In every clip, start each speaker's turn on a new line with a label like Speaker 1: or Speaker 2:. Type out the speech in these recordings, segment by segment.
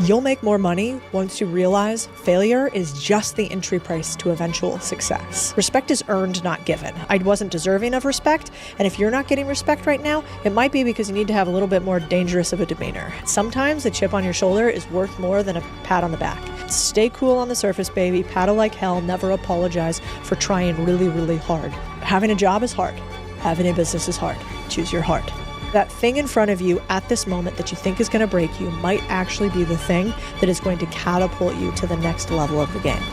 Speaker 1: You'll make more money once you realize failure is just the entry price to eventual success. Respect is earned, not given. I wasn't deserving of respect, and if you're not getting respect right now, it might be because you need to have a little bit more dangerous of a demeanor. Sometimes a chip on your shoulder is worth more than a pat on the back. Stay cool on the surface, baby. Paddle like hell. Never apologize for trying really, really hard. Having a job is hard. Having a business is hard. Choose your heart. That thing in front of you at this moment that you think is going to break you might actually be the thing that is going to catapult you to the next level of the game.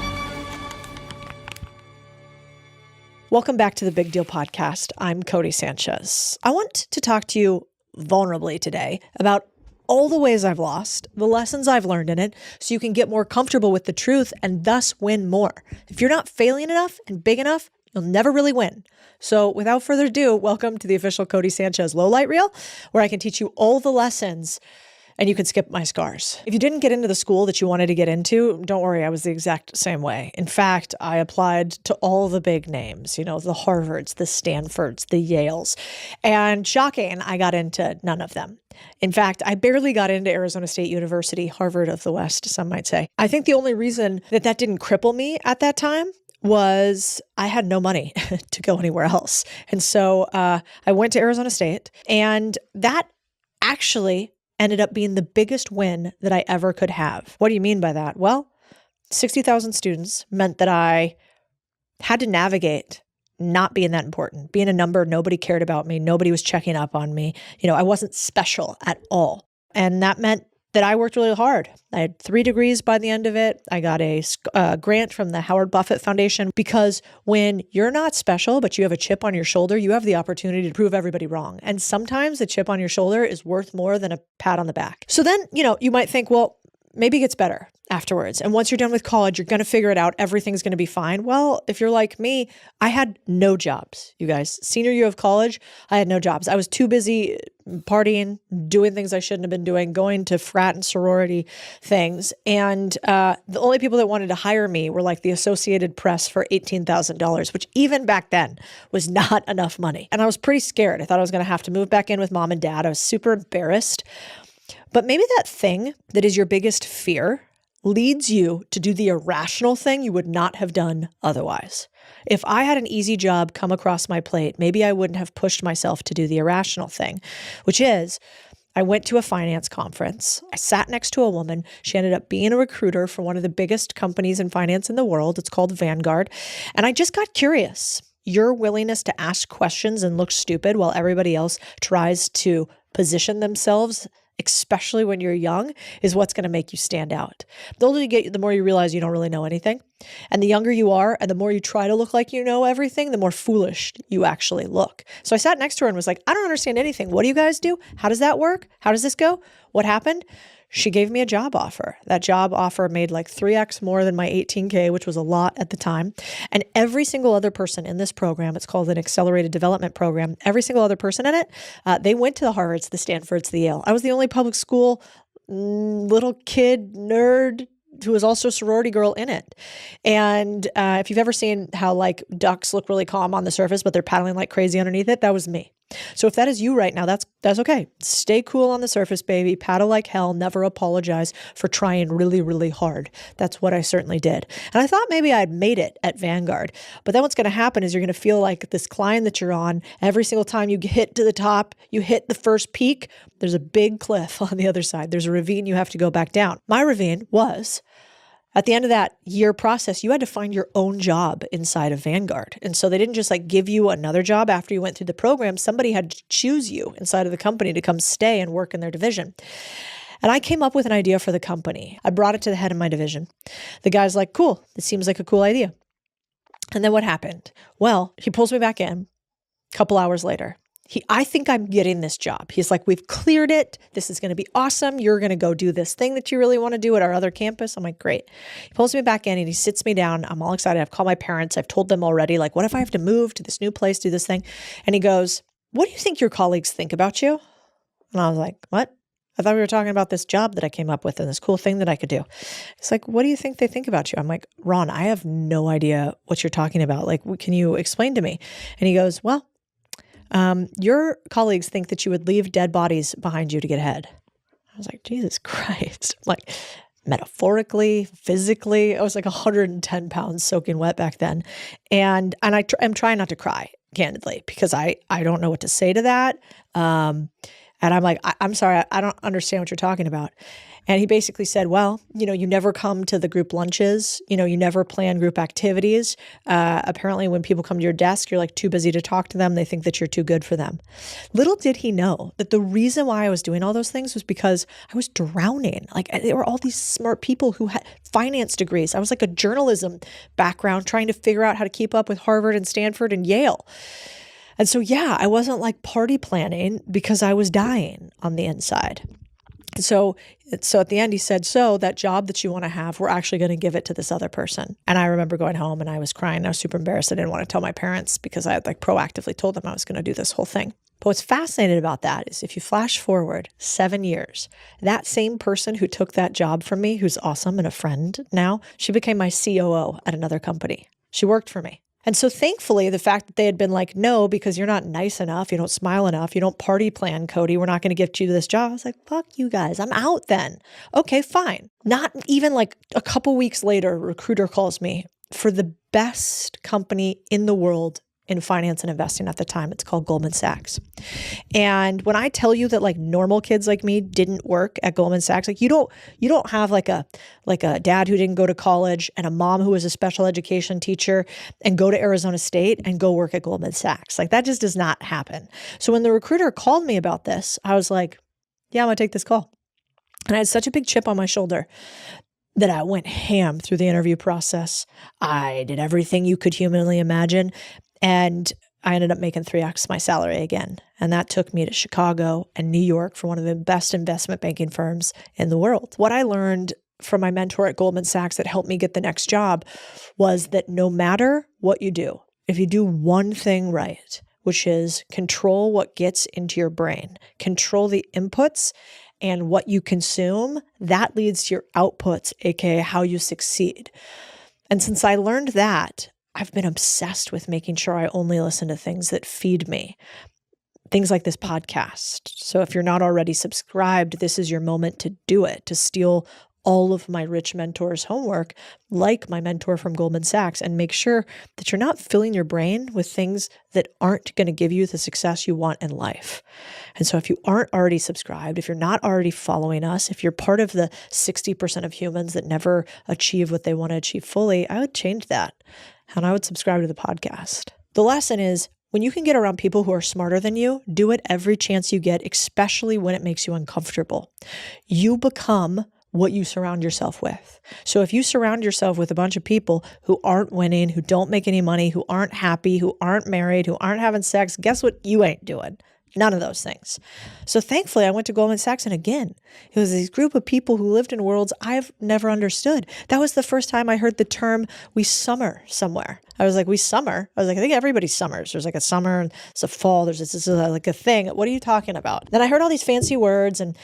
Speaker 1: Welcome back to the Big Deal podcast. I'm Codie Sanchez. I want to talk to you vulnerably today about all the ways I've lost, the lessons I've learned in it, so you can get more comfortable with the truth and thus win more. If you're not failing enough and big enough, you'll never really win. So without further ado, welcome to the official Codie Sanchez Lowlight Reel, where I can teach you all the lessons and you can skip my scars. If you didn't get into the school that you wanted to get into, don't worry, I was the exact same way. In fact, I applied to all the big names, the Harvards, the Stanfords, the Yales. And shocking, I got into none of them. In fact, I barely got into Arizona State University, Harvard of the West, some might say. I think the only reason that didn't cripple me at that time was I had no money to go anywhere else. And so I went to Arizona State, and that actually ended up being the biggest win that I ever could have. What do you mean by that? Well, 60,000 students meant that I had to navigate not being that important, being a number. Nobody cared about me. Nobody was checking up on me. I wasn't special at all. And that meant that I worked really hard. I had 3 degrees by the end of it. I got a grant from the Howard Buffett Foundation, because when you're not special, but you have a chip on your shoulder, you have the opportunity to prove everybody wrong. And sometimes a chip on your shoulder is worth more than a pat on the back. So then, you might think, well, maybe it gets better afterwards. And once you're done with college, you're going to figure it out. Everything's going to be fine. Well, if you're like me, I had no jobs, you guys. Senior year of college, I had no jobs. I was too busy partying, doing things I shouldn't have been doing, going to frat and sorority things. And the only people that wanted to hire me were like the Associated Press for $18,000, which even back then was not enough money. And I was pretty scared. I thought I was going to have to move back in with mom and dad. I was super embarrassed. But maybe that thing that is your biggest fear leads you to do the irrational thing you would not have done otherwise. If I had an easy job come across my plate, maybe I wouldn't have pushed myself to do the irrational thing, which is I went to a finance conference. I sat next to a woman. She ended up being a recruiter for one of the biggest companies in finance in the world. It's called Vanguard. And I just got curious. Your willingness to ask questions and look stupid while everybody else tries to position themselves, especially when you're young, is what's going to make you stand out. The older you get, the more you realize you don't really know anything. And the younger you are, and the more you try to look like you know everything, the more foolish you actually look. So I sat next to her and was like, I don't understand anything. What do you guys do? How does that work? How does this go? What happened? She gave me a job offer. That job offer made like 3x more than my 18K, which was a lot at the time. And every single other person in this program, it's called an accelerated development program, every single other person in it, they went to the Harvards, the Stanfords, the Yale. I was the only public school little kid nerd who was also a sorority girl in it. And if you've ever seen how like ducks look really calm on the surface, but they're paddling like crazy underneath it, that was me. So if that is you right now, that's okay. Stay cool on the surface, baby. Paddle like hell. Never apologize for trying really, really hard. That's what I certainly did. And I thought maybe I'd made it at Vanguard. But then what's going to happen is you're going to feel like this climb that you're on. Every single time you hit to the top, you hit the first peak, there's a big cliff on the other side. There's a ravine you have to go back down. My ravine was, at the end of that year process, you had to find your own job inside of Vanguard. And so they didn't just like give you another job after you went through the program. Somebody had to choose you inside of the company to come stay and work in their division. And I came up with an idea for the company. I brought it to the head of my division. The guy's like, cool, this seems like a cool idea. And then what happened? Well, he pulls me back in a couple hours later. I think I'm getting this job. He's like, we've cleared it. This is going to be awesome. You're going to go do this thing that you really want to do at our other campus. I'm like, great. He pulls me back in and he sits me down. I'm all excited. I've called my parents. I've told them already, like, what if I have to move to this new place, do this thing? And he goes, what do you think your colleagues think about you? And I was like, what? I thought we were talking about this job that I came up with and this cool thing that I could do. It's like, what do you think they think about you? I'm like, Ron, I have no idea what you're talking about. Like, can you explain to me? And he goes, well, your colleagues think that you would leave dead bodies behind you to get ahead. I was like, Jesus Christ. I'm like, metaphorically, physically. I was like 110 pounds soaking wet back then. And I'm trying not to cry, candidly, because I don't know what to say to that. And I'm like, I'm sorry, I don't understand what you're talking about. And he basically said, well, you never come to the group lunches, you never plan group activities. Apparently when people come to your desk, you're like too busy to talk to them. They think that you're too good for them. Little did he know that the reason why I was doing all those things was because I was drowning. Like there were all these smart people who had finance degrees. I was like a journalism background trying to figure out how to keep up with Harvard and Stanford and Yale. And so, yeah, I wasn't like party planning because I was dying on the inside. So at the end, he said, so that job that you want to have, we're actually going to give it to this other person. And I remember going home and I was crying. I was super embarrassed. I didn't want to tell my parents because I had like proactively told them I was going to do this whole thing. But what's fascinating about that is if you flash forward 7 years, that same person who took that job from me, who's awesome and a friend now, she became my COO at another company. She worked for me. And so thankfully, the fact that they had been like, no, because you're not nice enough, you don't smile enough, you don't party plan, Cody, we're not going to give you this job. I was like, fuck you guys, I'm out then. Okay, fine. Not even like a couple weeks later, a recruiter calls me for the best company in the world in finance and investing at the time. It's called Goldman Sachs. And when I tell you that like normal kids like me didn't work at Goldman Sachs, like you don't have like a dad who didn't go to college and a mom who was a special education teacher and go to Arizona State and go work at Goldman Sachs. Like that just does not happen. So when the recruiter called me about this, I was like, yeah, I'm gonna take this call. And I had such a big chip on my shoulder that I went ham through the interview process. I did everything you could humanly imagine. And I ended up making 3x my salary again. And that took me to Chicago and New York for one of the best investment banking firms in the world. What I learned from my mentor at Goldman Sachs that helped me get the next job was that no matter what you do, if you do one thing right, which is control what gets into your brain, control the inputs and what you consume, that leads to your outputs, aka how you succeed. And since I learned that, I've been obsessed with making sure I only listen to things that feed me. Things like this podcast. So if you're not already subscribed, this is your moment to do it, to steal all of my rich mentors' homework, like my mentor from Goldman Sachs, and make sure that you're not filling your brain with things that aren't going to give you the success you want in life. And so if you aren't already subscribed, if you're not already following us, if you're part of the 60% of humans that never achieve what they want to achieve fully, I would change that. And I would subscribe to the podcast. The lesson is when you can get around people who are smarter than you, do it every chance you get, especially when it makes you uncomfortable. You become what you surround yourself with. So if you surround yourself with a bunch of people who aren't winning, who don't make any money, who aren't happy, who aren't married, who aren't having sex, guess what you ain't doing? None of those things. So thankfully, I went to Goldman Sachs, and again, it was this group of people who lived in worlds I've never understood. That was the first time I heard the term, we summer somewhere. I was like, we summer? I was like, I think everybody summers. There's like a summer, and it's a fall, there's this like a thing. What are you talking about? Then I heard all these fancy words, and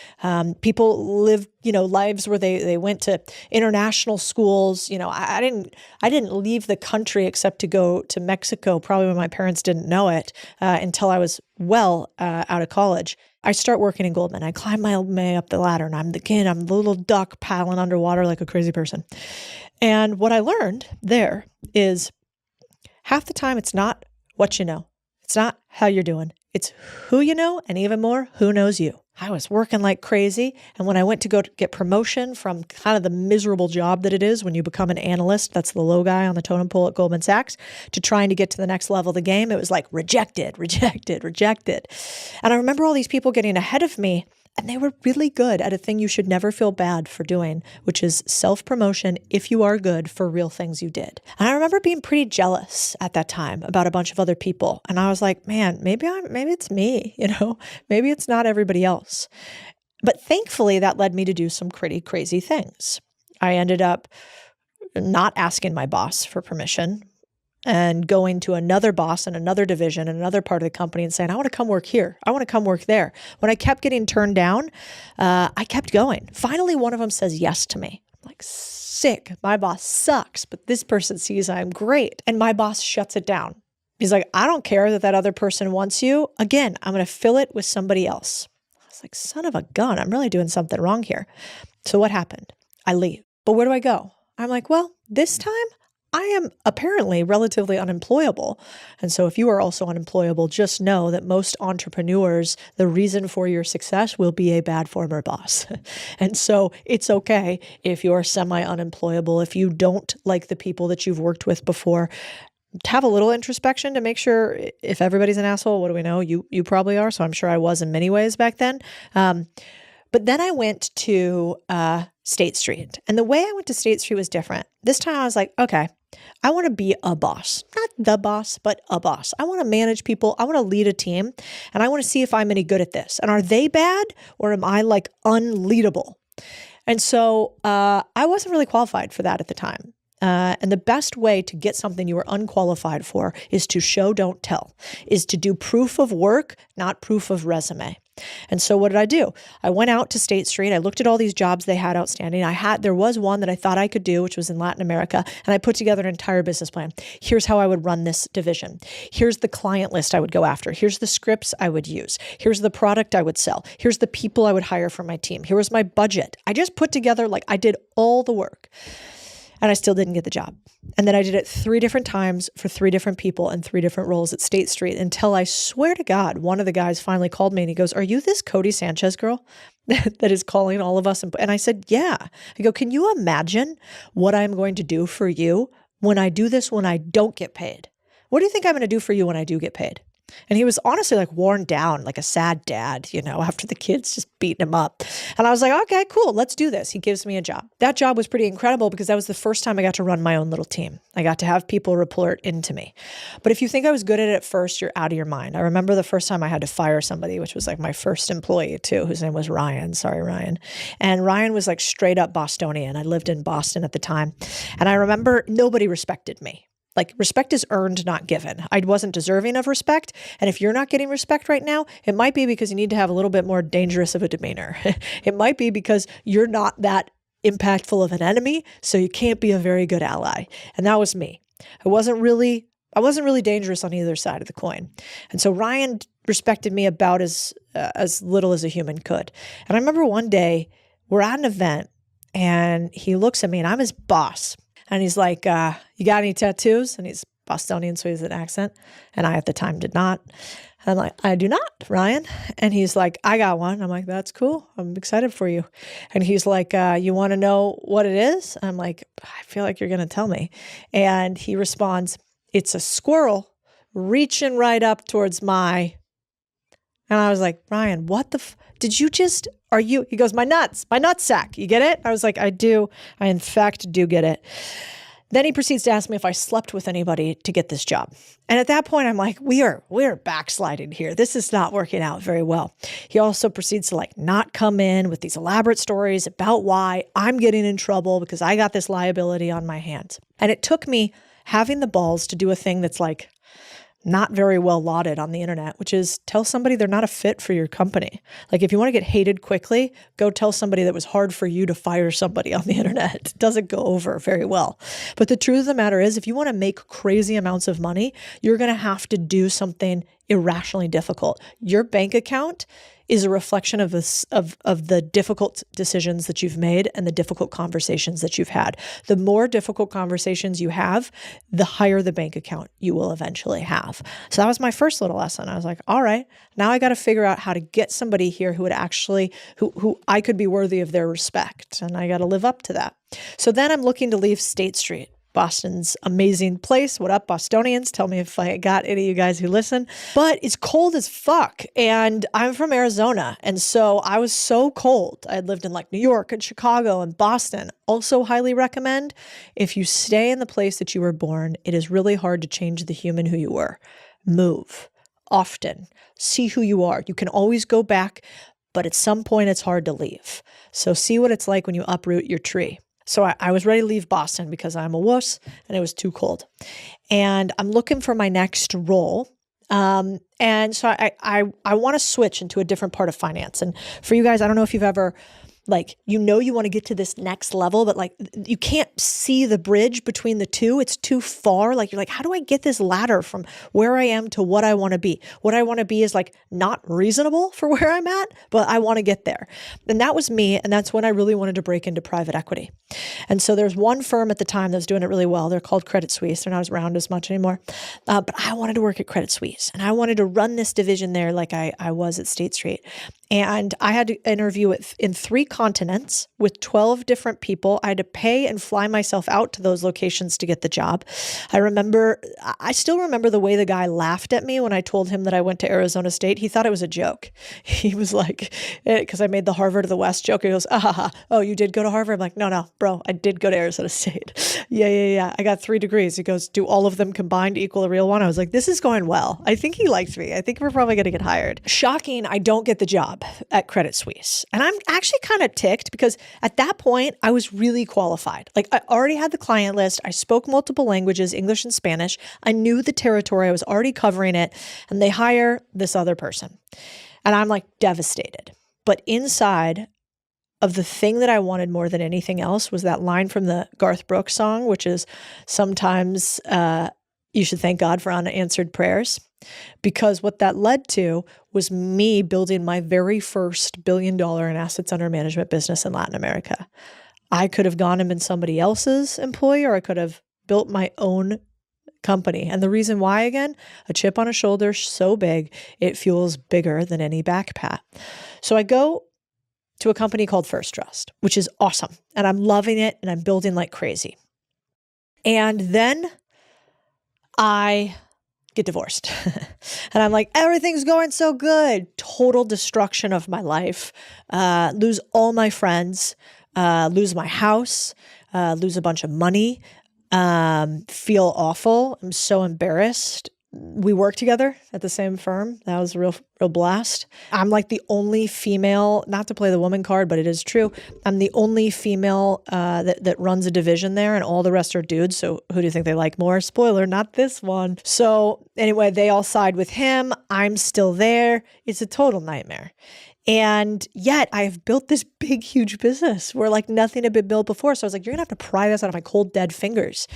Speaker 1: people live, lives where they went to international schools. I didn't leave the country except to go to Mexico, probably when my parents didn't know it, until I was well out of college. I start working in Goldman. I climb my way up the ladder, and I'm the little duck paddling underwater like a crazy person. And what I learned there is half the time it's not what you know. It's not how you're doing. It's who you know, and even more, who knows you. I was working like crazy. And when I went to go to get promotion from kind of the miserable job that it is when you become an analyst, that's the low guy on the totem pole at Goldman Sachs, to trying to get to the next level of the game, it was like rejected, rejected, rejected. And I remember all these people getting ahead of me, and they were really good at a thing you should never feel bad for doing, which is self-promotion if you are good for real things you did. And I remember being pretty jealous at that time about a bunch of other people. And I was like, man, maybe it's me, maybe it's not everybody else. But thankfully, that led me to do some pretty crazy things. I ended up not asking my boss for permission and going to another boss in another division in another part of the company and saying, I want to come work here. I want to come work there. When I kept getting turned down, I kept going. Finally, one of them says yes to me. I'm like, sick. My boss sucks, but this person sees I'm great. And my boss shuts it down. He's like, I don't care that other person wants you. Again, I'm going to fill it with somebody else. I was like, son of a gun, I'm really doing something wrong here. So what happened? I leave. But where do I go? I'm like, well, this time I am apparently relatively unemployable. And so if you are also unemployable, just know that most entrepreneurs, the reason for your success will be a bad former boss. And so it's okay if you're semi-unemployable, if you don't like the people that you've worked with before. Have a little introspection to make sure if everybody's an asshole, what do we know? You probably are. So I'm sure I was in many ways back then. But then I went to State Street. And the way I went to State Street was different. This time I was like, okay, I want to be a boss. Not the boss, but a boss. I want to manage people. I want to lead a team. And I want to see if I'm any good at this. And are they bad or am I like unleadable? And so I wasn't really qualified for that at the time. And the best way to get something you are unqualified for is to show, don't tell, is to do proof of work, not proof of resume. And so what did I do? I went out to State Street. I looked at all these jobs they had outstanding. There was one that I thought I could do, which was in Latin America. And I put together an entire business plan. Here's how I would run this division. Here's the client list I would go after. Here's the scripts I would use. Here's the product I would sell. Here's the people I would hire for my team. Here was my budget. I just put together, I did all the work. And I still didn't get the job. And then I did it 3 different times for 3 different people and 3 different roles at State Street until I swear to God, one of the guys finally called me and he goes, "Are you this Codie Sanchez girl that is calling all of us?" And I said, "Yeah." I go, "Can you imagine what I'm going to do for you when I do this when I don't get paid? What do you think I'm going to do for you when I do get paid?" And he was honestly worn down, like a sad dad, after the kids just beating him up. And I was like, okay, cool, let's do this. He gives me a job. That job was pretty incredible because that was the first time I got to run my own little team. I got to have people report into me. But if you think I was good at it at first, you're out of your mind. I remember the first time I had to fire somebody, which was my first employee too, whose name was Ryan. Sorry, Ryan. And Ryan was straight up Bostonian. I lived in Boston at the time. And I remember nobody respected me. Respect is earned, not given. I wasn't deserving of respect. And if you're not getting respect right now, it might be because you need to have a little bit more dangerous of a demeanor. It might be because you're not that impactful of an enemy, so you can't be a very good ally. And that was me. I wasn't really dangerous on either side of the coin. And so Ryan respected me about as little as a human could. And I remember one day we're at an event and he looks at me and I'm his boss. And he's like, "You got any tattoos?" And he's Bostonian, so he has an accent. And I, at the time, did not. And I'm like, "I do not, Ryan." And he's like, "I got one." I'm like, "That's cool. I'm excited for you." And he's like, "You want to know what it is?" I'm like, "I feel like you're going to tell me." And he responds, "It's a squirrel reaching right up towards my..." And I was like, "Ryan, what the did you just... He goes, my nutsack. You get it?" I was like, "I do. I in fact do get it." Then he proceeds to ask me if I slept with anybody to get this job. And at that point, I'm like, we're backsliding here. This is not working out very well. He also proceeds to not come in with these elaborate stories about why I'm getting in trouble because I got this liability on my hands. And it took me having the balls to do a thing that's not very well lauded on the internet, which is tell somebody they're not a fit for your company. If you want to get hated quickly, go tell somebody that was hard for you to fire somebody on the internet. It doesn't go over very well. But the truth of the matter is, if you want to make crazy amounts of money, you're going to have to do something irrationally difficult. Your bank account is a reflection of the difficult decisions that you've made and the difficult conversations that you've had. The more difficult conversations you have, the higher the bank account you will eventually have. So that was my first little lesson. I was like, all right, now I got to figure out how to get somebody here who would actually, who I could be worthy of their respect. And I got to live up to that. So then I'm looking to leave State Street, Boston's amazing place. What up, Bostonians? Tell me if I got any of you guys who listen. But it's cold as fuck. And I'm from Arizona. And so I was so cold. I had lived in New York and Chicago and Boston. Also highly recommend, if you stay in the place that you were born, it is really hard to change the human who you were. Move often. See who you are. You can always go back, but at some point it's hard to leave. So see what it's like when you uproot your tree. So I was ready to leave Boston because I'm a wuss and it was too cold. And I'm looking for my next role. And so I want to switch into a different part of finance. And for you guys, I don't know if you've ever Like, you want to get to this next level, but like you can't see the bridge between the two. It's too far. Like, you're like, how do I get this ladder from where I am to what I want to be? What I want to be is like not reasonable for where I'm at, but I want to get there. And that was me. And that's when I really wanted to break into private equity. And so there's one firm at the time that was doing it really well. They're called Credit Suisse. They're not around as much anymore. But I wanted to work at Credit Suisse, and I wanted to run this division there like I was at State Street. And I had to interview in 3 continents with 12 different people. I had to pay and fly myself out to those locations to get the job. I still remember the way the guy laughed at me when I told him that I went to Arizona State. He thought it was a joke. He was like, because I made the Harvard of the West joke. He goes, oh, you did go to Harvard? I'm like, no, bro, I did go to Arizona State. Yeah. I got 3 degrees. He goes, do all of them combined equal a real one? I was like, this is going well. I think he likes me. I think we're probably going to get hired. Shocking, I don't get the job at Credit Suisse. And I'm actually kind of ticked because at that point, I was really qualified. Like, I already had the client list. I spoke multiple languages, English and Spanish. I knew the territory. I was already covering it. And they hire this other person. And I'm like devastated. But inside of the thing that I wanted more than anything else was that line from the Garth Brooks song, which is sometimes you should thank God for unanswered prayers. Because what that led to was me building my very first $1 billion in assets under management business in Latin America. I could have gone and been somebody else's employee, or I could have built my own company. And the reason why, again, a chip on a shoulder so big, it feels bigger than any back pat. So I go to a company called First Trust, which is awesome. And I'm loving it, and I'm building like crazy. And then I get divorced. And I'm like, everything's going so good. Total destruction of my life. Lose all my friends. Lose my house. Lose a bunch of money. Feel awful. I'm so embarrassed. We work together at the same firm. That was a real blast. I'm like the only female, not to play the woman card, but it is true. I'm the only female that runs a division there, and all the rest are dudes. So who do you think they like more? Spoiler, not this one. So anyway, they all side with him. I'm still there. It's a total nightmare. And yet I have built this big, huge business where like nothing had been built before. So I was like, you're gonna have to pry this out of my cold, dead fingers.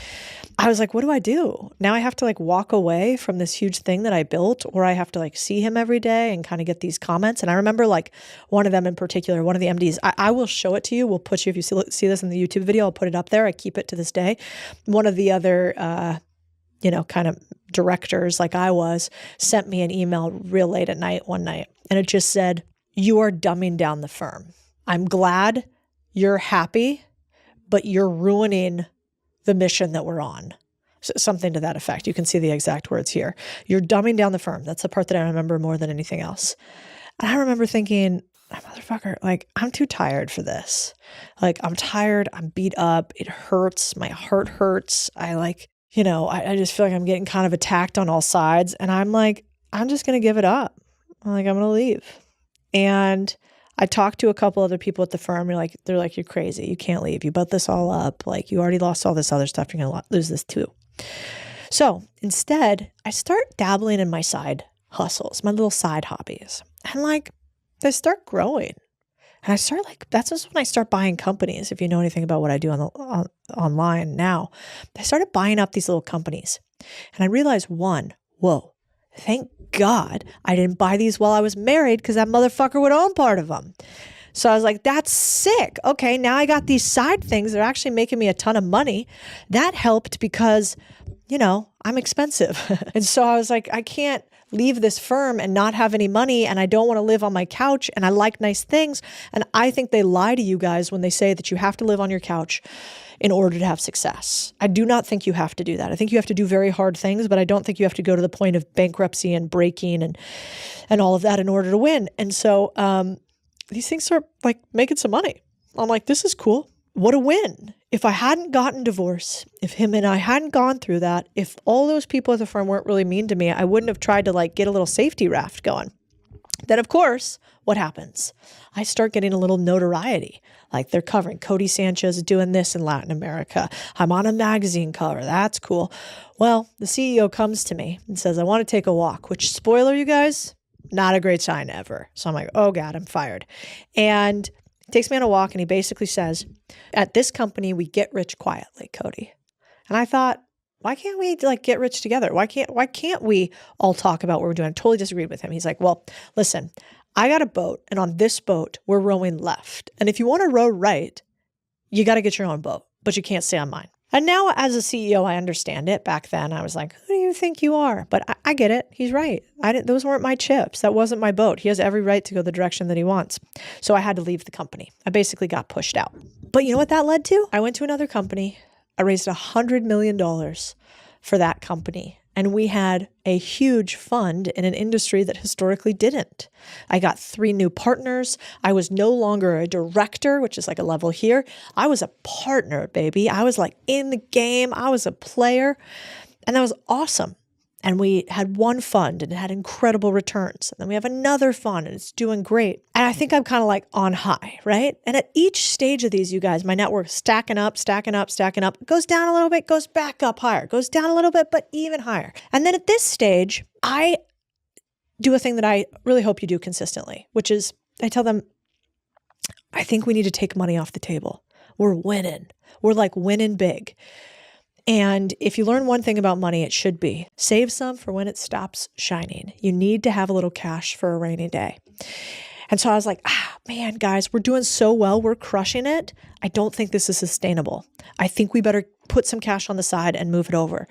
Speaker 1: I was like, what do I do? Now I have to like walk away from this huge thing that I built, or I have to like see him every day and kind of get these comments. And I remember like one of them in particular, one of the MDs, I will show it to you. We'll put you, if you see this in the YouTube video, I'll put it up there. I keep it to this day. One of the other, kind of directors like I was, sent me an email real late at night one night. And it just said, you are dumbing down the firm. I'm glad you're happy, but you're ruining the mission that we're on. Something to that effect. You can see the exact words here. You're dumbing down the firm. That's the part that I remember more than anything else. And I remember thinking, motherfucker, like, I'm too tired for this. Like, I'm tired. I'm beat up. It hurts. My heart hurts. I just feel like I'm getting kind of attacked on all sides. And I'm like, I'm just going to give it up. I'm going to leave. And I talked to a couple other people at the firm. They're like, you're crazy. You can't leave. You built this all up. Like, you already lost all this other stuff. You're going to lose this too. So instead, I start dabbling in my side hustles, my little side hobbies. And like, they start growing. And I start that's just when I start buying companies. If you know anything about what I do online now, I started buying up these little companies. And I realized whoa, thank God I didn't buy these while I was married, because that motherfucker would own part of them. So I was like, that's sick. Okay, now I got these side things that are actually making me a ton of money. That helped because, I'm expensive. And so I was like, I can't leave this firm and not have any money, and I don't want to live on my couch, and I like nice things. And I think they lie to you guys when they say that you have to live on your couch in order to have success. I do not think you have to do that. I think you have to do very hard things, but I don't think you have to go to the point of bankruptcy and breaking and all of that in order to win. And so these things start like making some money. I'm like, this is cool. What a win. If I hadn't gotten divorced, if him and I hadn't gone through that, if all those people at the firm weren't really mean to me, I wouldn't have tried to like get a little safety raft going. Then of course, what happens? I start getting a little notoriety. Like, they're covering Codie Sanchez doing this in Latin America. I'm on a magazine cover. That's cool. Well, the CEO comes to me and says, I want to take a walk, which, spoiler, you guys, not a great sign ever. So I'm like, oh God, I'm fired. And He takes me on a walk and he basically says, at this company, we get rich quietly, Cody. And I thought, why can't we get rich together? Why can't we all talk about what we're doing? I totally disagreed with him. He's like, well, listen, I got a boat and on this boat, we're rowing left. And if you want to row right, you got to get your own boat, but you can't stay on mine. And now as a CEO, I understand it. Back then I was like, who do you think you are? But I get it. He's right. Those weren't my chips. That wasn't my boat. He has every right to go the direction that he wants. So I had to leave the company. I basically got pushed out. But you know what that led to? I went to another company. I raised $100 million for that company. And we had a huge fund in an industry that historically didn't. I got 3 new partners. I was no longer a director, which is like a level here. I was a partner, baby. I was like in the game. I was a player. And that was awesome. And we had one fund and it had incredible returns. And then we have another fund and it's doing great. And I think I'm kind of like on high, right? And at each stage of these, you guys, my network's stacking up, stacking up, stacking up. It goes down a little bit, goes back up higher, goes down a little bit, but even higher. And then at this stage, I do a thing that I really hope you do consistently, which is I tell them, I think we need to take money off the table. We're winning. We're like winning big. And if you learn one thing about money, it should be save some for when it stops shining. You need to have a little cash for a rainy day. And so I was like, man, guys, we're doing so well. We're crushing it. I don't think this is sustainable. I think we better put some cash on the side and move it over.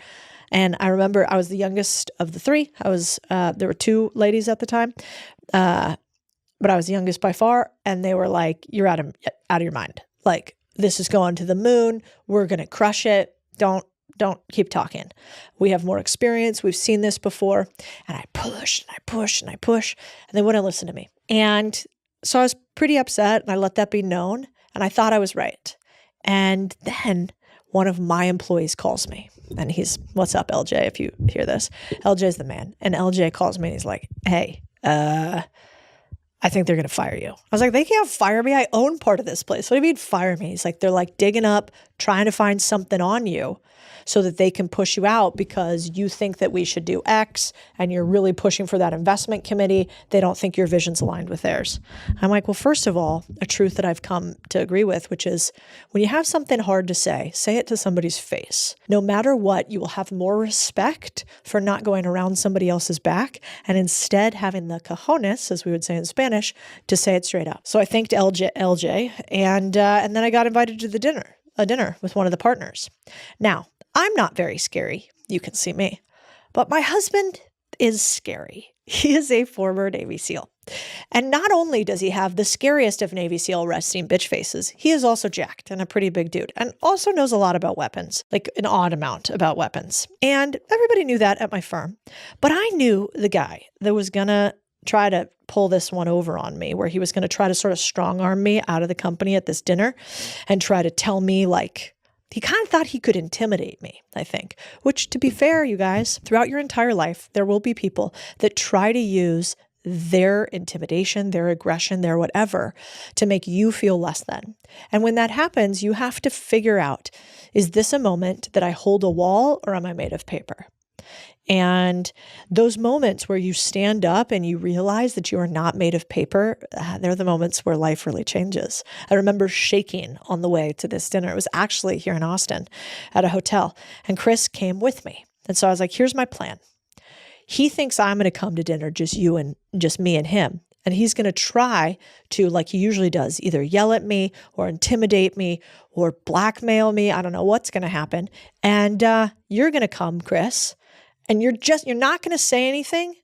Speaker 1: And I remember I was the youngest of the 3. There were 2 ladies at the time, but I was the youngest by far. And they were like, you're out of your mind. Like, this is going to the moon. We're going to crush it. Don't keep talking. We have more experience. We've seen this before. And I push and I push and I push, and they wouldn't listen to me. And so I was pretty upset and I let that be known. And I thought I was right. And then one of my employees calls me and he's, what's up, LJ? If you hear this, LJ's the man. And LJ calls me and he's like, hey, I think they're going to fire you. I was like, they can't fire me. I own part of this place. What do you mean fire me? He's like, they're like digging up, trying to find something on you so that they can push you out because you think that we should do X and you're really pushing for that investment committee. They don't think your vision's aligned with theirs. I'm like, well, first of all, a truth that I've come to agree with, which is when you have something hard to say it to somebody's face. No matter what, you will have more respect for not going around somebody else's back and instead having the cojones, as we would say in Spanish, to say it straight up. So I thanked LJ and then I got invited to a dinner with one of the partners. Now, I'm not very scary. You can see me. But my husband is scary. He is a former Navy SEAL. And not only does he have the scariest of Navy SEAL resting bitch faces, he is also jacked and a pretty big dude and also knows a lot about weapons, like an odd amount about weapons. And everybody knew that at my firm. But I knew the guy that was going to try to pull this one over on me, where he was going to try to sort of strong arm me out of the company at this dinner and try to tell me he kind of thought he could intimidate me, I think, which, to be fair, you guys, throughout your entire life, there will be people that try to use their intimidation, their aggression, their whatever to make you feel less than. And when that happens, you have to figure out, is this a moment that I hold a wall or am I made of paper? And those moments where you stand up and you realize that you are not made of paper, they're the moments where life really changes. I remember shaking on the way to this dinner. It was actually here in Austin at a hotel, and Chris came with me. And so I was like, here's my plan. He thinks I'm going to come to dinner, just me and him. And he's going to try to, like he usually does, either yell at me or intimidate me or blackmail me. I don't know what's going to happen. And you're going to come, Chris. And you're not going to say anything,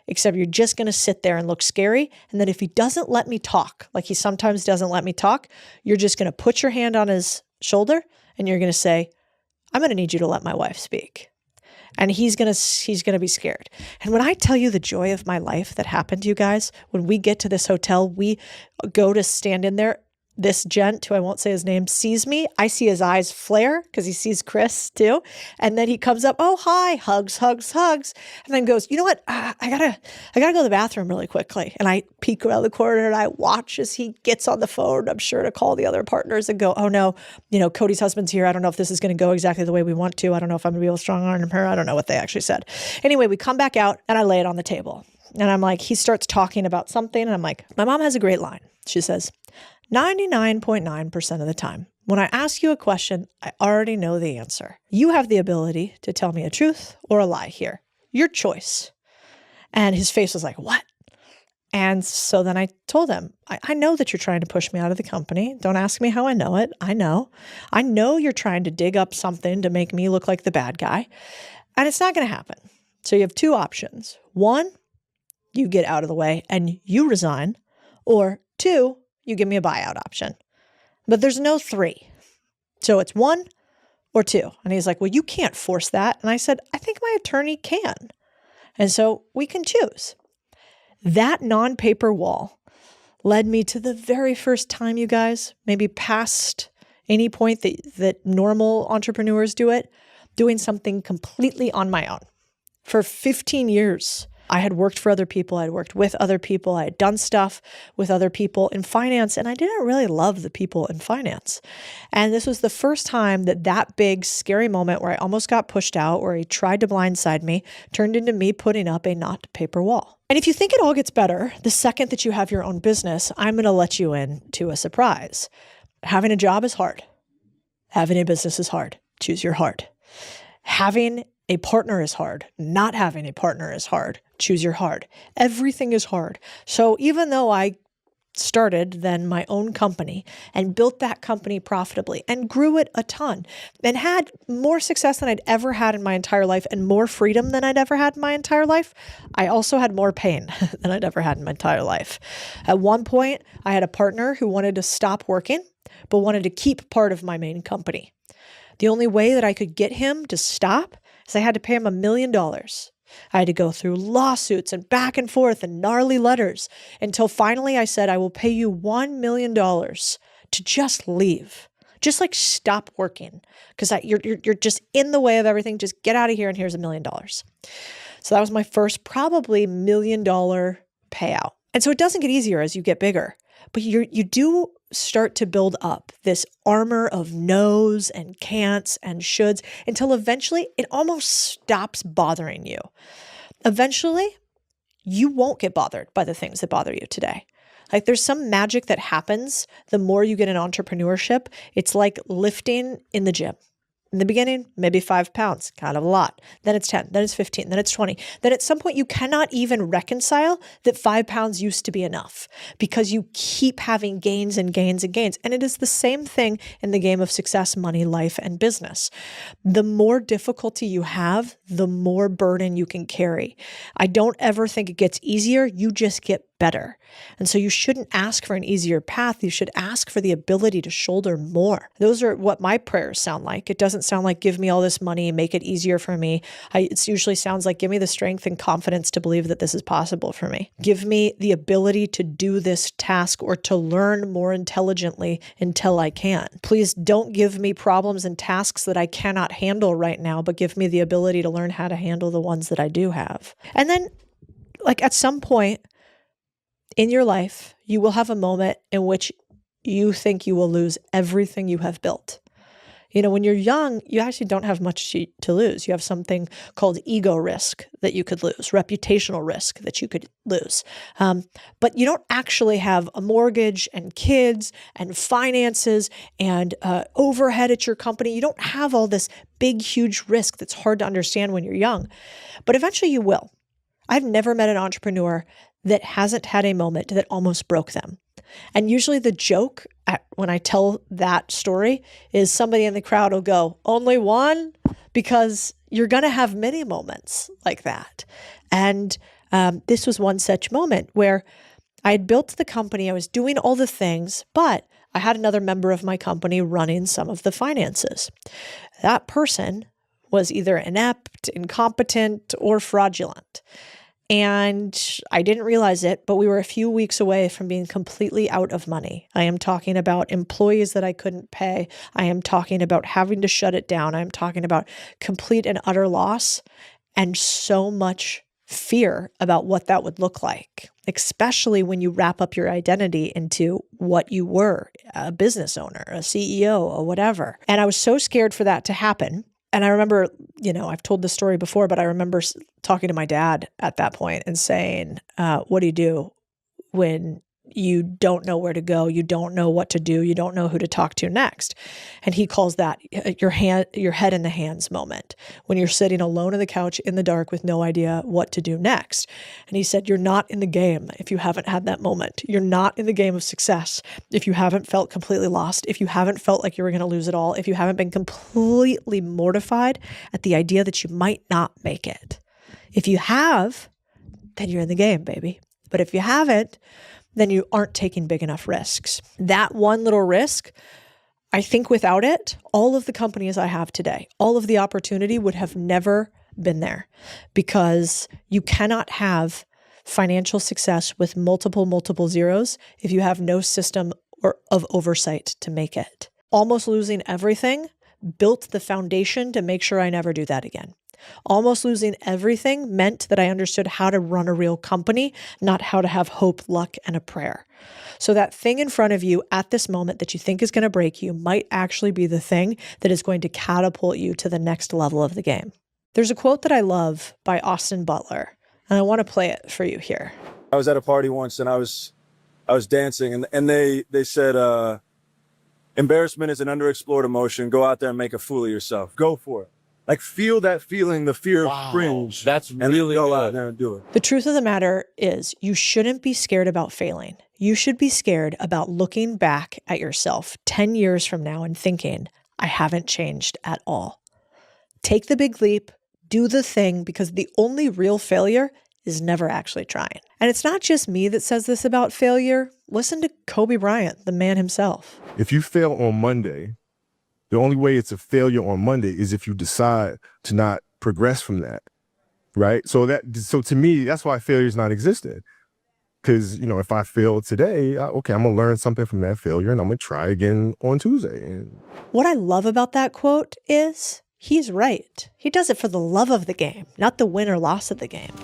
Speaker 1: except you're just going to sit there and look scary. And then if he doesn't let me talk, like he sometimes doesn't let me talk, you're just going to put your hand on his shoulder and you're going to say, I'm going to need you to let my wife speak. And he's going to be scared. And when I tell you the joy of my life that happened to you guys, when we get to this hotel, we go to stand in there. This gent, who I won't say his name, sees me. I see his eyes flare because he sees Chris too. And then he comes up, oh, hi, hugs, hugs, hugs. And then goes, you know what? I gotta go to the bathroom really quickly. And I peek around the corner and I watch as he gets on the phone. I'm sure to call the other partners and go, oh no, Codie's husband's here. I don't know if this is going to go exactly the way we want to. I don't know if I'm going to be able to strong arm her. I don't know what they actually said. Anyway, we come back out and I lay it on the table. And I'm like, he starts talking about something. And I'm like, my mom has a great line. She says, 99.9% of the time, when I ask you a question, I already know the answer. You have the ability to tell me a truth or a lie here. Your choice. And his face was like, what? And so then I told him, I know that you're trying to push me out of the company. Don't ask me how I know it. I know. I know you're trying to dig up something to make me look like the bad guy. And it's not going to happen. So you have two options. One, you get out of the way and you resign. Or two, you give me a buyout option. But there's no three. So it's one or two. And he's like, well, you can't force that. And I said, I think my attorney can. And so we can choose. That non-paper wall led me to the very first time, you guys, maybe past any point that normal entrepreneurs do it, doing something completely on my own. For 15 years, I had worked for other people. I'd worked with other people. I had done stuff with other people in finance, and I didn't really love the people in finance. And this was the first time that big, scary moment where I almost got pushed out, where he tried to blindside me, turned into me putting up a not paper wall. And if you think it all gets better, the second that you have your own business, I'm going to let you in to a surprise. Having a job is hard. Having a business is hard. Choose your heart. Having a partner is hard. Not having a partner is hard. Choose your hard. Everything is hard. So even though I started then my own company and built that company profitably and grew it a ton and had more success than I'd ever had in my entire life and more freedom than I'd ever had in my entire life, I also had more pain than I'd ever had in my entire life. At one point, I had a partner who wanted to stop working, but wanted to keep part of my main company. The only way that I could get him to stop is I had to pay him $1 million. I had to go through lawsuits and back and forth and gnarly letters until finally I said, I will pay you $1 million to just leave. Just like stop working because you're just in the way of everything. Just get out of here and here's $1 million. So that was my first probably $1 million payout. And so it doesn't get easier as you get bigger, but you do start to build up this armor of no's and can'ts and shoulds until eventually it almost stops bothering you. Eventually, you won't get bothered by the things that bother you today. Like there's some magic that happens the more you get in entrepreneurship. It's like lifting in the gym. In the beginning, maybe 5 pounds, kind of a lot. Then it's 10, then it's 15, then it's 20. Then at some point you cannot even reconcile that 5 pounds used to be enough because you keep having gains and gains and gains. And it is the same thing in the game of success, money, life, and business. The more difficulty you have, the more burden you can carry. I don't ever think it gets easier. You just get better. And so you shouldn't ask for an easier path. You should ask for the ability to shoulder more. Those are what my prayers sound like. It doesn't sound like give me all this money, make it easier for me. It usually sounds like give me the strength and confidence to believe that this is possible for me. Give me the ability to do this task or to learn more intelligently until I can. Please don't give me problems and tasks that I cannot handle right now, but give me the ability to learn how to handle the ones that I do have. And then like at some point, in your life, you will have a moment in which you think you will lose everything you have built. You know, when you're young, you actually don't have much to lose. You have something called ego risk that you could lose, reputational risk that you could lose. But you don't actually have a mortgage and kids and finances and overhead at your company. You don't have all this big, huge risk that's hard to understand when you're young. But eventually you will. I've never met an entrepreneur that hasn't had a moment that almost broke them. And usually the joke when I tell that story is somebody in the crowd will go, only one? Because you're going to have many moments like that. And this was one such moment where I had built the company, I was doing all the things, but I had another member of my company running some of the finances. That person was either inept, incompetent, or fraudulent. And I didn't realize it, but we were a few weeks away from being completely out of money. I am talking about employees that I couldn't pay. I am talking about having to shut it down. I'm talking about complete and utter loss and so much fear about what that would look like, especially when you wrap up your identity into what you were, a business owner, a CEO, or whatever. And I was so scared for that to happen. And I remember, I've told this story before, but I remember talking to my dad at that point and saying, what do you do when you don't know where to go, you don't know what to do, you don't know who to talk to next. And he calls that your head in the hands moment, when you're sitting alone on the couch in the dark with no idea what to do next. And he said, you're not in the game if you haven't had that moment. You're not in the game of success if you haven't felt completely lost, if you haven't felt like you were going to lose it all, if you haven't been completely mortified at the idea that you might not make it. If you have, then you're in the game, baby. But if you haven't, then you aren't taking big enough risks. That one little risk, I think without it, all of the companies I have today, all of the opportunity would have never been there, because you cannot have financial success with multiple zeros if you have no system of oversight to make it. Almost losing everything built the foundation to make sure I never do that again. Almost losing everything meant that I understood how to run a real company, not how to have hope, luck, and a prayer. So that thing in front of you at this moment that you think is going to break you might actually be the thing that is going to catapult you to the next level of the game. There's a quote that I love by Austin Butler, and I want to play it for you here.
Speaker 2: I was at a party once and I was dancing and they said, embarrassment is an underexplored emotion. Go out there and make a fool of yourself. Go for it. Like, feel that feeling, the fear of cringe.
Speaker 3: That's really
Speaker 2: go
Speaker 3: good.
Speaker 2: out there and do it.
Speaker 1: The truth of the matter is, you shouldn't be scared about failing. You should be scared about looking back at yourself 10 years from now and thinking, I haven't changed at all. Take the big leap, do the thing, because the only real failure is never actually trying. And it's not just me that says this about failure. Listen to Kobe Bryant, the man himself.
Speaker 4: If you fail on Monday, the only way it's a failure on Monday is if you decide to not progress from that, right? So to me, that's why failure is not existent. Because, if I fail today, okay, I'm going to learn something from that failure and I'm going to try again on Tuesday.
Speaker 1: What I love about that quote is he's right. He does it for the love of the game, not the win or loss of the game.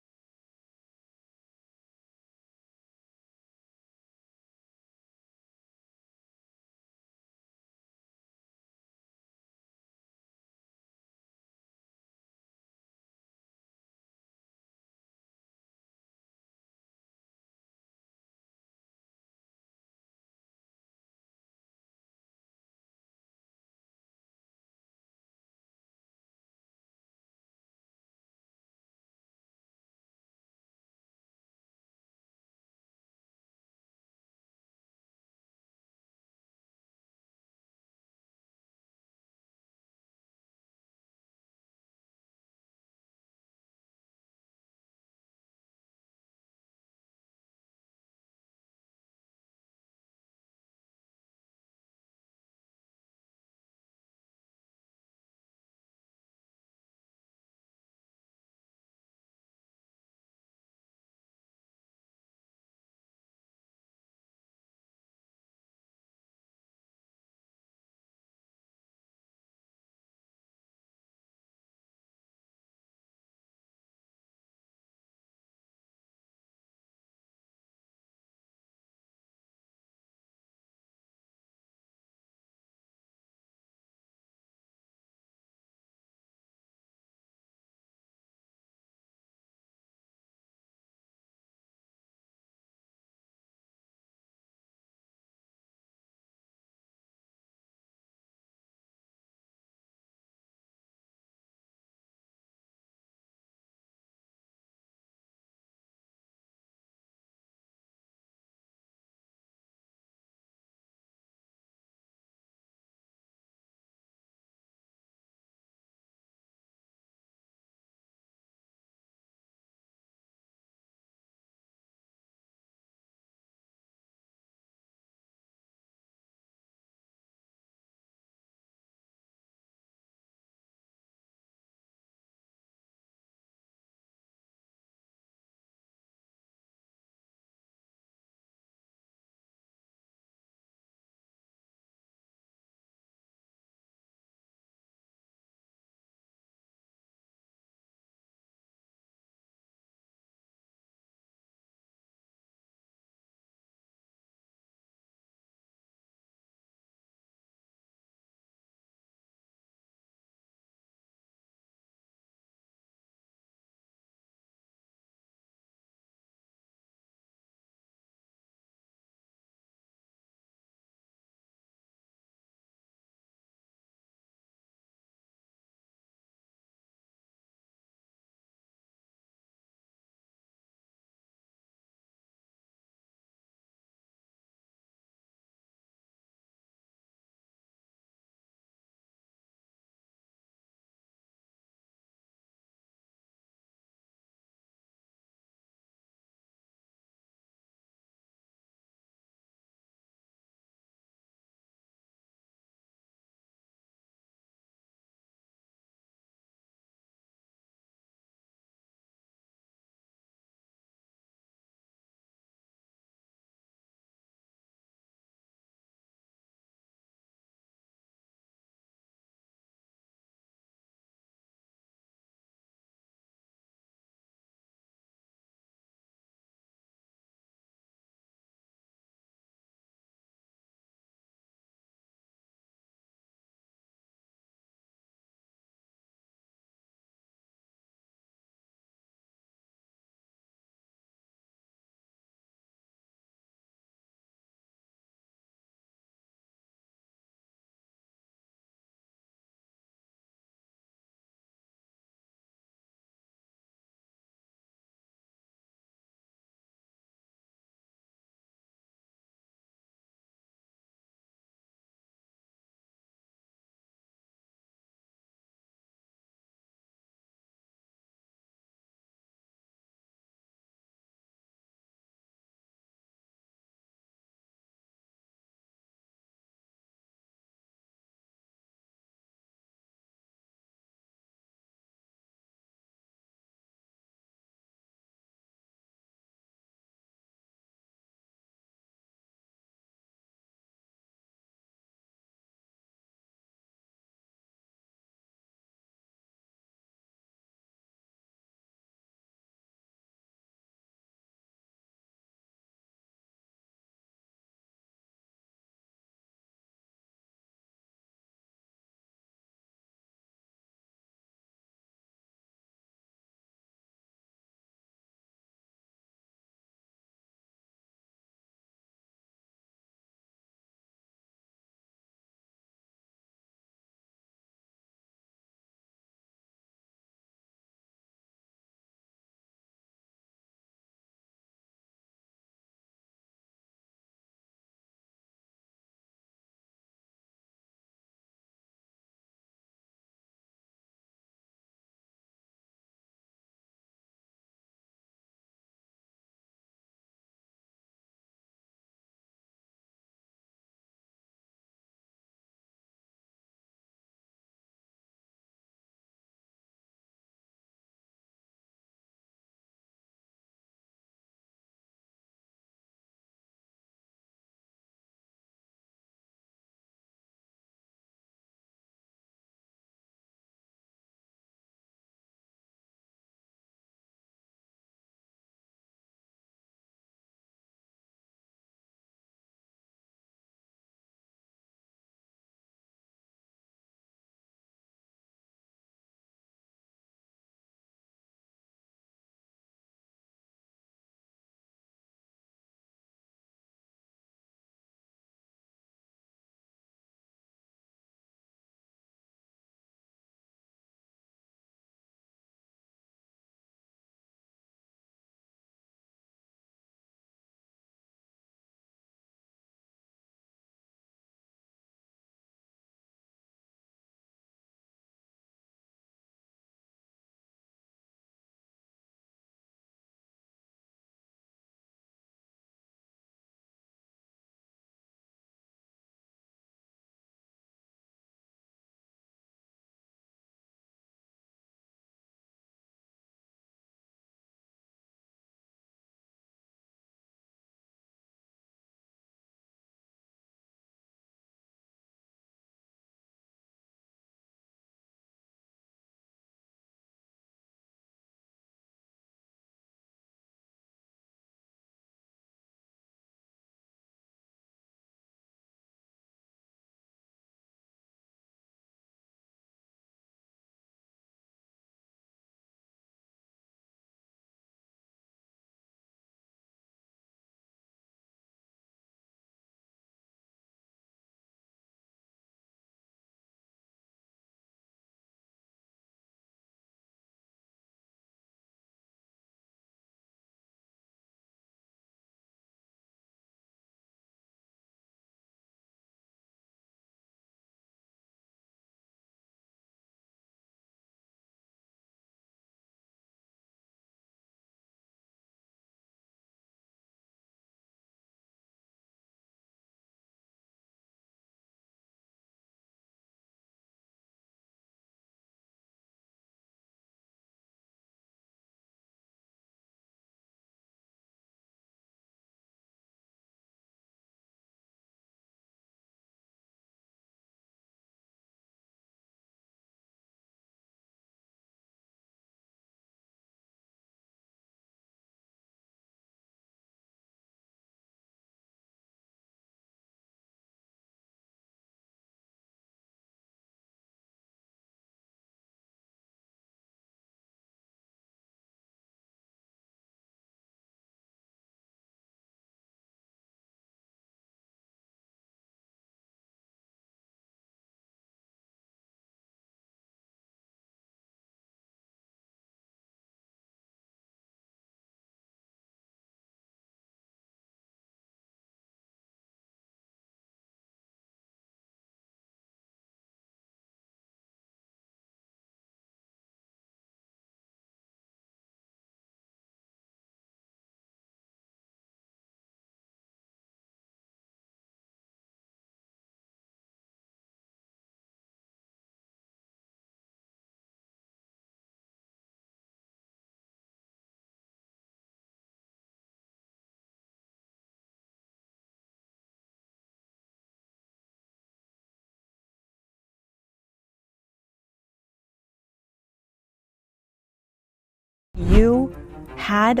Speaker 1: You had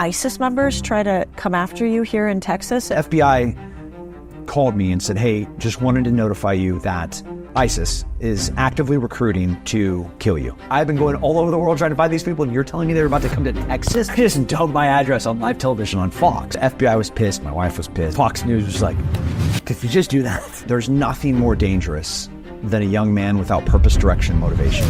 Speaker 1: ISIS members try to come after you here in Texas?
Speaker 3: FBI called me and said, hey, just wanted to notify you that ISIS is actively recruiting to kill you. I've been going all over the world trying to find these people, and you're telling me they're about to come to Texas? I just dumped my address on live television on Fox. FBI was pissed. My wife was pissed. Fox News was like, if you just do that, there's nothing more dangerous than a young man without purpose, direction, motivation.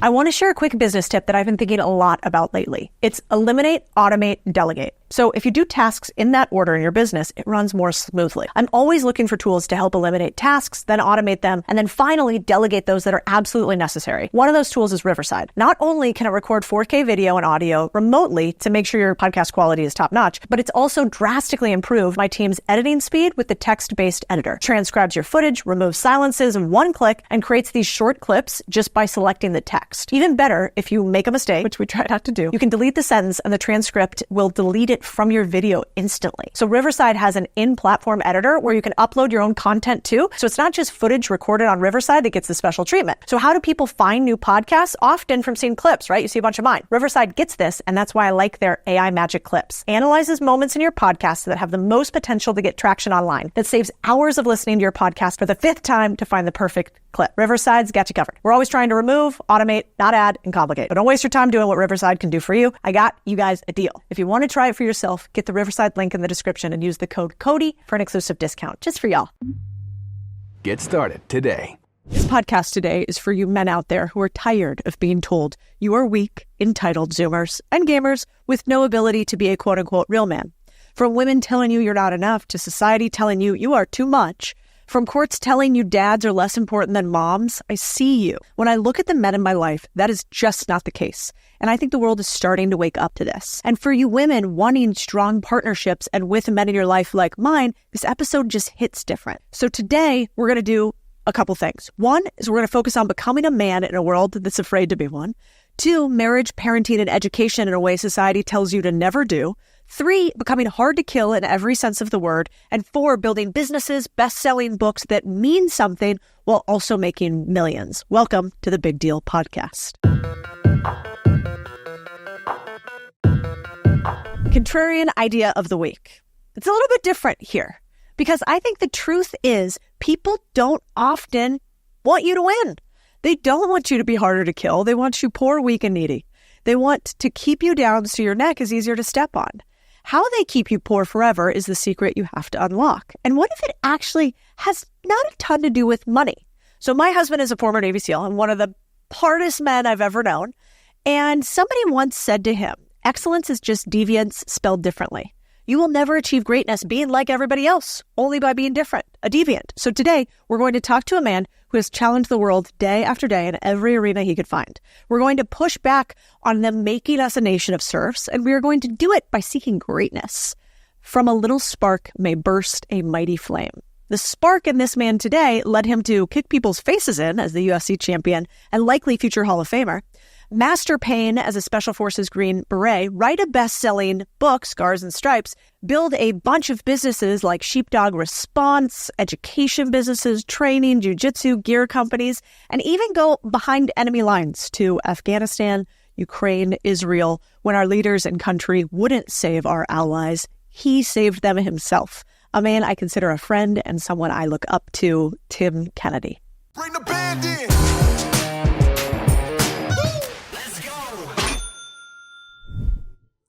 Speaker 1: I want to share a quick business tip that I've been thinking a lot about lately. It's eliminate, automate, delegate. So if you do tasks in that order in your business, it runs more smoothly. I'm always looking for tools to help eliminate tasks, then automate them, and then finally delegate those that are absolutely necessary. One of those tools is Riverside. Not only can it record 4K video and audio remotely to make sure your podcast quality is top notch, but it's also drastically improved my team's editing speed with the text-based editor. Transcribes your footage, removes silences in one click, and creates these short clips just by selecting the text. Even better, if you make a mistake, which we try not to do, you can delete the sentence and the transcript will delete it from your video instantly. So Riverside has an in-platform editor where you can upload your own content too. So it's not just footage recorded on Riverside that gets the special treatment. So how do people find new podcasts? Often from seeing clips, right? You see a bunch of mine. Riverside gets this, and that's why I like their AI Magic Clips. Analyzes moments in your podcast that have the most potential to get traction online. That saves hours of listening to your podcast for the 5th time to find the perfect clip. Riverside's got you covered. We're always trying to remove, automate, not add, and complicate. But don't waste your time doing what Riverside can do for you. I got you guys a deal. If you want to try it for yourself, get the Riverside link in the description and use the code Cody for an exclusive discount, just for y'all.
Speaker 5: Get started today.
Speaker 1: This podcast today is for you men out there who are tired of being told you are weak, entitled Zoomers and gamers with no ability to be a quote-unquote real man. From women telling you you're not enough to society telling you you are too much. From courts telling you dads are less important than moms, I see you. When I look at the men in my life, that is just not the case. And I think the world is starting to wake up to this. And for you women wanting strong partnerships and with men in your life like mine, this episode just hits different. So today, we're going to do a couple things. One is we're going to focus on becoming a man in a world that's afraid to be one. 2, marriage, parenting, and education in a way society tells you to never do. 3, becoming hard to kill in every sense of the word. And 4, building businesses, best-selling books that mean something while also making millions. Welcome to the Big Deal Podcast. Contrarian idea of the week. It's a little bit different here because I think the truth is people don't often want you to win. They don't want you to be harder to kill. They want you poor, weak, and needy. They want to keep you down so your neck is easier to step on. How they keep you poor forever is the secret you have to unlock. And what if it actually has not a ton to do with money? So my husband is a former Navy SEAL and one of the hardest men I've ever known. And somebody once said to him, excellence is just deviance spelled differently. You will never achieve greatness being like everybody else, only by being different, a deviant. So today, we're going to talk to a man who has challenged the world day after day in every arena he could find. We're going to push back on them making us a nation of serfs, and we are going to do it by seeking greatness. From a little spark may burst a mighty flame. The spark in this man today led him to kick people's faces in as the UFC champion and likely future Hall of Famer. Master pain as a Special Forces Green Beret, write a best-selling book, Scars and Stripes, build a bunch of businesses like Sheepdog Response, education businesses, training, jiu-jitsu, gear companies, and even go behind enemy lines to Afghanistan, Ukraine, Israel, when our leaders and country wouldn't save our allies. He saved them himself. A man I consider a friend and someone I look up to, Tim Kennedy.
Speaker 6: Bring the band in.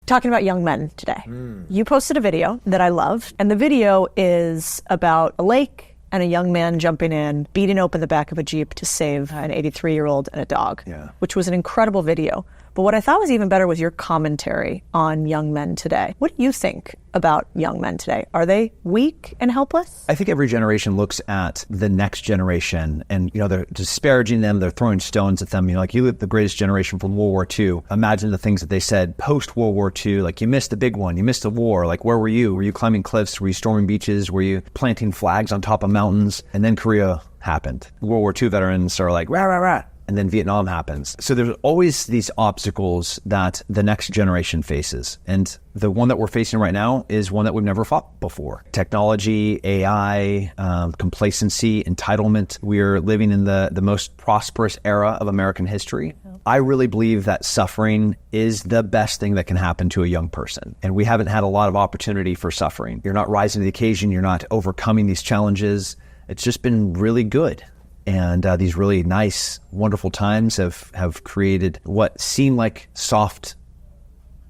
Speaker 1: Talking about young men today. You posted a video that I love, and the video is about a lake and a young man jumping in, beating open the back of a Jeep to save an 83-year-old and a dog, which was an incredible video. But what I thought was even better was your commentary on young men today. What do you think about young men today? Are they weak and helpless?
Speaker 3: I think every generation looks at the next generation and, they're disparaging them. They're throwing stones at them. Like you lived the greatest generation from World War II. Imagine the things that they said post World War II. Like you missed the big one. You missed the war. Like where were you? Were you climbing cliffs? Were you storming beaches? Were you planting flags on top of mountains? And then Korea happened. World War II veterans are like, rah, rah, rah. And then Vietnam happens. So there's always these obstacles that the next generation faces. And the one that we're facing right now is one that we've never fought before. Technology, AI, complacency, entitlement. We're living in the most prosperous era of American history. I really believe that suffering is the best thing that can happen to a young person. And we haven't had a lot of opportunity for suffering. You're not rising to the occasion. You're not overcoming these challenges. It's just been really good. And these really nice, wonderful times have created what seem like soft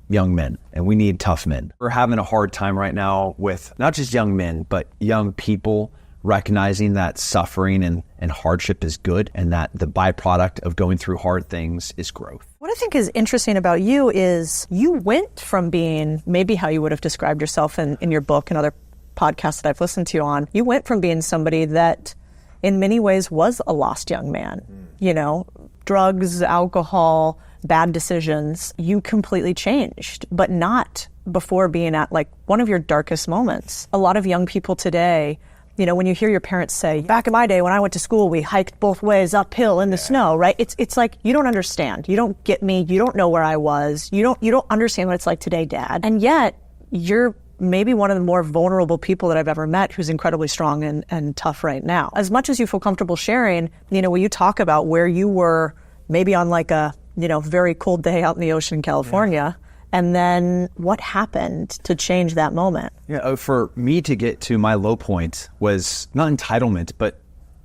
Speaker 3: young men. And we need tough men. We're having a hard time right now with not just young men, but young people recognizing that suffering and hardship is good, and that the byproduct of going through hard things is growth.
Speaker 1: What I think is interesting about you is you went from being maybe how you would have described yourself in your book and other podcasts that I've listened to you on. You went from being somebody that in many ways was a lost young man, you know, drugs, alcohol, bad decisions. You completely changed, but not before being at like one of your darkest moments. A lot of young people today, you know, when you hear your parents say, back in my day when I went to school, we hiked both ways uphill in the snow, right? It's like, you don't understand. You don't get me. You don't know where I was. You don't understand what it's like today, Dad. And yet you're maybe one of the more vulnerable people that I've ever met who's incredibly strong and tough right now. As much as you feel comfortable sharing, you know, when you talk about where you were maybe on like a, you know, very cold day out in the ocean in California, and then what happened to change that moment?
Speaker 3: Yeah, for me to get to my low point was not entitlement, but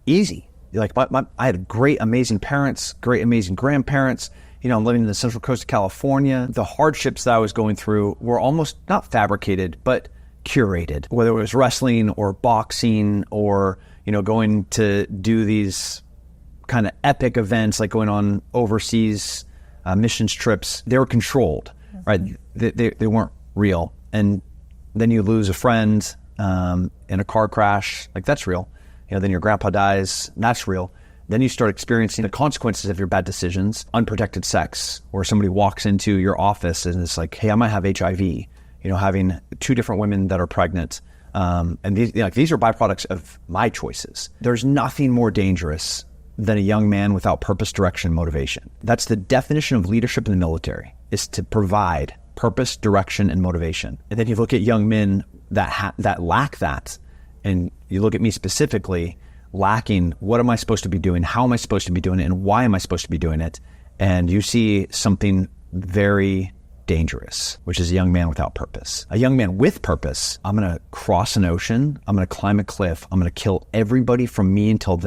Speaker 3: easy. Like I had great, amazing parents, great, amazing grandparents. You know, I'm living in the Central Coast of California. The hardships that I was going through were almost not fabricated, but curated. Whether it was wrestling or boxing or, you know, going to do these kind of epic events like going on overseas missions trips, they were controlled. Right, they weren't real. And then you lose a friend in a car crash, like that's real. You know, then your grandpa dies, that's real. Then you start experiencing the consequences of your bad decisions, unprotected sex, or somebody walks into your office and it's like, hey, I might have HIV. You know, having 2 different women that are pregnant. And these are byproducts of my choices. There's nothing more dangerous than a young man without purpose, direction, motivation. That's the definition of leadership in the military, is to provide purpose, direction, and motivation. And then you look at young men that lack that, and you look at me specifically, lacking what am I supposed to be doing, how am I supposed to be doing it, and why am I supposed to be doing it? And you see something very dangerous, which is a young man without purpose. A young man with purpose, I'm gonna cross an ocean, I'm gonna climb a cliff, I'm gonna kill everybody from me until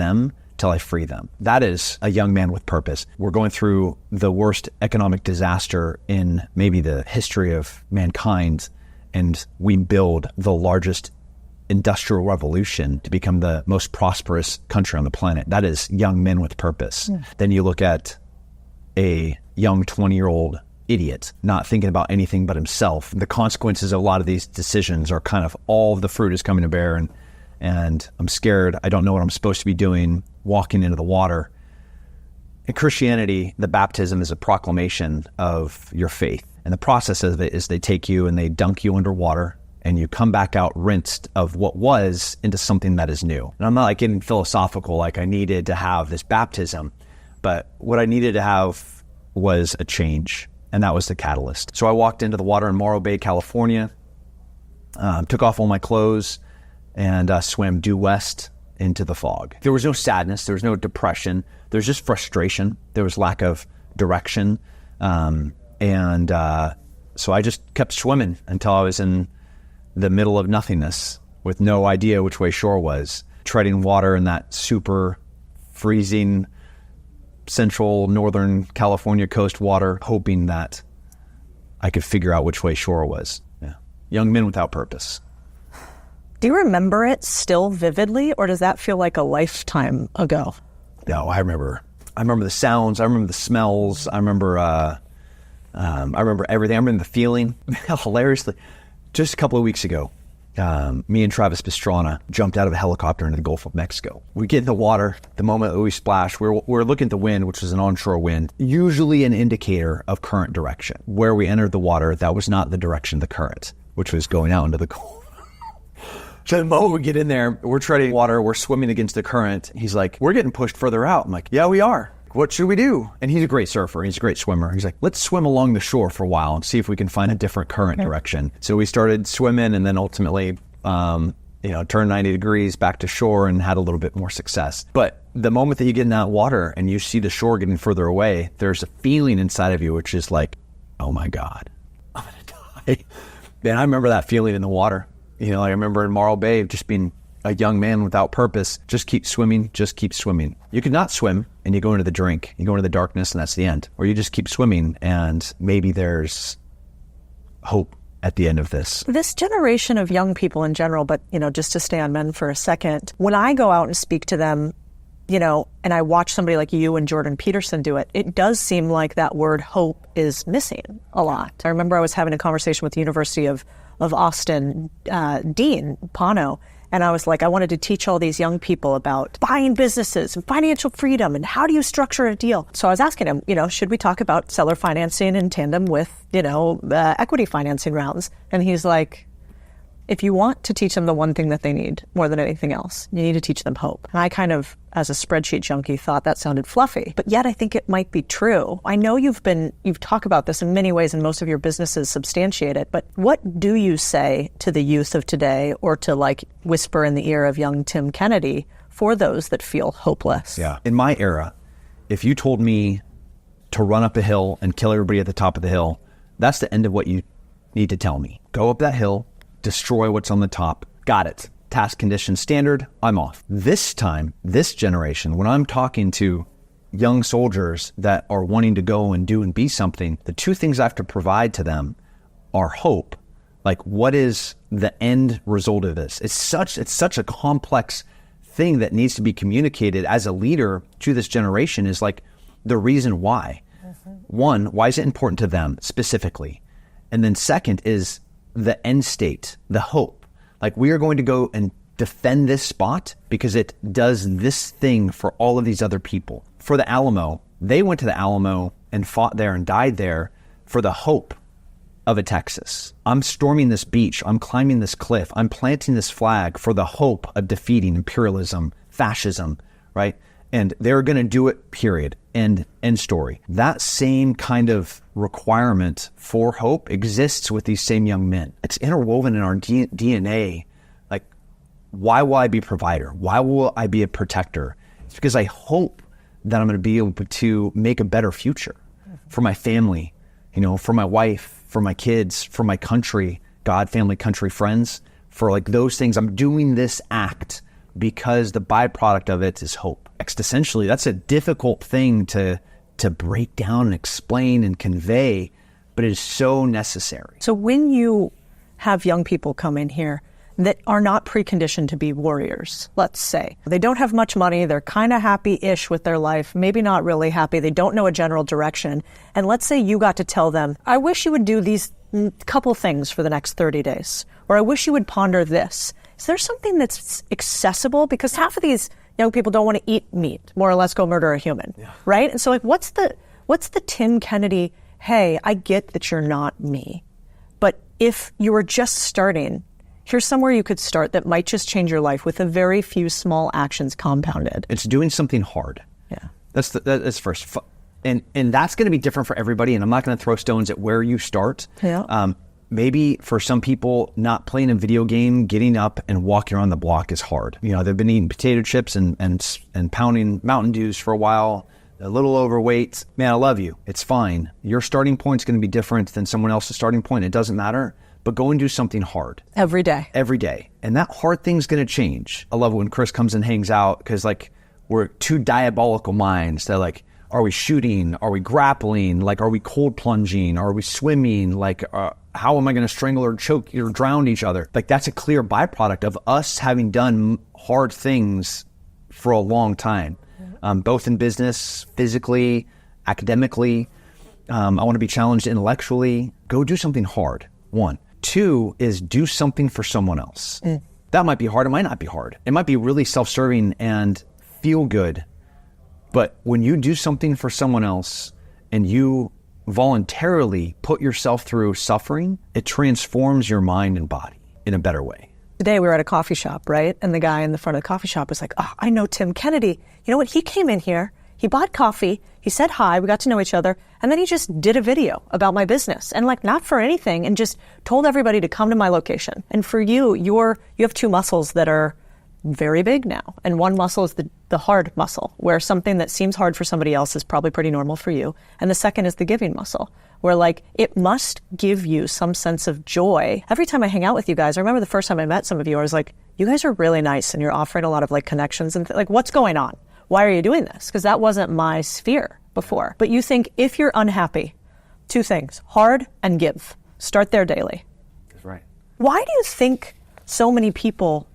Speaker 3: I free them. That is a young man with purpose. We're going through the worst economic disaster in maybe the history of mankind, and we build the largest industrial revolution to become the most prosperous country on the planet. That is young men with purpose. Yeah. Then you look at a young 20-year-old idiot, not thinking about anything but himself. The consequences of a lot of these decisions are kind of all of the fruit is coming to bear, and I'm scared. I don't know what I'm supposed to be doing, walking into the water. In Christianity, the baptism is a proclamation of your faith. And the process of it is they take you and they dunk you underwater, and you come back out rinsed of what was into something that is new. And I'm not like getting philosophical, like I needed to have this baptism, but what I needed to have was a change, and that was the catalyst. So I walked into the water in Morro Bay, California, took off all my clothes, and swam due west into the fog. There was no sadness, there was no depression, there was just frustration, there was lack of direction, and so I just kept swimming until I was in the middle of nothingness with no idea which way shore was, treading water in that super freezing central northern California coast water, hoping that I could figure out which way shore was. Yeah. Young men without purpose.
Speaker 1: Do you remember it still vividly, or does that feel like a lifetime ago?
Speaker 3: No, I remember the sounds, I remember the smells, I remember everything, I remember the feeling. Hilariously, just a couple of weeks ago, me and Travis Pastrana jumped out of a helicopter into the Gulf of Mexico. We get in the water, the moment that we splash, we're looking at the wind, which was an onshore wind, usually an indicator of current direction. Where we entered the water, that was not the direction of the current, which was going out into the Gulf. So the moment we get in there, we're treading water, we're swimming against the current. He's like, we're getting pushed further out. I'm like, yeah, we are. What should we do? And he's a great surfer. He's a great swimmer. He's like, let's swim along the shore for a while and see if we can find a different current direction. So we started swimming, and then ultimately, turned 90 degrees back to shore and had a little bit more success. But the moment that you get in that water and you see the shore getting further away, there's a feeling inside of you which is like, oh my God, I'm gonna die. Man, I remember that feeling in the water. You know, I remember in Morro Bay just being a young man without purpose. Just keep swimming, just keep swimming. You could not swim and you go into the drink, you go into the darkness, and that's the end. Or you just keep swimming and maybe there's hope at the end of this.
Speaker 1: This generation of young people in general, but, you know, just to stay on men for a second, when I go out and speak to them, you know, and I watch somebody like you and Jordan Peterson do it, it does seem like that word hope is missing a lot. I remember I was having a conversation with the University of Austin, Dean Pano, and I was like, I wanted to teach all these young people about buying businesses and financial freedom and how do you structure a deal. So I was asking him, you know, should we talk about seller financing in tandem with, you know, equity financing rounds? And he's like, if you want to teach them the one thing that they need more than anything else, you need to teach them hope. And I kind of, as a spreadsheet junkie, thought that sounded fluffy, but yet I think it might be true. I know you've talked about this in many ways and most of your businesses substantiate it, but what do you say to the youth of today or to like whisper in the ear of young Tim Kennedy for those that feel hopeless?
Speaker 3: Yeah. In my era, if you told me to run up a hill and kill everybody at the top of the hill, that's the end of what you need to tell me. Go up that hill, destroy what's on the top. Got it. Task condition standard, I'm off. This time, this generation, when I'm talking to young soldiers that are wanting to go and do and be something, the two things I have to provide to them are hope. Like, what is the end result of this? It's such a complex thing that needs to be communicated as a leader to this generation, is like the reason why. One, why is it important to them specifically? And then second is the end state, the hope. Like, we are going to go and defend this spot because it does this thing for all of these other people. For the Alamo, they went to the Alamo and fought there and died there for the hope of a Texas. I'm storming this beach. I'm climbing this cliff. I'm planting this flag for the hope of defeating imperialism, fascism, right? And they're going to do it, period. End story. That same kind of requirement for hope exists with these same young men. It's interwoven in our DNA. Like, why will I be a provider? Why will I be a protector? It's because I hope that I'm going to be able to make a better future for my family, you know, for my wife, for my kids, for my country, God, family, country, friends, for like those things. I'm doing this act because the byproduct of it is hope. Existentially, that's a difficult thing to break down and explain and convey, but it is so necessary.
Speaker 1: So when you have young people come in here that are not preconditioned to be warriors, let's say, they don't have much money, they're kind of happy-ish with their life, maybe not really happy, they don't know a general direction, and let's say you got to tell them, I wish you would do these couple things for the next 30 days, or I wish you would ponder this. Is there something that's accessible? Because half of these young people don't want to eat meat, more or less go murder a human, right? And so like, what's the Tim Kennedy, hey, I get that you're not me, but if you were just starting, here's somewhere you could start that might just change your life with a very few small actions compounded.
Speaker 3: It's doing something hard.
Speaker 1: Yeah.
Speaker 3: That's first. And that's going to be different for everybody, and I'm not going to throw stones at where you start.
Speaker 1: Yeah.
Speaker 3: Maybe for some people, not playing a video game, getting up and walking around the block is hard. You know, they've been eating potato chips and pounding Mountain Dews for a while, a little overweight. Man, I love you. It's fine. Your starting point is going to be different than someone else's starting point. It doesn't matter. But go and do something hard.
Speaker 1: Every day.
Speaker 3: Every day. And that hard thing's going to change. I love it when Chris comes and hangs out because, like, we're two diabolical minds. They're like, are we shooting? Are we grappling? Like, are we cold plunging? Are we swimming? Like, how am I going to strangle or choke or drown each other? Like, that's a clear byproduct of us having done hard things for a long time, both in business, physically, academically. I want to be challenged intellectually. Go do something hard. One. Two is do something for someone else. That might be hard. It might not be hard. It might be really self-serving and feel good. But when you do something for someone else and you voluntarily put yourself through suffering, it transforms your mind and body in a better way.
Speaker 1: Today we were at a coffee shop, right? And the guy in the front of the coffee shop was like, oh, I know Tim Kennedy. You know what? He came in here, he bought coffee, he said hi, we got to know each other, and then he just did a video about my business. And like, not for anything, and just told everybody to come to my location. And for you, you have two muscles that are very big now. And one muscle is the hard muscle, where something that seems hard for somebody else is probably pretty normal for you. And the second is the giving muscle, where like it must give you some sense of joy. Every time I hang out with you guys, I remember the first time I met some of you, I was like, you guys are really nice and you're offering a lot of like connections and like, what's going on? Why are you doing this? Because that wasn't my sphere before. But you think if you're unhappy, two things, hard and give. Start there daily.
Speaker 3: That's right.
Speaker 1: Why do you think so many people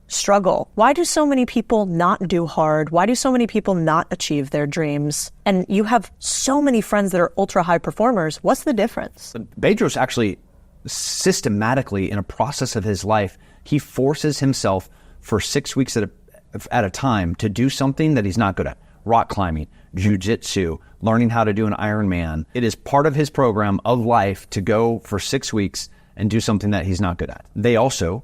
Speaker 1: struggle? Why do so many people not do hard? Why do so many people not achieve their dreams? And you have so many friends that are ultra high performers. What's the difference?
Speaker 3: Bedros actually systematically, in a process of his life, he forces himself for 6 weeks at a time to do something that he's not good at. Rock climbing, jiu-jitsu, learning how to do an Ironman. It is part of his program of life to go for 6 weeks and do something that he's not good at. They also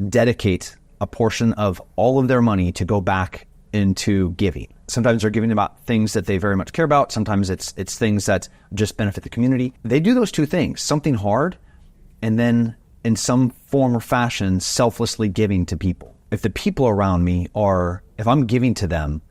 Speaker 3: dedicate a portion of all of their money to go back into giving. Sometimes they're giving about things that they very much care about. Sometimes it's things that just benefit the community. They do those two things, something hard, and then in some form or fashion, selflessly giving to people. If the people around me if I'm giving to them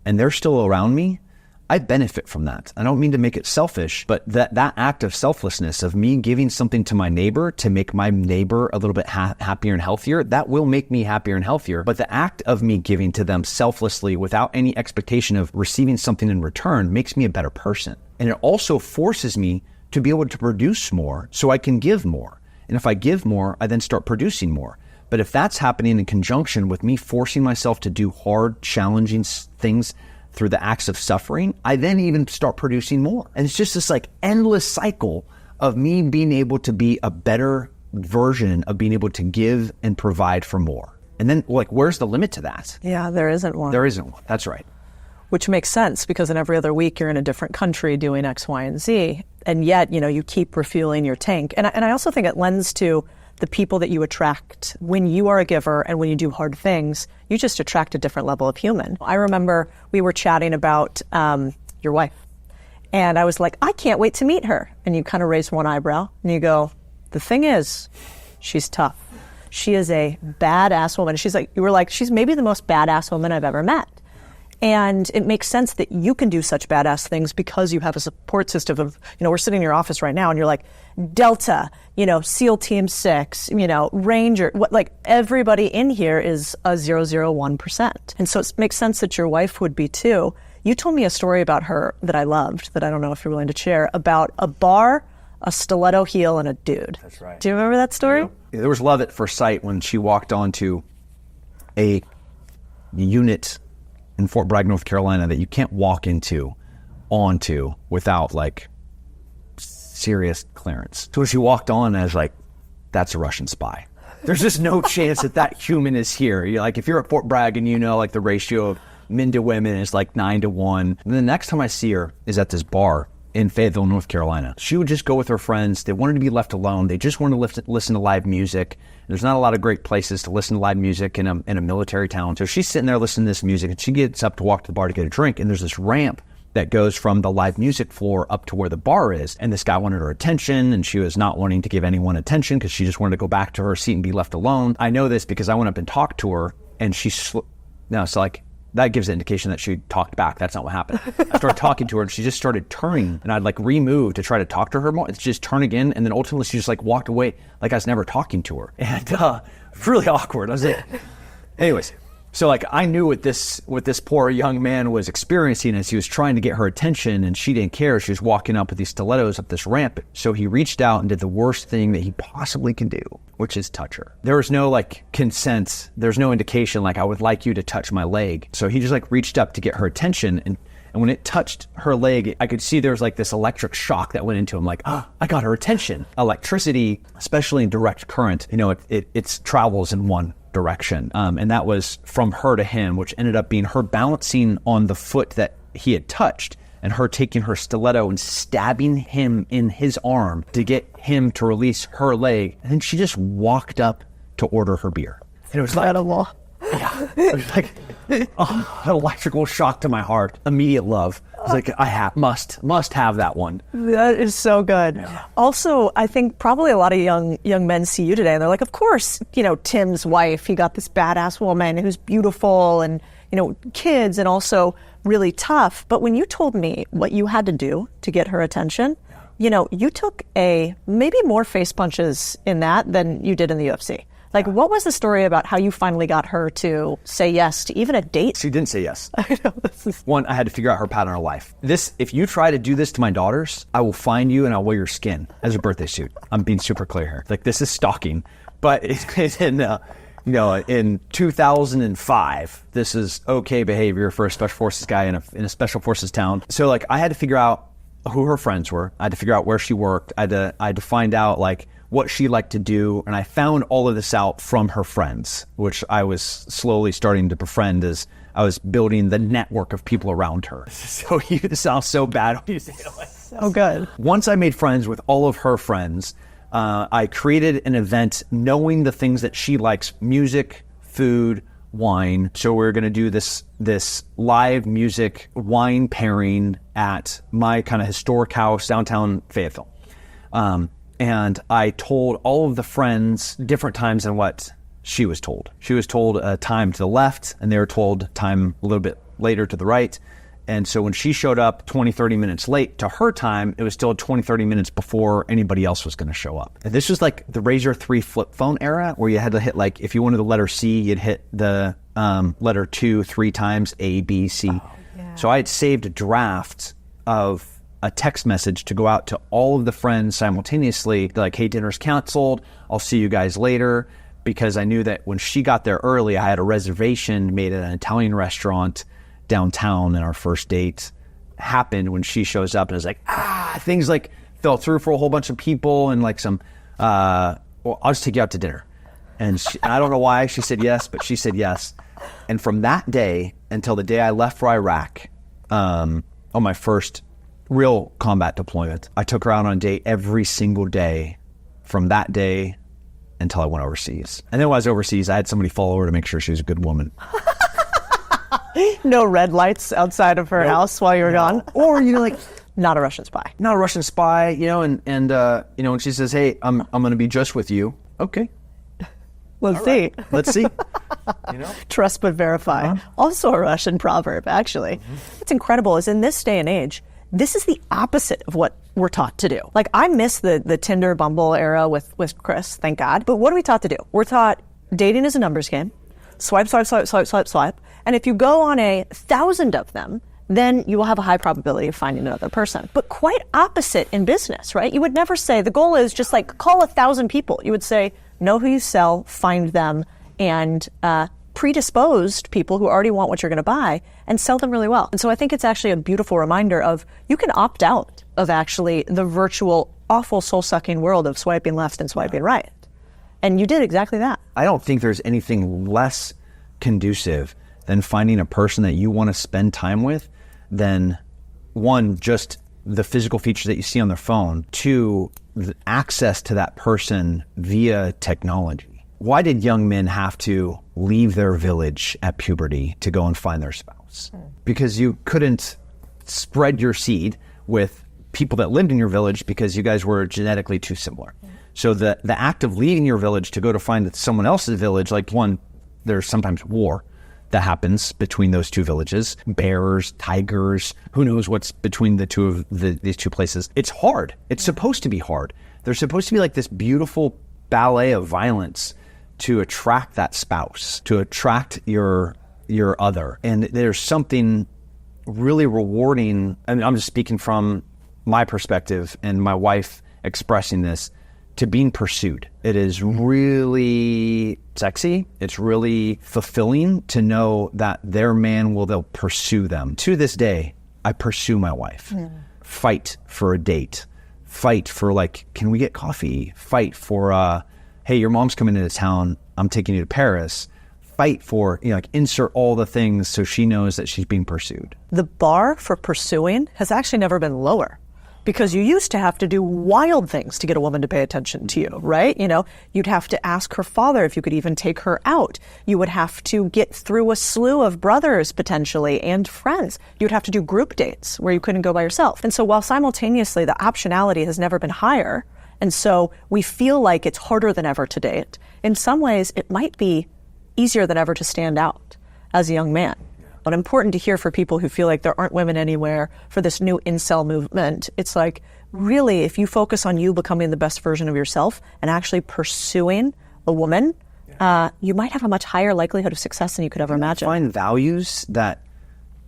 Speaker 3: and they're still around me, I benefit from that. I don't mean to make it selfish, but that act of selflessness of me giving something to my neighbor to make my neighbor a little bit happier and healthier, that will make me happier and healthier. But the act of me giving to them selflessly without any expectation of receiving something in return makes me a better person. And it also forces me to be able to produce more so I can give more. And if I give more, I then start producing more. But if that's happening in conjunction with me forcing myself to do hard, challenging things through the acts of suffering, I then even start producing more. And it's just this like endless cycle of me being able to be a better version of being able to give and provide for more. And then like, where's the limit to that?
Speaker 1: Yeah, there isn't one.
Speaker 3: There isn't one. That's right.
Speaker 1: Which makes sense because in every other week you're in a different country doing X, Y, and Z. And yet, you keep refueling your tank. And I also think it lends to the people that you attract. When you are a giver and when you do hard things, you just attract a different level of human. I remember we were chatting about your wife. And I was like, I can't wait to meet her. And you kind of raised one eyebrow and you go, the thing is, she's tough. She is a badass woman. You were like, she's maybe the most badass woman I've ever met. And it makes sense that you can do such badass things because you have a support system of, we're sitting in your office right now and you're like, Delta, SEAL Team 6, Ranger, everybody in here is a 001%. And so it makes sense that your wife would be too. You told me a story about her that I loved, that I don't know if you're willing to share, about a bar, a stiletto heel, and a dude.
Speaker 3: That's right.
Speaker 1: Do you remember that story?
Speaker 3: Yeah, there was love at first sight when she walked onto a unit in Fort Bragg, North Carolina that you can't walk onto without like serious clearance. So she walked on as like, that's a Russian spy. There's just no chance that human is here. If you're at Fort Bragg and like the ratio of men to women is like 9-1. And the next time I see her is at this bar in Fayetteville, North Carolina. She would just go with her friends. They wanted to be left alone. They just wanted to listen to live music. There's not a lot of great places to listen to live music in a military town. So she's sitting there listening to this music and she gets up to walk to the bar to get a drink. And there's this ramp that goes from the live music floor up to where the bar is. And this guy wanted her attention and she was not wanting to give anyone attention because she just wanted to go back to her seat and be left alone. I know this because I went up and talked to her and that gives an indication that she talked back. That's not what happened. I started talking to her and she just started turning and I'd like remove to try to talk to her more. It's just turn again. And then ultimately she just like walked away like I was never talking to her. And it's really awkward. I was like, anyways. So like I knew what this poor young man was experiencing as he was trying to get her attention and she didn't care. She was walking up with these stilettos up this ramp. So he reached out and did the worst thing that he possibly can do, which is touch her. There was no like consent. There's no indication like I would like you to touch my leg. So he just like reached up to get her attention and when it touched her leg, I could see there was like this electric shock that went into him like, I got her attention. Electricity, especially in direct current, it travels in one direction. And that was from her to him, which ended up being her balancing on the foot that he had touched and her taking her stiletto and stabbing him in his arm to get him to release her leg. And then she just walked up to order her beer. And it was like, Yeah. It was like, oh, an electrical shock to my heart. Immediate love. It's like, must have that one.
Speaker 1: That is so good. Yeah. Also, I think probably a lot of young men see you today and they're like, of course, Tim's wife, he got this badass woman who's beautiful and, kids and also really tough. But when you told me what you had to do to get her attention, you took maybe more face punches in that than you did in the UFC. Like, what was the story about how you finally got her to say yes to even a date?
Speaker 3: She didn't say yes.
Speaker 1: I know.
Speaker 3: One, I had to figure out her pattern of life. If you try to do this to my daughters, I will find you and I'll wear your skin as a birthday suit. I'm being super clear here. Like, this is stalking. But it's in 2005, this is okay behavior for a special forces guy in a special forces town. So, like, I had to figure out who her friends were. I had to figure out where she worked. I had to find out, like, what she liked to do. And I found all of this out from her friends, which I was slowly starting to befriend as I was building the network of people around her. So this sounds so bad when you say it like this.
Speaker 1: Oh, good.
Speaker 3: Once I made friends with all of her friends, I created an event knowing the things that she likes: music, food, wine. So we're going to do this live music wine pairing at my kind of historic house downtown Fayetteville. And I told all of the friends different times than what she was told. She was told a time to the left, and they were told time a little bit later to the right. And so when she showed up 20, 30 minutes late to her time, it was still 20, 30 minutes before anybody else was going to show up. And this was like the Razor 3 flip phone era, where you had to hit, like, if you wanted the letter C, you'd hit the letter 2 3 times, A, B, C. Oh, yeah. So I had saved a draft of a text message to go out to all of the friends simultaneously, like, hey, dinner's canceled, I'll see you guys later, because I knew that when she got there early, I had a reservation made at an Italian restaurant downtown, and our first date happened when she shows up, and it was like, things like fell through for a whole bunch of people, and like well, I'll just take you out to dinner. And I don't know why she said yes, but she said yes. And from that day until the day I left for Iraq, on my first real combat deployment, I took her out on a date every single day from that day until I went overseas. And then when I was overseas, I had somebody follow her to make sure she was a good woman.
Speaker 1: No red lights outside of her house while you were gone?
Speaker 3: Or, like,
Speaker 1: not a Russian spy.
Speaker 3: Not a Russian spy, and when she says, hey, I'm going to be just with you. Okay.
Speaker 1: Let's see.
Speaker 3: Let's see.
Speaker 1: Trust but verify. Uh-huh. Also a Russian proverb, actually. What's incredible is in this day and age, this is the opposite of what we're taught to do. Like, I miss the Tinder, Bumble era with Chris, thank God. But what are we taught to do? We're taught dating is a numbers game. Swipe, swipe, swipe, swipe, swipe, swipe. And if you go on 1,000 of them, then you will have a high probability of finding another person. But quite opposite in business, right? You would never say, the goal is just like call 1,000 people. You would say, know who you sell, find them, and predisposed people who already want what you're going to buy and sell them really well. And so I think it's actually a beautiful reminder of you can opt out of actually the virtual, awful, soul-sucking world of swiping left and swiping right. And you did exactly that.
Speaker 3: I don't think there's anything less conducive than finding a person that you want to spend time with than, one, just the physical features that you see on their phone, two, the access to that person via technology. Why did young men have to leave their village at puberty to go and find their spouse? Because you couldn't spread your seed with people that lived in your village because you guys were genetically too similar. So the act of leaving your village to go to find someone else's village, like, one, there's sometimes war that happens between those two villages, bears, tigers, who knows what's between the two of these two places. It's hard. It's supposed to be hard. There's supposed to be like this beautiful ballet of violence to attract that spouse, to attract your other. And there's something really rewarding, and I'm just speaking from my perspective and my wife expressing this, to being pursued. It is really sexy. It's really fulfilling to know that their man they'll pursue them. To this day, I pursue my wife. Fight for a date. Fight for, like, can we get coffee? Fight for, hey, your mom's coming into town. I'm taking you to Paris. Fight for, like, insert all the things so she knows that she's being pursued.
Speaker 1: The bar for pursuing has actually never been lower. because you used to have to do wild things to get a woman to pay attention to you, right? You know, you'd have to ask her father if you could even take her out. You would have to get through a slew of brothers potentially and friends. You'd have to do group dates where you couldn't go by yourself. And so while simultaneously the optionality has never been higher, and so we feel like it's harder than ever to date, in some ways it might be easier than ever to stand out as a young man. But important to hear for people who feel like there aren't women anywhere, for this new incel movement. It's like, really, if you focus on you becoming the best version of yourself and actually pursuing a woman, you might have a much higher likelihood of success than you could ever imagine.
Speaker 3: Find values that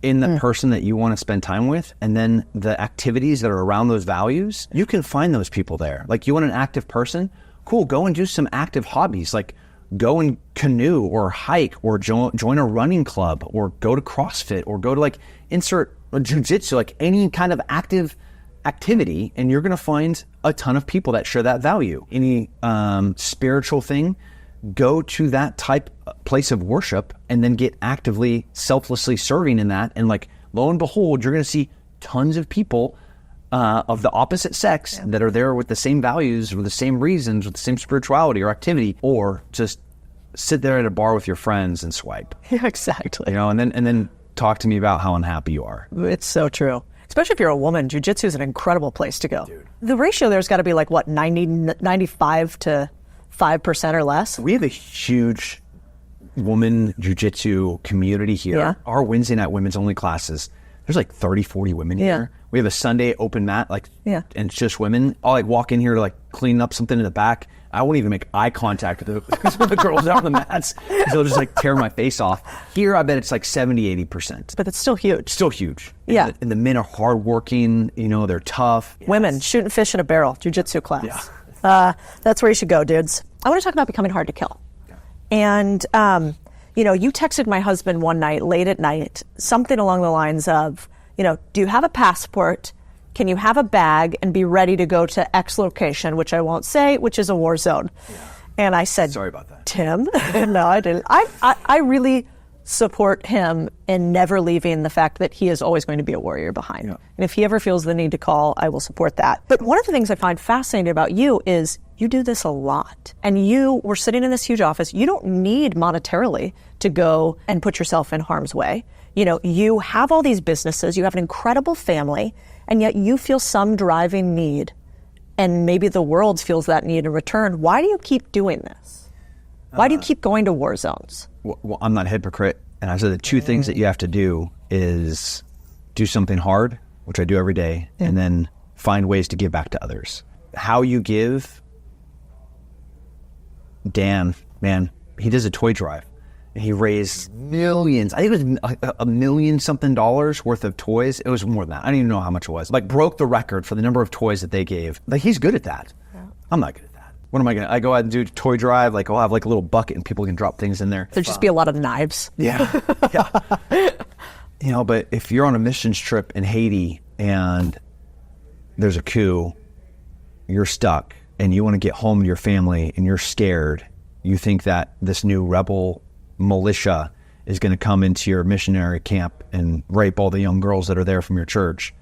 Speaker 3: in the person that you want to spend time with, and then the activities that are around those values, you can find those people there. Like, you want an active person? Cool, go and do some active hobbies. Like, go and canoe or hike or join a running club or go to CrossFit or go to like insert jiu-jitsu, like any kind of active activity, and you're going to find a ton of people that share that value. Any spiritual thing, go to that type place of worship and then get actively, selflessly serving in that. And like, lo and behold, you're going to see tons of people of the opposite sex that are there with the same values, with the same reasons, with the same spirituality or activity, or just sit there at a bar with your friends and swipe.
Speaker 1: Yeah, exactly.
Speaker 3: You know, and then talk to me about how unhappy you are.
Speaker 1: It's so true. Especially if you're a woman, jiu-jitsu is an incredible place to go. Dude. The ratio there's got to be like, what, 95 to 5% or less?
Speaker 3: We have a huge woman jiu-jitsu community here.
Speaker 1: Yeah.
Speaker 3: Our Wednesday night women's only classes, there's like 30, 40 women here. We have a Sunday open mat, and it's just women. I'll like walk in here to like clean up something in the back. I won't even make eye contact with the girls out on the mats, because they'll just like tear my face off. Here, I bet it's like 70, 80%.
Speaker 1: But it's still huge.
Speaker 3: Still huge.
Speaker 1: Yeah.
Speaker 3: And the men are hardworking, you know, they're tough.
Speaker 1: Women, shooting fish in a barrel, jiu-jitsu class. That's where you should go, dudes. I want to talk about becoming hard to kill. And, you know, you texted my husband one night, late at night, something along the lines of, you know, do you have a passport? Can you have a bag and be ready to go to X location, which I won't say, which is a war zone? Yeah. And I said,
Speaker 3: sorry about that,
Speaker 1: Tim. No, I didn't. I really support him in never leaving the fact that he is always going to be a warrior behind. Yeah. And if he ever feels the need to call, I will support that. But one of the things I find fascinating about you is you do this a lot. And you were sitting in this huge office. You don't need monetarily to go and put yourself in harm's way. You know, you have all these businesses, you have an incredible family, and yet you feel some driving need, and maybe the world feels that need in return. Why do you keep doing this? Why do you keep going to war zones?
Speaker 3: Well, I'm not a hypocrite, and I said the two things that you have to do is do something hard, which I do every day, and then find ways to give back to others. How you give, Dan, man, he does a toy drive. He raised millions. I think it was $1 million something worth of toys. It was more than that. I don't even know how much it was. Like, broke the record for the number of toys that they gave. Like, he's good at that. Yeah. I'm not good at that. What am I gonna? I go out and do toy drive. Like, I'll have like a little bucket and people can drop things in there.
Speaker 1: There'd just be a lot of knives.
Speaker 3: Yeah, yeah. You know, but if you're on a missions trip in Haiti and there's a coup, you're stuck, and you want to get home to your family, and you're scared. You think that this new rebel militia is going to come into your missionary camp and rape all the young girls that are there from your church.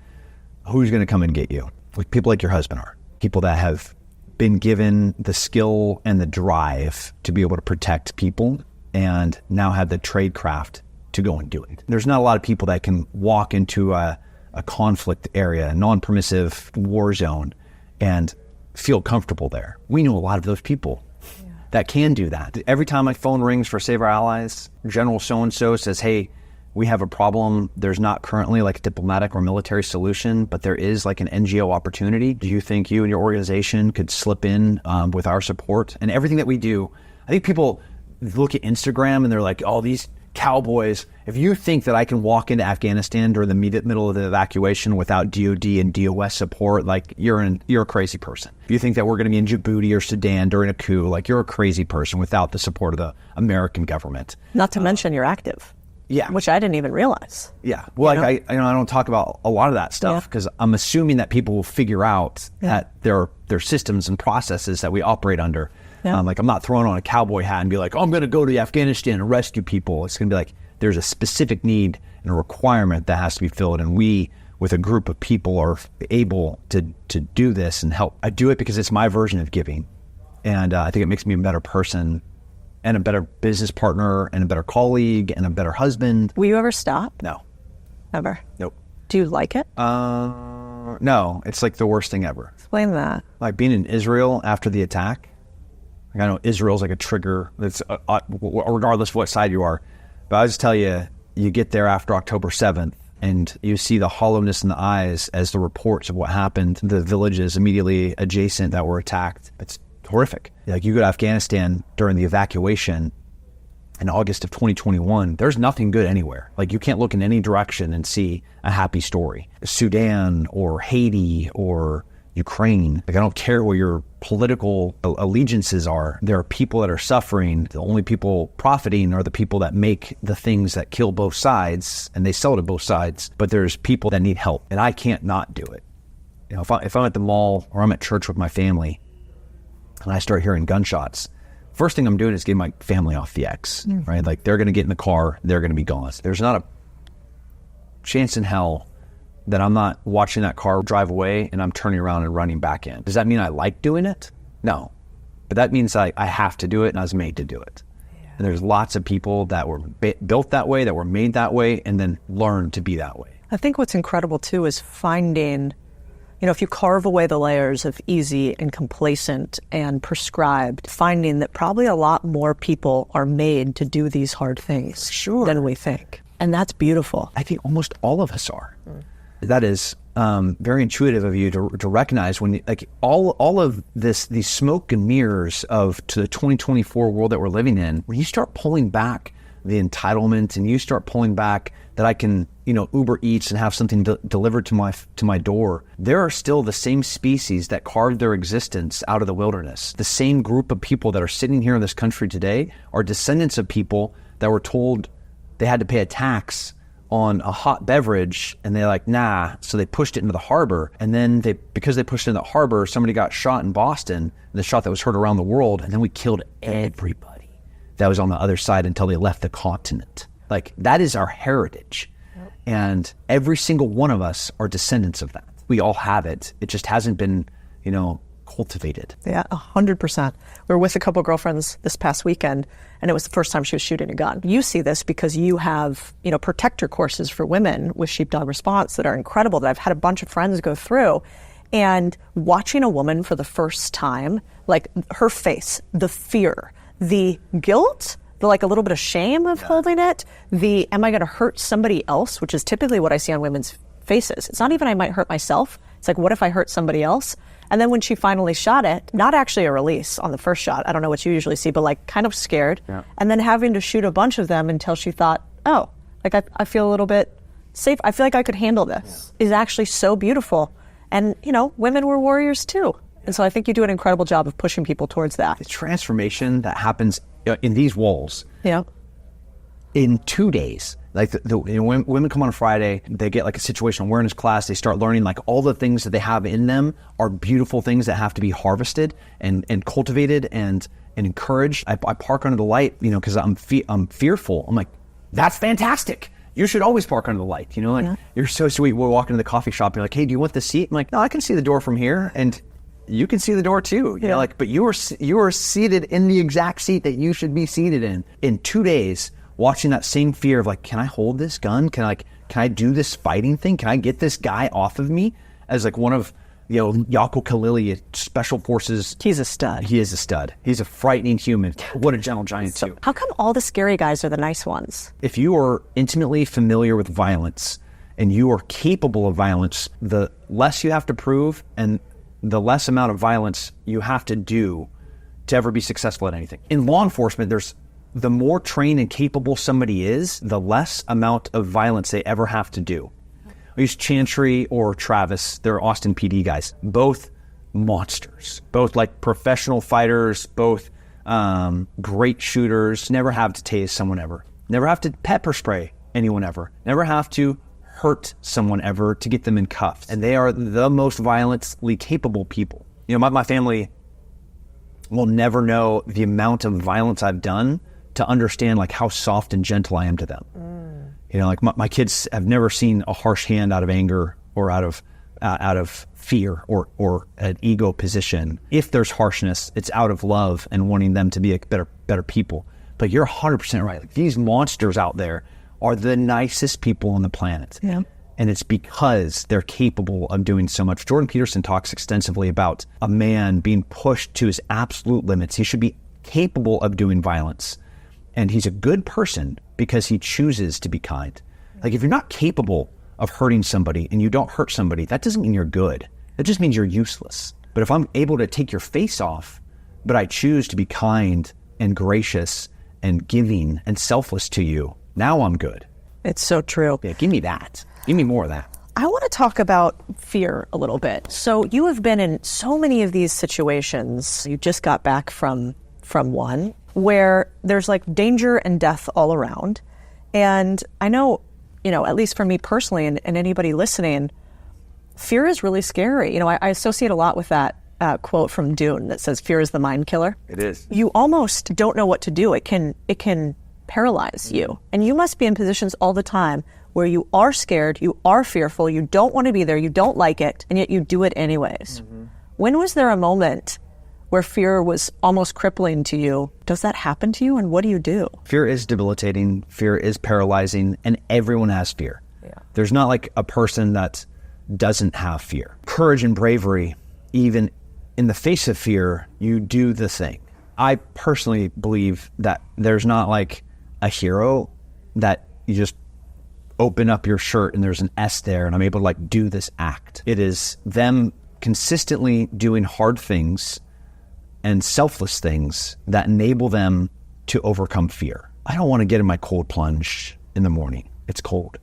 Speaker 3: Who's going to come and get you? Like, people like your husband are. People that have been given the skill and the drive to be able to protect people, and now have the trade craft to go and do it. There's not a lot of people that can walk into a conflict area, a non-permissive war zone, and feel comfortable there. We know a lot of those people that can do that. Every time my phone rings for Save Our Allies, General so-and-so says, hey, we have a problem. There's not currently like a diplomatic or military solution, but there is like an NGO opportunity. Do you think you and your organization could slip in with our support? And everything that we do, I think people look at Instagram and they're like, oh, these cowboys. If you think that I can walk into Afghanistan during the middle of the evacuation without DOD and DOS support, like, you're a crazy person. If you think that we're going to be in Djibouti or Sudan during a coup, like, you're a crazy person without the support of the American government.
Speaker 1: Not to mention you're active.
Speaker 3: Yeah.
Speaker 1: Which I didn't even realize.
Speaker 3: Yeah. Well, like, I don't talk about a lot of that stuff because I'm assuming that people will figure out that there are systems and processes that we operate under. Yeah. Like, I'm not throwing on a cowboy hat and be like, oh, I'm going to go to Afghanistan and rescue people. It's going to be like, there's a specific need and a requirement that has to be filled, and we with a group of people are able to do this and help. I do it because it's my version of giving. And I think it makes me a better person and a better business partner and a better colleague and a better husband.
Speaker 1: Will you ever stop?
Speaker 3: No.
Speaker 1: Ever?
Speaker 3: Nope.
Speaker 1: Do you like it?
Speaker 3: No, it's like the worst thing ever.
Speaker 1: Explain that.
Speaker 3: Like being in Israel after the attack. Like I know Israel's like a trigger. That's regardless of what side you are. But I'll just tell you, you get there after October 7th and you see the hollowness in the eyes as the reports of what happened, the villages immediately adjacent that were attacked. It's horrific. Like you go to Afghanistan during the evacuation in August of 2021, there's nothing good anywhere. Like you can't look in any direction and see a happy story. Sudan or Haiti or Ukraine, like I don't care where your political allegiances are. There are people that are suffering. The only people profiting are the people that make the things that kill both sides, and they sell to both sides. But there's people that need help, and I can't not do it. You know, if I'm at the mall or I'm at church with my family, and I start hearing gunshots, first thing I'm doing is getting my family off the X, right? Like they're going to get in the car, they're going to be gone. There's not a chance in hell that I'm not watching that car drive away and I'm turning around and running back in. Does that mean I like doing it? No. But that means I have to do it and I was made to do it. Yeah. And there's lots of people that were built that way, that were made that way, and then learned to be that way.
Speaker 1: I think what's incredible too is finding, if you carve away the layers of easy and complacent and prescribed, finding that probably a lot more people are made to do these hard things than we think. And that's beautiful.
Speaker 3: I think almost all of us are. That is very intuitive of you to recognize when like all of these smoke and mirrors to the 2024 world that we're living in, when you start pulling back the entitlement and you start pulling back that I can, Uber Eats and have something delivered to my door, there are still the same species that carved their existence out of the wilderness. The same group of people that are sitting here in this country today are descendants of people that were told they had to pay a tax on a hot beverage, and they're like, nah, so they pushed it into the harbor, and then because they pushed it in the harbor, somebody got shot in Boston, the shot that was heard around the world, and then we killed everybody that was on the other side until they left the continent. Like, that is our heritage. Yep. And every single one of us are descendants of that. We all have it. It just hasn't been, cultivated.
Speaker 1: Yeah, 100%. We were with a couple of girlfriends this past weekend, and it was the first time she was shooting a gun. You see this because you have, protector courses for women with Sheepdog Response that are incredible, that I've had a bunch of friends go through. And watching a woman for the first time, like her face, the fear, the guilt, the like a little bit of shame of holding it, the am I going to hurt somebody else, which is typically what I see on women's faces. It's not even I might hurt myself. It's like, what if I hurt somebody else? And then when she finally shot it, not actually a release on the first shot, I don't know what you usually see, but like kind of scared. Yeah. And then having to shoot a bunch of them until she thought, oh, like I feel a little bit safe. I feel like I could handle this. Is actually so beautiful. And, women were warriors too. And so I think you do an incredible job of pushing people towards that.
Speaker 3: The transformation that happens in these walls in 2 days. Like when women come on a Friday, they get like a situational awareness class. They start learning like all the things that they have in them are beautiful things that have to be harvested and cultivated and encouraged. I park under the light, because I'm fearful. I'm like, that's fantastic. You should always park under the light. You're so sweet. We'll walk into the coffee shop. You're like, hey, do you want the seat? I'm like, no, I can see the door from here, and you can see the door too. But you are seated in the exact seat that you should be seated in. In 2 days, watching that same fear of like, can I hold this gun? Can I do this fighting thing? Can I get this guy off of me? As like one of, Yako Khalili, Special Forces.
Speaker 1: He's a stud.
Speaker 3: He is a stud. He's a frightening human. What a gentle giant too.
Speaker 1: How come all the scary guys are the nice ones?
Speaker 3: If you are intimately familiar with violence and you are capable of violence, the less you have to prove and the less amount of violence you have to do to ever be successful at anything. In law enforcement, the more trained and capable somebody is, the less amount of violence they ever have to do. I use Chantry or Travis, they're Austin PD guys, both monsters, both like professional fighters, both great shooters, never have to tase someone ever, never have to pepper spray anyone ever, never have to hurt someone ever to get them in cuffs. And they are the most violently capable people. My family will never know the amount of violence I've done to understand like how soft and gentle I am to them. Like my kids have never seen a harsh hand out of anger or out of fear or an ego position. If there's harshness, it's out of love and wanting them to be a better people. But you're 100% right. Like, these monsters out there are the nicest people on the planet.
Speaker 1: Yeah.
Speaker 3: And it's because they're capable of doing so much. Jordan Peterson talks extensively about a man being pushed to his absolute limits. He should be capable of doing violence. And he's a good person because he chooses to be kind. Like, if you're not capable of hurting somebody and you don't hurt somebody, that doesn't mean you're good. It just means you're useless. But if I'm able to take your face off, but I choose to be kind and gracious and giving and selfless to you, now I'm good.
Speaker 1: It's so true.
Speaker 3: Yeah, give me that. Give me more of that.
Speaker 1: I want to talk about fear a little bit. So you have been in so many of these situations. You just got back from one where there's like danger and death all around. And I know, at least for me personally and anybody listening, fear is really scary. I associate a lot with that quote from Dune that says, fear is the mind killer.
Speaker 3: It is.
Speaker 1: You almost don't know what to do. It can paralyze you. And you must be in positions all the time where you are scared, you are fearful, you don't want to be there, you don't like it, and yet you do it anyways. Mm-hmm. When was there a moment where fear was almost crippling to you? Does that happen to you, and what do you do?
Speaker 3: Fear is debilitating, fear is paralyzing, and everyone has fear. Yeah. There's not like a person that doesn't have fear. Courage and bravery, even in the face of fear, you do the thing. I personally believe that there's not like a hero that you just open up your shirt and there's an S there and I'm able to like do this act. It is them consistently doing hard things and selfless things that enable them to overcome fear. I don't want to get in my cold plunge in the morning. It's cold.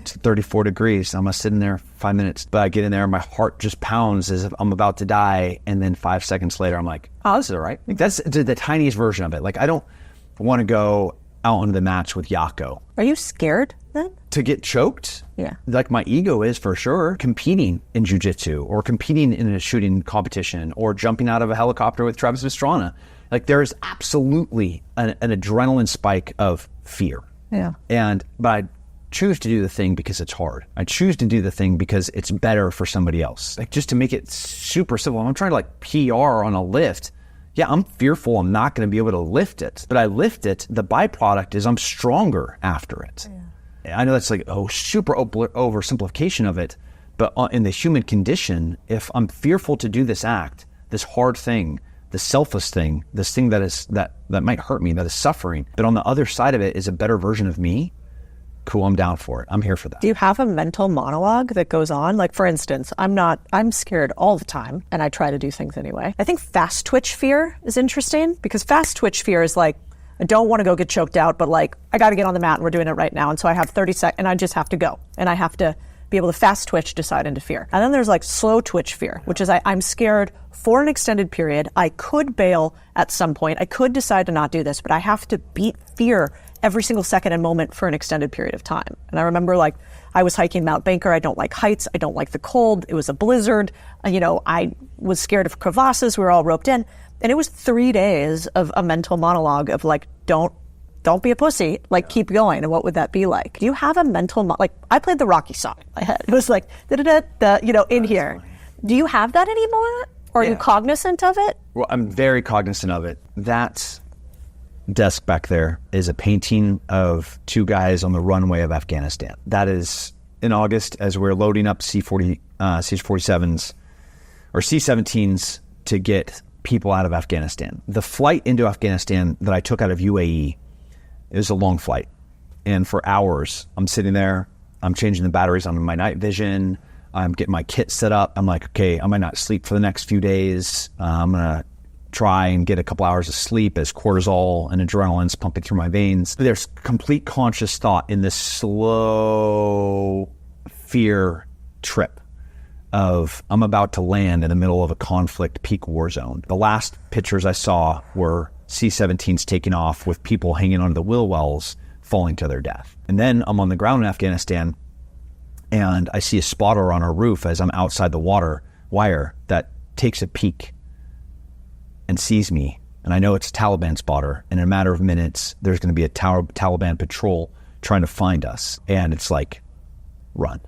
Speaker 3: It's 34 degrees. I'm sitting there 5 minutes, but I get in there and my heart just pounds as if I'm about to die. And then 5 seconds later, I'm like, oh, this is all right. Like, that's the tiniest version of it. Like, I don't want to go out on the match with Yako.
Speaker 1: Are you scared then?
Speaker 3: To get choked?
Speaker 1: Yeah.
Speaker 3: Like, my ego is for sure. Competing in jiu-jitsu or competing in a shooting competition or jumping out of a helicopter with Travis Pastrana. Like, there's absolutely an adrenaline spike of fear.
Speaker 1: Yeah.
Speaker 3: But I choose to do the thing because it's hard. I choose to do the thing because it's better for somebody else. Like, just to make it super simple, I'm trying to like PR on a lift. Yeah, I'm fearful I'm not going to be able to lift it, but I lift it. The byproduct is I'm stronger after it. Yeah. I know that's like super oversimplification of it, but in the human condition, if I'm fearful to do this act, this hard thing, the selfless thing, this thing that might hurt me, that is suffering, but on the other side of it is a better version of me, cool, I'm down for it. I'm here for that.
Speaker 1: Do you have a mental monologue that goes on? Like, for instance, I'm scared all the time and I try to do things anyway. I think fast twitch fear is interesting because fast twitch fear is like, I don't want to go get choked out, but like, I got to get on the mat and we're doing it right now. And so I have 30 seconds and I just have to go and I have to be able to fast twitch decide into fear. And then there's like slow twitch fear, which is I'm scared for an extended period. I could bail at some point. I could decide to not do this, but I have to beat fear every single second and moment for an extended period of time. And I remember like I was hiking Mount Banker. I don't like heights. I don't like the cold. It was a blizzard. I was scared of crevasses. We were all roped in. And it was 3 days of a mental monologue of like, don't be a pussy, like keep going. And what would that be like? Do you have a mental, like I played the Rocky song in my head. It was like, in here. Do you have that anymore? Or are you cognizant of it?
Speaker 3: Well, I'm very cognizant of it. That desk back there is a painting of two guys on the runway of Afghanistan. That is in August as we're loading up C-47s or C-17s to get people out of Afghanistan. The flight into Afghanistan that I took out of UAE, it was a long flight. And for hours, I'm sitting there, I'm changing the batteries on my night vision, I'm getting my kit set up. I'm like, okay, I might not sleep for the next few days. I'm going to try and get a couple hours of sleep as cortisol and adrenaline's pumping through my veins. There's complete conscious thought in this slow fear trip of I'm about to land in the middle of a conflict peak war zone. The last pictures I saw were C-17s taking off with people hanging onto the wheel wells falling to their death. And then I'm on the ground in Afghanistan and I see a spotter on our roof as I'm outside the wire that takes a peek and sees me. And I know it's a Taliban spotter. And in a matter of minutes, there's going to be a Taliban patrol trying to find us. And it's like, run.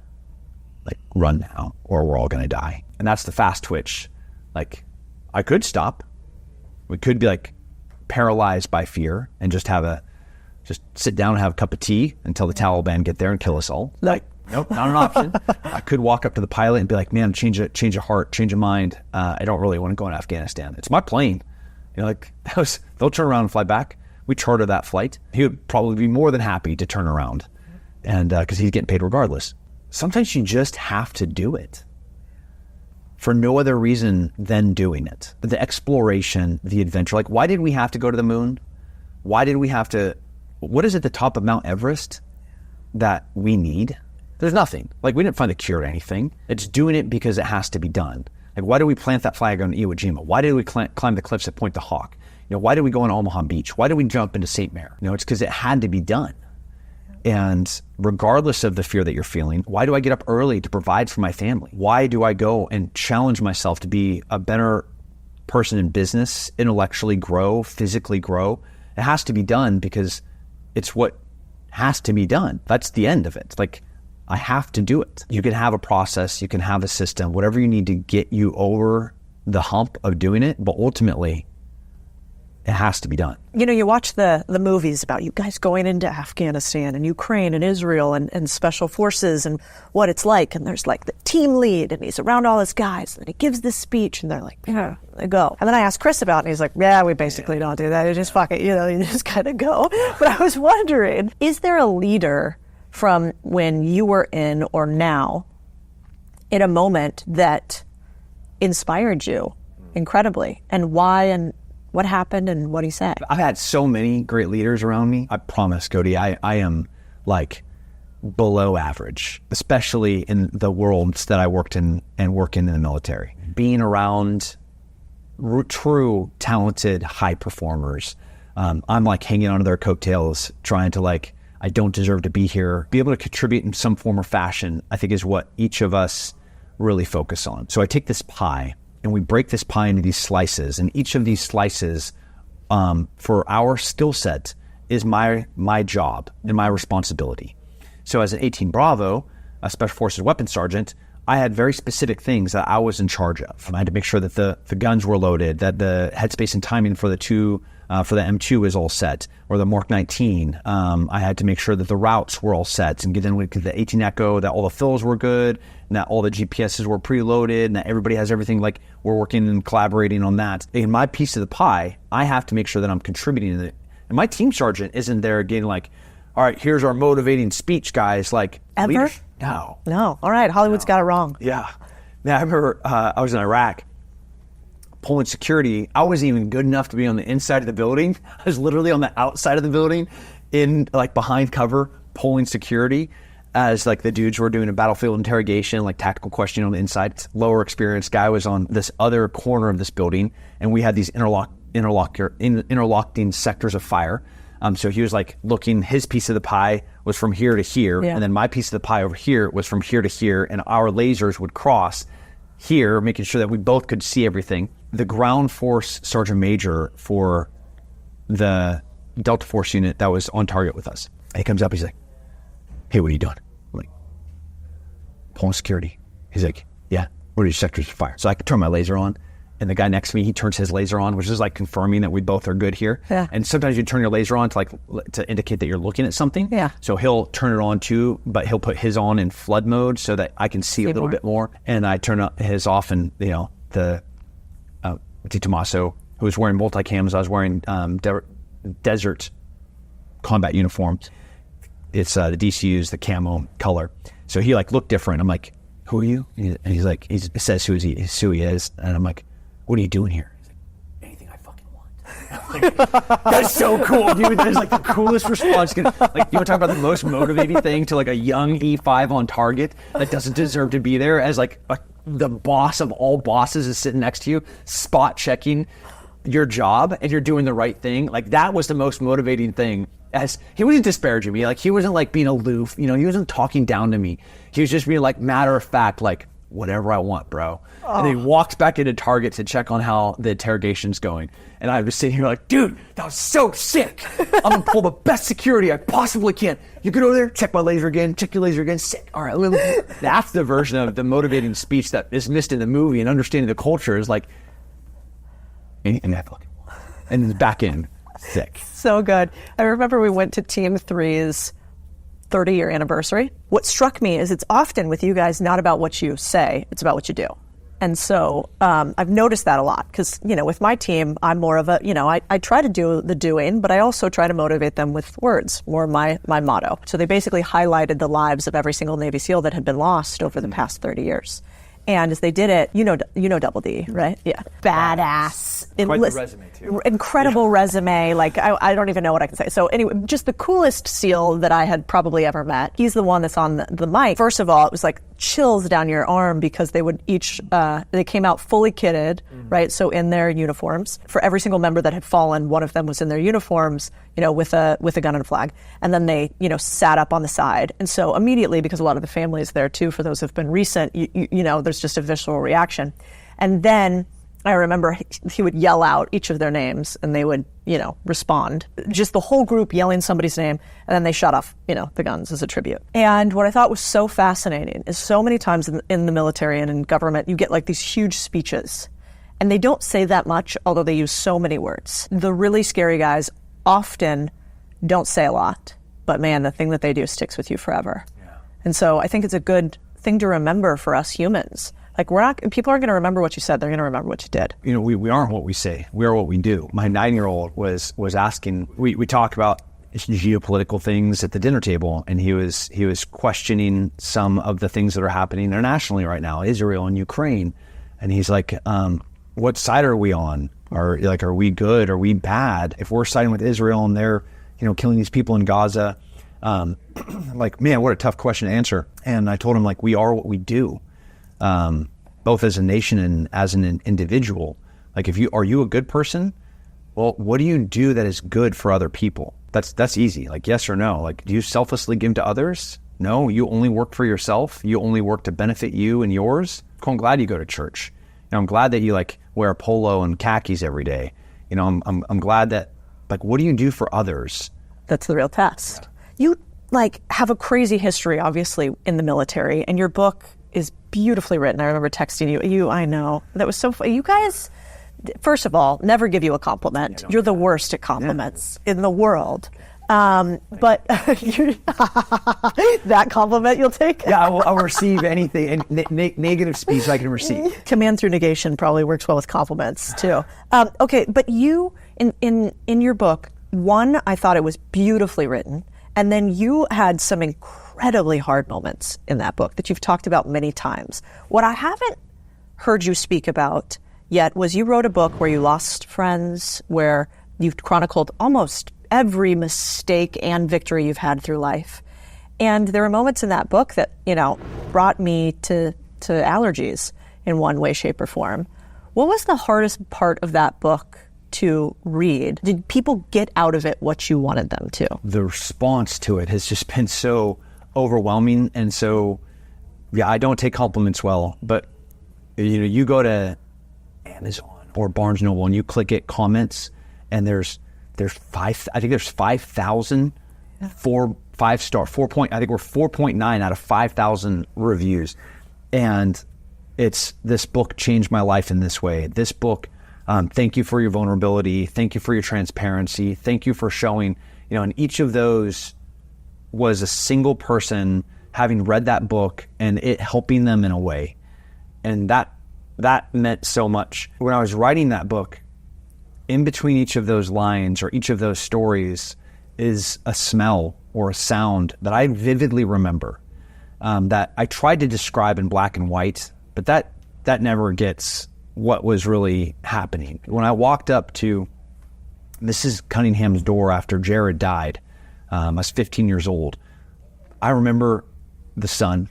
Speaker 3: like run now or we're all going to die. And that's the fast twitch. Like I could stop. We could be like paralyzed by fear and just sit down and have a cup of tea until the Taliban get there and kill us all. Like, nope, not an option. I could walk up to the pilot and be like, man, change of heart, change of mind. I don't really want to go in Afghanistan. It's my plane. Like they'll turn around and fly back. We charter that flight. He would probably be more than happy to turn around, and because he's getting paid regardless. Sometimes you just have to do it for no other reason than doing it. The exploration, the adventure. Like, why did we have to go to the moon? Why did we have to? What is at the top of Mount Everest that we need? There's nothing. Like, we didn't find a cure to anything. It's doing it because it has to be done. Like, why did we plant that flag on Iwo Jima? Why did we climb the cliffs at Point the Hawk? Why did we go on Omaha Beach? Why did we jump into St. Mary? It's because it had to be done. And regardless of the fear that you're feeling, why do I get up early to provide for my family? Why do I go and challenge myself to be a better person in business, intellectually grow, physically grow? It has to be done because it's what has to be done. That's the end of it. Like, I have to do it. You can have a process, you can have a system, whatever you need to get you over the hump of doing it, but ultimately, it has to be done.
Speaker 1: You watch the movies about you guys going into Afghanistan and Ukraine and Israel and special forces and what it's like. And there's like the team lead and he's around all his guys and he gives this speech and they're like, yeah, they go. And then I asked Chris about it and he's like, yeah, we basically don't do that. You just fuck it, you just kind of go. But I was wondering, is there a leader from when you were in or now in a moment that inspired you incredibly, and why and what happened and what he said?
Speaker 3: I've had so many great leaders around me. I promise, Cody, I am like below average, especially in the worlds that I worked in and work in the military. Being around true, talented, high performers, I'm like hanging onto their coattails, trying to like, I don't deserve to be here. Be able to contribute in some form or fashion, I think is what each of us really focus on. So I take this pie and we break this pie into these slices, and each of these slices for our skill set is my job and my responsibility. So as an 18 Bravo, a Special Forces weapons sergeant, I had very specific things that I was in charge of. I had to make sure that the guns were loaded, that the headspace and timing for the M2 is all set, or the Mark 19. I had to make sure that the routes were all set and get in with the 18 Echo, that all the fills were good, and that all the GPSs were preloaded, and that everybody has everything, like we're working and collaborating on that. In my piece of the pie, I have to make sure that I'm contributing to it. And my team sergeant isn't there getting like, all right, here's our motivating speech, guys. Like,
Speaker 1: ever? No. All right, Hollywood's got it wrong.
Speaker 3: Yeah. I remember I was in Iraq pulling security. I wasn't even good enough to be on the inside of the building. I was literally on the outside of the building, in like behind cover, pulling security as like the dudes were doing a battlefield interrogation, like tactical questioning on the inside. Lower experienced guy was on this other corner of this building, and we had these interlocking sectors of fire. So he was like looking, his piece of the pie was from here to here, and then my piece of the pie over here was from here to here, and our lasers would cross here, making sure that we both could see everything. The ground force sergeant major for the Delta Force unit that was on target with us, he comes up, he's like, hey, what are you doing? I'm like, pulling security. He's like, yeah, what are your sectors of fire? So I could turn my laser on, and the guy next to me, he turns his laser on, which is like confirming that we both are good here. Yeah. And sometimes you turn your laser on to indicate that you're looking at something. Yeah. So he'll turn it on too, but he'll put his on in flood mode so that I can see a little bit more. And I turn his off, and the Tommaso, who was wearing multicams, I was wearing desert combat uniforms. It's the DCU's, the camo color. So he like looked different. I'm like, who are you? And he's like, he says who he is. And I'm like, what are you doing here? He's like, anything I fucking want. Like, that's so cool, dude. That is like the coolest response. Like, you want to talk about the most motivating thing to like a young E5 on target that doesn't deserve to be there, as like the boss of all bosses is sitting next to you, spot checking your job, and you're doing the right thing. Like, that was the most motivating thing. As he wasn't disparaging me, like he wasn't like being aloof, he wasn't talking down to me. He was just being like matter of fact, like, whatever I want, bro. And then he walks back into Target to check on how the interrogation's going. And I was sitting here like, dude, that was so sick. I'm gonna pull the best security I possibly can. You get over there, check my laser again, check your laser again, sick. All right, that's the version of the motivating speech that is missed in the movie, and understanding the culture is like, and then back in, sick.
Speaker 1: So good. I remember we went to Team 3's 30-year anniversary. What struck me is it's often with you guys not about what you say, it's about what you do. And so I've noticed that a lot because, with my team, I'm more of a, I try to do the doing, but I also try to motivate them with words, more my motto. So they basically highlighted the lives of every single Navy SEAL that had been lost over the past 30 years. And as they did it, you know Double D, right? Yeah. Badass.
Speaker 3: Quite the resume, too.
Speaker 1: Incredible resume. Like, I don't even know what I can say. So anyway, just the coolest SEAL that I had probably ever met. He's the one that's on the mic. First of all, it was like chills down your arm because they would each, they came out fully kitted, right? So in their uniforms. For every single member that had fallen, one of them was in their uniforms, with a gun and a flag. And then they, sat up on the side. And so immediately, because a lot of the family is there too, for those who've been recent, there's just a visceral reaction. And then I remember he would yell out each of their names and they would, respond. Just the whole group yelling somebody's name, and then they shut off, the guns as a tribute. And what I thought was so fascinating is so many times in the military and in government, you get like these huge speeches. And they don't say that much, although they use so many words. The really scary guys often don't say a lot, but man, the thing that they do sticks with you forever. Yeah. And so I think it's a good thing to remember for us humans. Like people aren't going to remember what you said, they're going to remember what you did.
Speaker 3: We aren't what we say, we are what we do. My 9-year-old was asking, we talked about geopolitical things at the dinner table, and he was questioning some of the things that are happening internationally right now, Israel and Ukraine. And he's like, what side are we on? Are we good? Are we bad? If we're siding with Israel and they're, killing these people in Gaza, I'm like, man, what a tough question to answer. And I told him, like, we are what we do, both as a nation and as an individual. Like, are you a good person? Well, what do you do that is good for other people? That's easy. Like, yes or no. Like, do you selflessly give to others? No, you only work for yourself. You only work to benefit you and yours. Cool, I'm glad you go to church. I'm glad that you wear a polo and khakis every day. I'm glad that, what do you do for others?
Speaker 1: That's the real test. You have a crazy history, obviously, in the military, and your book is beautifully written. I remember texting you. I know that was so funny. You guys, first of all, never give you a compliment. You're the worst at compliments in the world. But that compliment you'll take?
Speaker 3: Yeah, I'll receive anything, negative speech I can receive.
Speaker 1: Command through negation probably works well with compliments too. Okay, but you, in your book, one, I thought it was beautifully written, and then you had some incredibly hard moments in that book that you've talked about many times. What I haven't heard you speak about yet was you wrote a book where you lost friends, where you've chronicled almost every mistake and victory you've had through life. And there were moments in that book that, brought me to allergies in one way, shape, or form. What was the hardest part of that book to read? Did people get out of it what you wanted them to?
Speaker 3: The response to it has just been so overwhelming. And so, I don't take compliments well, but, you go to Amazon or Barnes & Noble and you click it, comments, and there's 5,000 I think we're 4.9 out of 5,000 reviews. And it's, this book changed my life in this way. This book, thank you for your vulnerability. Thank you for your transparency. Thank you for showing, and each of those was a single person having read that book and it helping them in a way. And that meant so much. When I was writing that book, in between each of those lines or each of those stories is a smell or a sound that I vividly remember, that I tried to describe in black and white, but that never gets what was really happening. When I walked up to Mrs. Cunningham's door after Jared died, I was 15 years old. I remember the sun.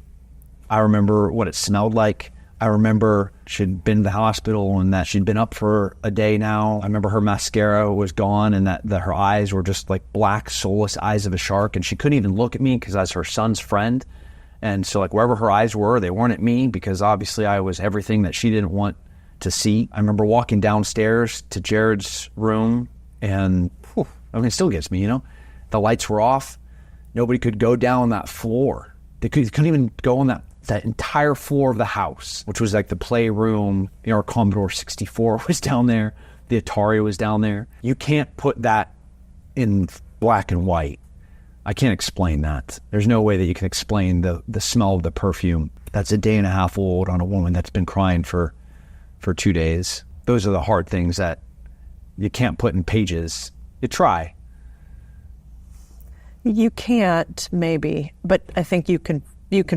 Speaker 3: I remember what it smelled like. I remember she'd been to the hospital and that she'd been up for a day now. I remember her mascara was gone and that her eyes were just like black, soulless eyes of a shark. And she couldn't even look at me because I was her son's friend. And so like wherever her eyes were, they weren't at me, because obviously I was everything that she didn't want to see. I remember walking downstairs to Jared's room, and it still gets me, The lights were off. Nobody could go down that floor. They couldn't even go on that entire floor of the house, which was like the playroom. Our Commodore 64 was down there. The Atari was down there. You can't put that in black and white. I can't explain that. There's no way that you can explain the smell of the perfume that's a day and a half old on a woman that's been crying for 2 days. Those are the hard things that you can't put in pages. You try.
Speaker 1: You can't, maybe, but I think you can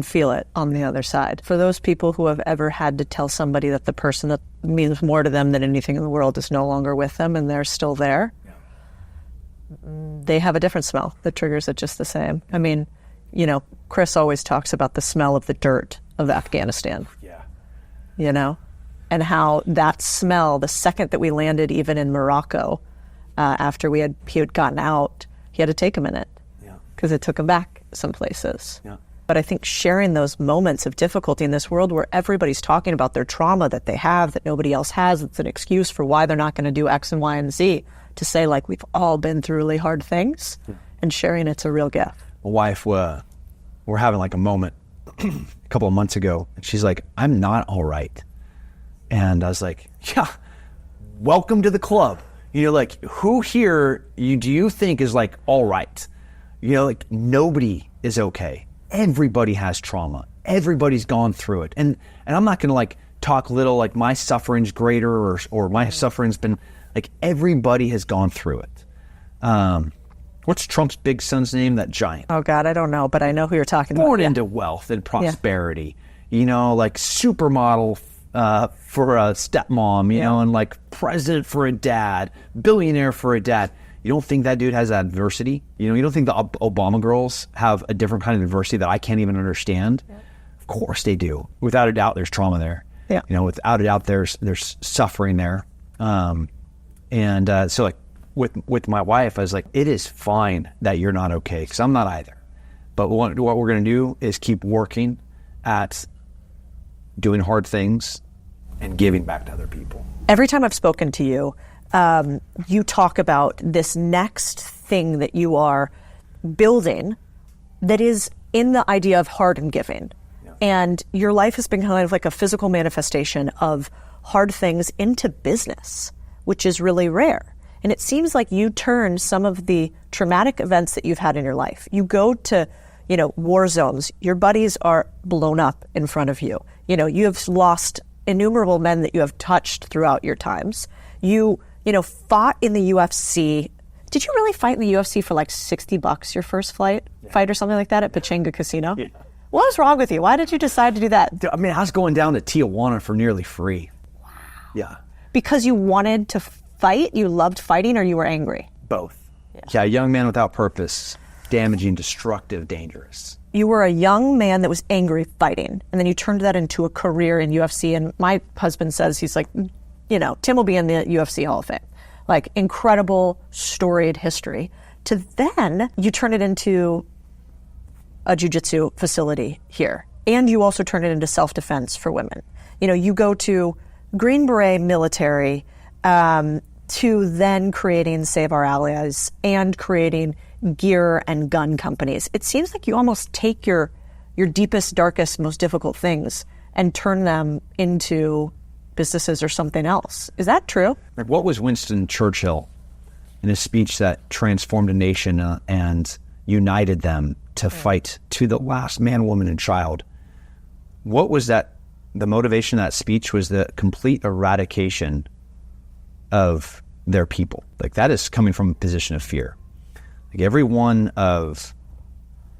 Speaker 1: feel it on the other side. For those people who have ever had to tell somebody that the person that means more to them than anything in the world is no longer with them and they're still there, they have a different smell that triggers it just the same. I mean, Chris always talks about the smell of the dirt of Afghanistan. Yeah. And how that smell, the second that we landed even in Morocco, after he had gotten out, he had to take a minute. Because it took him back some places. Yeah. But I think sharing those moments of difficulty in this world where everybody's talking about their trauma that they have that nobody else has, it's an excuse for why they're not going to do X and Y and Z, to say like we've all been through really hard things, and sharing it's a real gift.
Speaker 3: My wife, we're having like a moment a couple of months ago, and she's like, I'm not all right. And I was like, yeah, welcome to the club. Like who here do you think is like all right? Like nobody is okay. Everybody has trauma. Everybody's gone through it. And I'm not going to like talk little like my suffering's greater or my suffering's been like, everybody has gone through it. What's Trump's big son's name? That giant.
Speaker 1: Oh God, I don't know, but I know who you're talking about.
Speaker 3: Born into wealth and prosperity, like supermodel for a stepmom, and like president for a dad, billionaire for a dad. You don't think that dude has adversity? You don't think the Obama girls have a different kind of adversity that I can't even understand? Yeah. Of course they do. Without a doubt, there's trauma there. Yeah. Without a doubt, there's suffering there. So like with my wife, I was like, it is fine that you're not okay, because I'm not either. But what we're going to do is keep working at doing hard things and giving back to other people.
Speaker 1: Every time I've spoken to you, you talk about this next thing that you are building that is in the idea of hard and giving. Yeah. And your life has been kind of like a physical manifestation of hard things into business, which is really rare. And it seems like you turn some of the traumatic events that you've had in your life. You go to, war zones. Your buddies are blown up in front of you. You have lost innumerable men that you have touched throughout your times. You fought in the UFC. Did you really fight in the UFC for like $60 your first fight or something like that at Pachanga Casino? Yeah. What was wrong with you? Why did you decide to do that?
Speaker 3: I mean, I was going down to Tijuana for nearly free.
Speaker 1: Wow.
Speaker 3: Yeah.
Speaker 1: Because you wanted to fight? You loved fighting, or you were angry?
Speaker 3: Both. Yeah, a young man without purpose, damaging, destructive, dangerous.
Speaker 1: You were a young man that was angry fighting, and then you turned that into a career in UFC. And my husband says, he's like, Tim will be in the UFC Hall of Fame. Like, incredible, storied history. To then, you turn it into a jiu-jitsu facility here. And you also turn it into self-defense for women. You go to Green Beret military to then creating Save Our Allies and creating gear and gun companies. It seems like you almost take your deepest, darkest, most difficult things and turn them into businesses or something else. Is that true?
Speaker 3: What was Winston Churchill in a speech that transformed a nation and united them to fight to the last man, woman, and child? What was that? The motivation of that speech was the complete eradication of their people. Like, that is coming from a position of fear. Like, every one of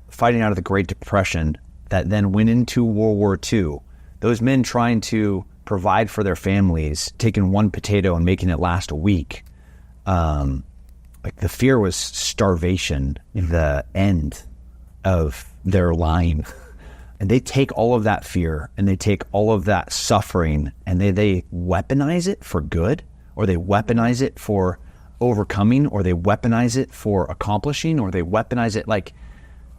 Speaker 3: fighting out of the Great Depression that then went into World War II, those men trying to provide for their families, taking one potato and making it last a week, like, the fear was starvation, the end of their line. And they take all of that fear and they take all of that suffering and they weaponize it for good, or they weaponize it for overcoming, or they weaponize it for accomplishing, or they weaponize it. Like,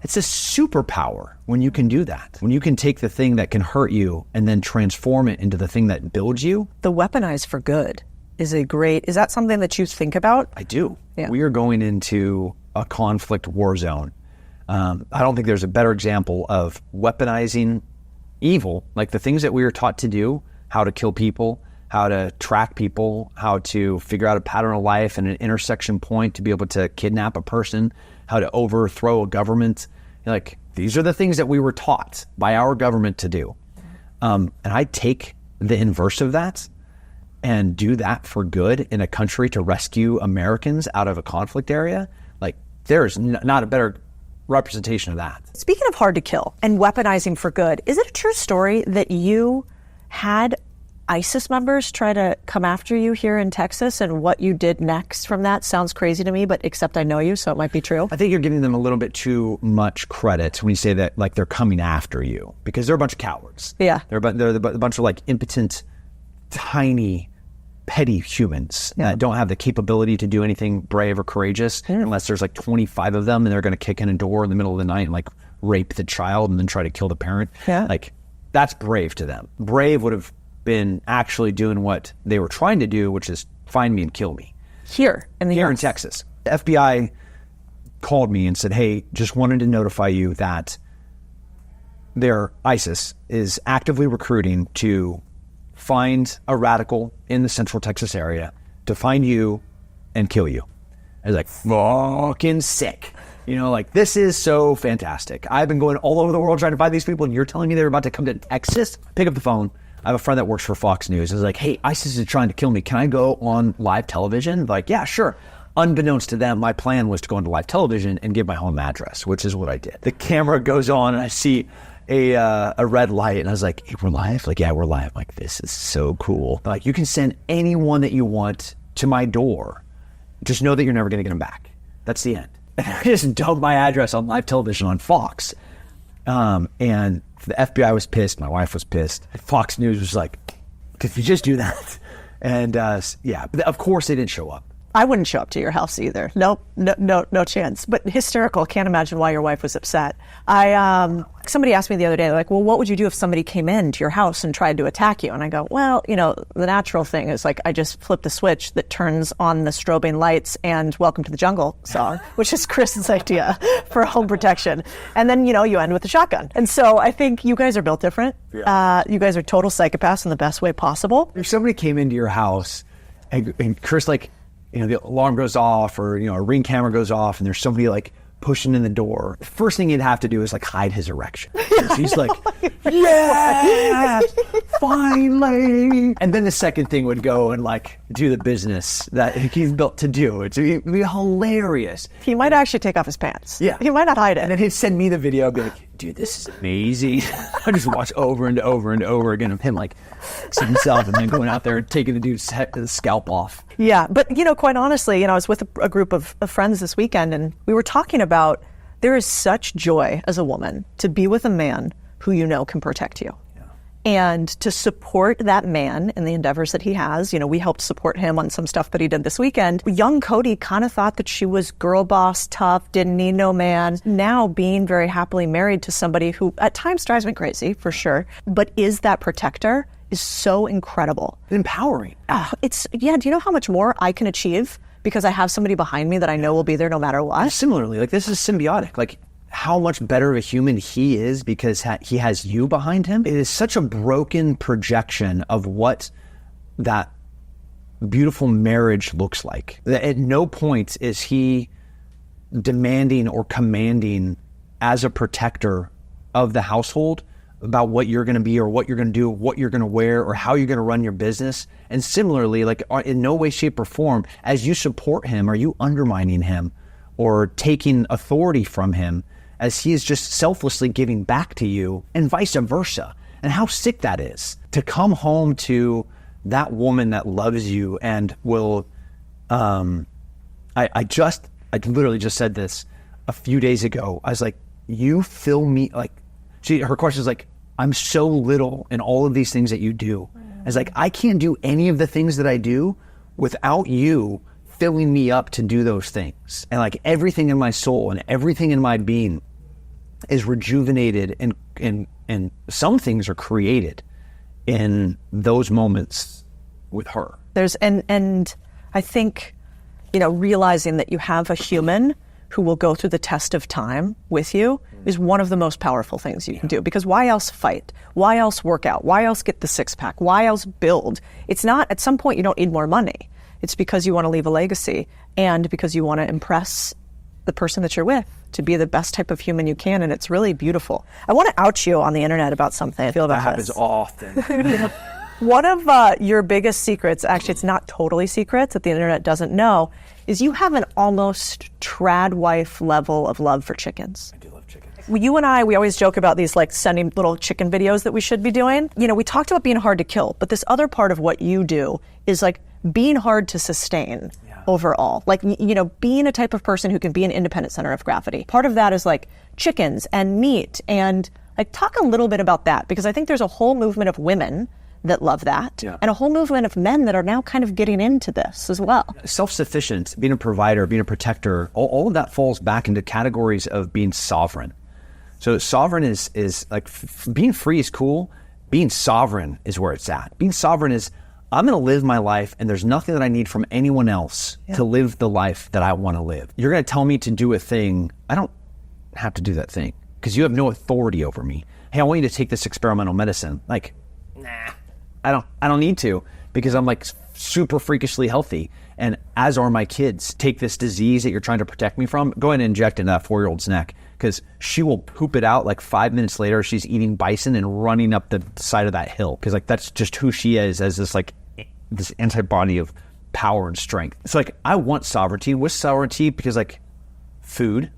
Speaker 3: It's a superpower when you can do that. When you can take the thing that can hurt you and then transform it into the thing that builds you.
Speaker 1: The weaponized for good is that something that you think about?
Speaker 3: I do.
Speaker 1: Yeah.
Speaker 3: We are going into a conflict war zone. I don't think there's a better example of weaponizing evil, like the things that we were taught to do, how to kill people, how to track people, how to figure out a pattern of life and an intersection point to be able to kidnap a person, how to overthrow a government. Like, these are the things that we were taught by our government to do. And I take the inverse of that and do that for good in a country to rescue Americans out of a conflict area. Like, there's not a better representation of that.
Speaker 1: Speaking of hard to kill and weaponizing for good, is it a true story that you had ISIS members try to come after you here in Texas, and what you did next from that sounds crazy to me, but except I know you, so it might be true?
Speaker 3: I think you're giving them a little bit too much credit when you say that, like, they're coming after you, because they're a bunch of cowards.
Speaker 1: Yeah.
Speaker 3: They're a bunch of, like, impotent, tiny, petty humans that don't have the capability to do anything brave or courageous unless there's like 25 of them and they're going to kick in a door in the middle of the night and like rape the child and then try to kill the parent.
Speaker 1: Yeah.
Speaker 3: Like, that's brave to them. Brave would have been actually doing what they were trying to do, which is find me and kill me.
Speaker 1: Here in
Speaker 3: Texas. The FBI called me and said, hey, just wanted to notify you that their ISIS is actively recruiting to find a radical in the central Texas area, to find you and kill you. I was like, fucking sick. You know, like, this is so fantastic. I've been going all over the world trying to find these people, and you're telling me they're about to come to Texas? Pick up the phone. I have a friend that works for Fox News. I was like, hey, ISIS is trying to kill me. Can I go on live television? Like, yeah, sure. Unbeknownst to them, my plan was to go into live television and give my home address, which is what I did. The camera goes on, and I see a red light, and I was like, hey, we're live? Like, yeah, we're live. I'm like, this is so cool. Like, you can send anyone that you want to my door. Just know that you're never going to get them back. That's the end. And I just dumped my address on live television on Fox. And the FBI was pissed. My wife was pissed. Fox News was like, could you just do that? And yeah, but of course they didn't show up.
Speaker 1: I wouldn't show up to your house either. Nope, no chance. But hysterical. Can't imagine why your wife was upset. Somebody asked me the other day, like, well, what would you do if somebody came into your house and tried to attack you? And I go, well, you know, the natural thing is, like, I just flip the switch that turns on the strobing lights and Welcome to the Jungle song, which is Chris's idea for home protection. And then, you know, you end with a shotgun. And so I think you guys are built different. Yeah. You guys are total psychopaths in the best way possible.
Speaker 3: If somebody came into your house and Chris, like, you know, the alarm goes off, or, you know, a Ring camera goes off, and there's somebody like pushing in the door, the first thing he'd have to do is like hide his erection. He's like, yeah, finally. And then the second thing would go and like do the business that he's built to do. It'd be hilarious.
Speaker 1: He might actually take off his pants.
Speaker 3: Yeah.
Speaker 1: He might not hide it.
Speaker 3: And then he'd send me the video, I'd be like, dude, this is amazing. I just watch over and over and over again of him like seeing himself and then going out there and taking the dude's scalp off.
Speaker 1: Yeah, but, you know, quite honestly, you know, I was with a group of friends this weekend, and we were talking about there is such joy as a woman to be with a man who you know can protect you. Yeah. And to support that man in the endeavors that he has. You know, we helped support him on some stuff that he did this weekend. Young Codie kind of thought that she was girl boss, tough, didn't need no man. Now being very happily married to somebody who at times drives me crazy, for sure, but is that protector, is so incredible.
Speaker 3: Empowering.
Speaker 1: Do you know how much more I can achieve because I have somebody behind me that I know will be there no matter what?
Speaker 3: Similarly, like, this is symbiotic. Like, how much better of a human he is because he has you behind him. It is such a broken projection of what that beautiful marriage looks like. At no point is he demanding or commanding as a protector of the household about what you're going to be or what you're going to do, what you're going to wear, or how you're going to run your business. And similarly, like, in no way, shape, or form, as you support him, are you undermining him or taking authority from him, as he is just selflessly giving back to you, and vice versa. And how sick that is to come home to that woman that loves you and will, I literally just said this a few days ago. I was like, you fill me, like, her question is like, I'm so little in all of these things that you do. I was like, I can't do any of the things that I do without you filling me up to do those things. And like, everything in my soul and everything in my being is rejuvenated, and some things are created in those moments with her.
Speaker 1: And I think, realizing that you have a human who will go through the test of time with you is one of the most powerful things you can do. Because why else fight? Why else work out? Why else get the six pack? Why else build? It's not, at some point you don't need more money. It's because you want to leave a legacy and because you want to impress the person that you're with to be the best type of human you can. And it's really beautiful. I want to out you on the internet about something. I feel about
Speaker 3: that happens often.
Speaker 1: One of your biggest secrets, actually it's not totally secrets that the internet doesn't know, is you have an almost trad wife level of love for chickens.
Speaker 3: I do love chickens.
Speaker 1: You and I, we always joke about these like sending little chicken videos that we should be doing. We talked about being hard to kill, but this other part of what you do is like being hard to sustain overall. Like, being a type of person who can be an independent center of gravity. Part of that is like chickens and meat, and like talk a little bit about that, because I think there's a whole movement of women that love that, and a whole movement of men that are now kind of getting into this as well.
Speaker 3: Self-sufficient, being a provider, being a protector, all of that falls back into categories of being sovereign. So sovereign is like, being free is cool. Being sovereign is where it's at. Being sovereign is, I'm going to live my life, and there's nothing that I need from anyone else to live the life that I want to live. You're going to tell me to do a thing, I don't have to do that thing, because you have no authority over me. Hey, I want you to take this experimental medicine. Like, nah. I don't need to, because I'm like super freakishly healthy, and as are my kids. Take this disease that you're trying to protect me from, go ahead and inject in that 4-year-old's neck, because she will poop it out like 5 minutes later. She's eating bison and running up the side of that hill, because like that's just who she is, as this antibody of power and strength. It's like, I want sovereignty. What's sovereignty? Because like food,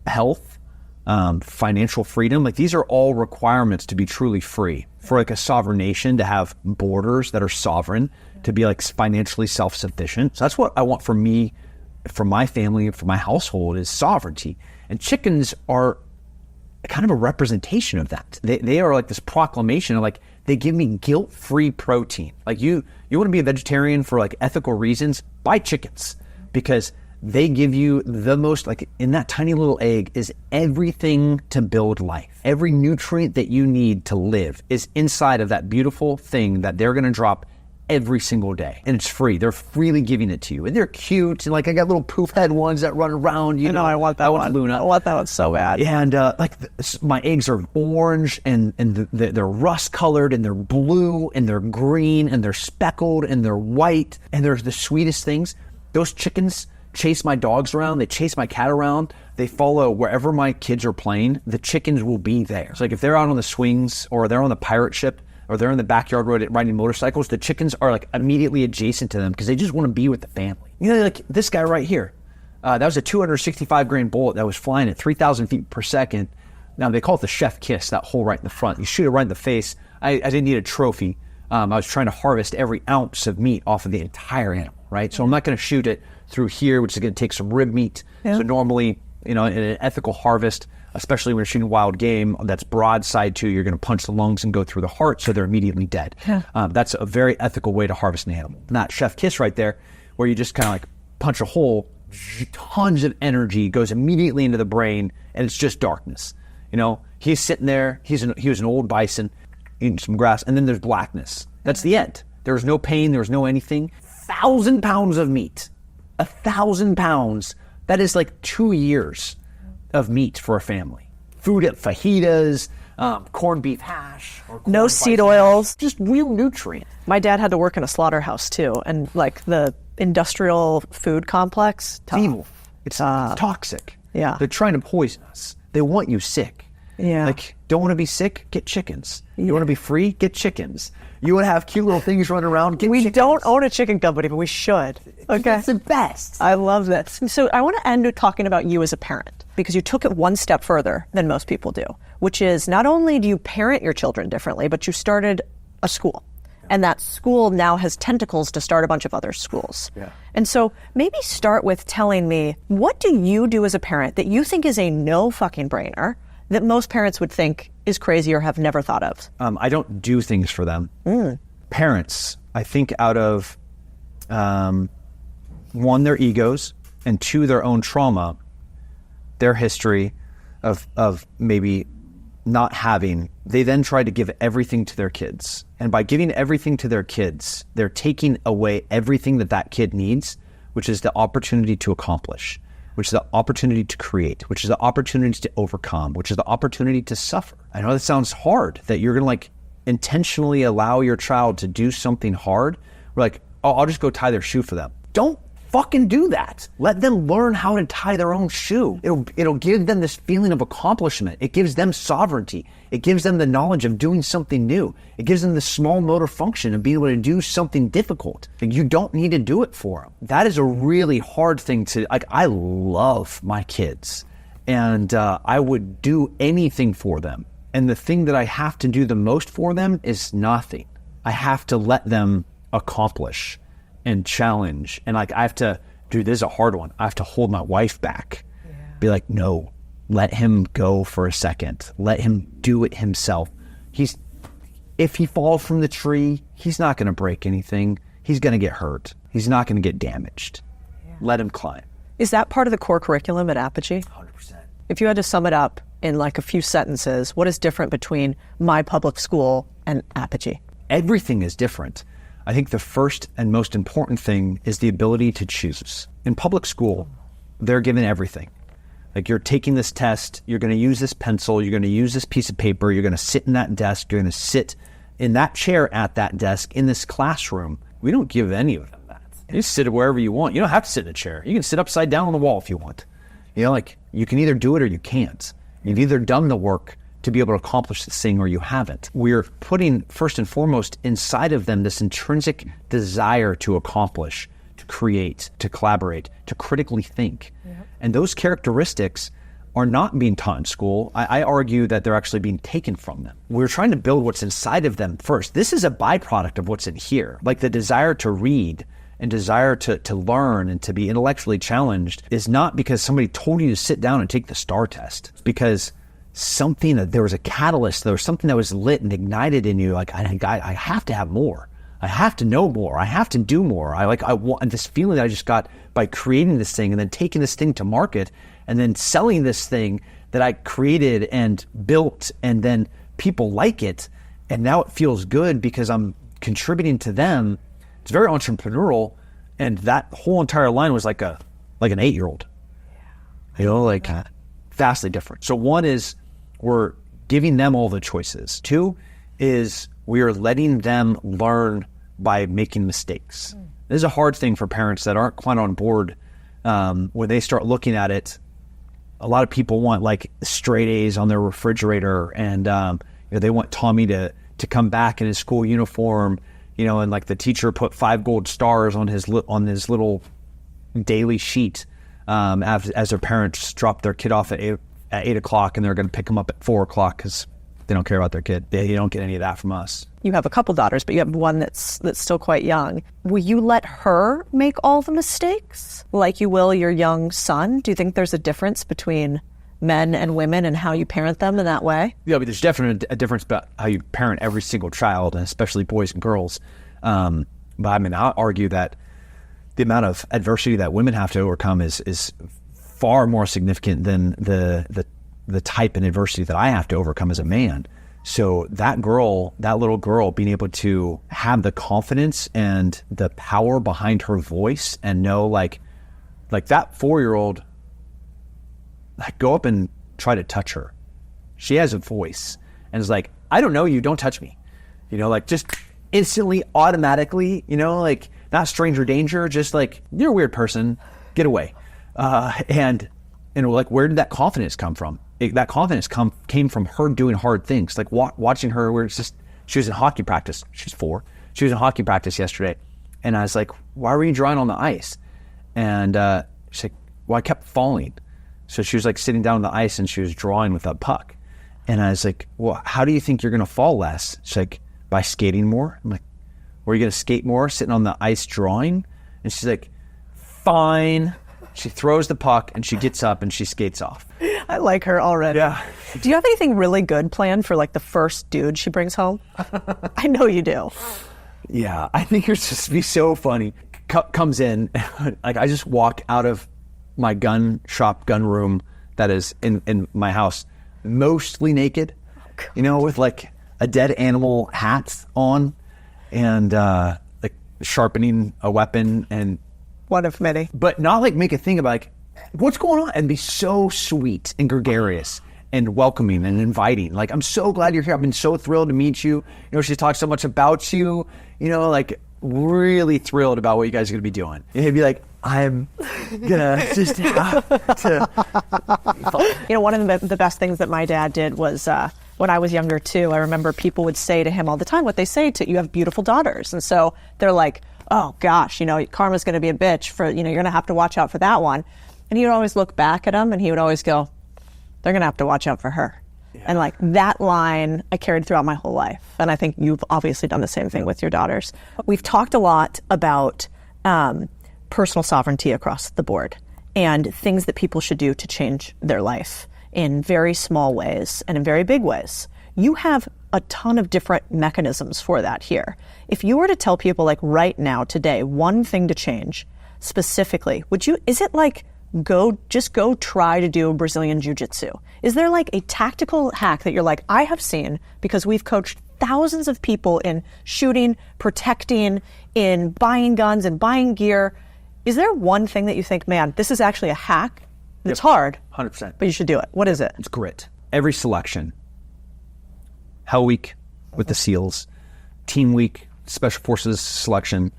Speaker 3: health, financial freedom, like these are all requirements to be truly free. For like a sovereign nation to have borders that are sovereign, to be like financially self-sufficient. So that's what I want for me, for my family, for my household, is sovereignty. And chickens are kind of a representation of that. They are like this proclamation of like, they give me guilt-free protein. Like you want to be a vegetarian for like ethical reasons, buy chickens, because they give you the most, like in that tiny little egg is everything to build life. Every nutrient that you need to live is inside of that beautiful thing that they're going to drop every single day. And it's free. They're freely giving it to you. And they're cute. And like, I got little poof head ones that run around. You know,
Speaker 1: I want that one.
Speaker 3: Luna.
Speaker 1: I want that one so bad.
Speaker 3: And my eggs are orange, and they're rust colored, and they're blue, and they're green, and they're speckled, and they're white. And they're the sweetest things. Those chickens chase my dogs around, they chase my cat around, they follow wherever my kids are playing. The chickens will be there. So like if they're out on the swings, or they're on the pirate ship, or they're in the backyard riding motorcycles, the chickens are like immediately adjacent to them, because they just want to be with the family. Like this guy right here, that was a 265 grain bullet that was flying at 3,000 feet per second. Now they call it the chef kiss, that hole right in the front. You shoot it right in the face. I didn't need a trophy. I was trying to harvest every ounce of meat off of the entire animal, right? So I'm not going to shoot it through here, which is going to take some rib meat. Yeah. So normally, in an ethical harvest, especially when you're shooting wild game that's broadside to, you're going to punch the lungs and go through the heart, so they're immediately dead. Yeah. That's a very ethical way to harvest an animal. Not chef kiss right there, where you just kind of like punch a hole, tons of energy goes immediately into the brain, and it's just darkness. He's sitting there, he was an old bison, eating some grass, and then there's blackness. That's the end. There was no pain, there was no anything. 1,000 pounds of meat. 1,000 pounds. That is like 2 years of meat for a family. Food at fajitas, corned beef hash.
Speaker 1: No seed oils.
Speaker 3: Just real nutrient.
Speaker 1: My dad had to work in a slaughterhouse too. And like the industrial food complex.
Speaker 3: It's evil. It's toxic.
Speaker 1: Yeah.
Speaker 3: They're trying to poison us. They want you sick.
Speaker 1: Yeah.
Speaker 3: Like, don't want to be sick? Get chickens. You want to be free? Get chickens. You want to have cute little things running around? Get
Speaker 1: we
Speaker 3: chickens.
Speaker 1: Don't own a chicken company, but we should. Okay.
Speaker 3: It's the best.
Speaker 1: I love this. So I want to end with talking about you as a parent, because you took it one step further than most people do, which is not only do you parent your children differently, but you started a school. And that school now has tentacles to start a bunch of other schools. Yeah. And so maybe start with telling me, what do you do as a parent that you think is a no fucking brainer that most parents would think is crazy or have never thought of?
Speaker 3: I don't do things for them. Parents, I think out of, one, their egos, and two, their own trauma, their history, of maybe not having, they then try to give everything to their kids. And by giving everything to their kids, they're taking away everything that that kid needs, which is the opportunity to accomplish, which is the opportunity to create, which is the opportunity to overcome, which is the opportunity to suffer. I know that sounds hard, that you're going to intentionally allow your child to do something hard. We're like, oh, I'll just go tie their shoe for them. Don't fucking do that. Let them learn how to tie their own shoe. It'll give them this feeling of accomplishment. It gives them sovereignty. It gives them the knowledge of doing something new. It gives them the small motor function of being able to do something difficult. You don't need to do it for them. That is a really hard thing to, I love my kids, and I would do anything for them. And the thing that I have to do the most for them is nothing. I have to let them accomplish and challenge. And I have to do, this is a hard one. I have to hold my wife back. Yeah. Be like, no, let him go for a second. Let him do it himself. If he falls from the tree, he's not going to break anything. He's going to get hurt. He's not going to get damaged. Yeah. Let him climb.
Speaker 1: Is that part of the core curriculum at Apogee?
Speaker 3: 100%.
Speaker 1: If you had to sum it up in a few sentences, what is different between my public school and Apogee?
Speaker 3: Everything is different. I think the first and most important thing is the ability to choose. In public school, they're given everything. You're taking this test, you're going to use this pencil, you're going to use this piece of paper, you're going to sit in that desk, you're going to sit in that chair at that desk in this classroom. We don't give any of them that. You sit wherever you want. You don't have to sit in a chair. You can sit upside down on the wall if you want. You can either do it or you can't. You've either done the work to be able to accomplish this thing or you haven't. We're putting first and foremost inside of them this intrinsic desire to accomplish, to create, to collaborate, to critically think. Yep. And those characteristics are not being taught in school. I argue that they're actually being taken from them. We're trying to build what's inside of them first. This is a byproduct of what's in here. The desire to read and desire to learn and to be intellectually challenged is not because somebody told you to sit down and take the STAR test. It's because there was a catalyst, there was something that was lit and ignited in you. I have to have more. I have to know more. I have to do more. I want this feeling that I just got by creating this thing and then taking this thing to market and then selling this thing that I created and built, and then people like it. And now it feels good because I'm contributing to them. It's very entrepreneurial. And that whole entire line was like an 8-year-old, vastly different. So one is we're giving them all the choices. Two is we are letting them learn by making mistakes. This is a hard thing for parents that aren't quite on board. When they start looking at it, a lot of people want straight A's on their refrigerator, and they want Tommy to come back in his school uniform, and the teacher put 5 gold stars on his little daily sheet as their parents drop their kid off at 8 o'clock, and they're going to pick them up at 4 o'clock because they don't care about their kid. They don't get any of that from us.
Speaker 1: You have a couple daughters, but you have one that's still quite young. Will you let her make all the mistakes like you will your young son? Do you think there's a difference between men and women and how you parent them in that way?
Speaker 3: Yeah, but there's definitely a difference about how you parent every single child, and especially boys and girls. But I'll argue that the amount of adversity that women have to overcome is far more significant than the type of adversity that I have to overcome as a man. So that little girl being able to have the confidence and the power behind her voice and know like that 4-year-old, go up and try to touch her. She has a voice and is like, I don't know you, don't touch me. Just instantly, automatically, not stranger danger, just you're a weird person, get away. And where did that confidence come from? That confidence came from her doing hard things, watching her where she was in hockey practice. She's 4. She was in hockey practice yesterday. And I was like, why were you drawing on the ice? And she's like, well, I kept falling. So she was sitting down on the ice and she was drawing with a puck. And I was like, well, how do you think you're going to fall less? She's like, by skating more. I'm like, were you going to skate more sitting on the ice drawing? And she's like, fine. She throws the puck and she gets up and she skates off.
Speaker 1: I like her already. Yeah. Do you have anything really good planned for the first dude she brings home? I know you do.
Speaker 3: Yeah, I think it's just be so funny. Comes in, I just walk out of my gun room that is in my house, mostly naked, with like a dead animal hat on and like sharpening a weapon and
Speaker 1: one of many.
Speaker 3: But not like make a thing about like, what's going on? And be so sweet and gregarious and welcoming and inviting. Like, I'm so glad you're here. I've been so thrilled to meet you. She's talked so much about you, like really thrilled about what you guys are going to be doing. And he'd be like, I'm gonna just have to.
Speaker 1: One of the best things that my dad did was when I was younger too, I remember people would say to him all the time what they say to, you have beautiful daughters. And so they're like, oh gosh, karma's going to be a bitch for, you're going to have to watch out for that one. And he would always look back at him and he would always go, they're going to have to watch out for her. Yeah. And like that line I carried throughout my whole life. And I think you've obviously done the same thing with your daughters. We've talked a lot about personal sovereignty across the board and things that people should do to change their life in very small ways and in very big ways. You have a ton of different mechanisms for that here. If you were to tell people like right now, today, one thing to change specifically, is it like go try to do Brazilian Jiu-Jitsu? Is there like a tactical hack that you're like, I have seen, because we've coached thousands of people in shooting, protecting, in buying guns and buying gear. Is there one thing that you think, man, this is actually a hack? It's hard,
Speaker 3: 100%,
Speaker 1: but you should do it. What is it?
Speaker 3: It's grit. Every selection. Hell Week with the SEALs, Team Week, Special Forces selection.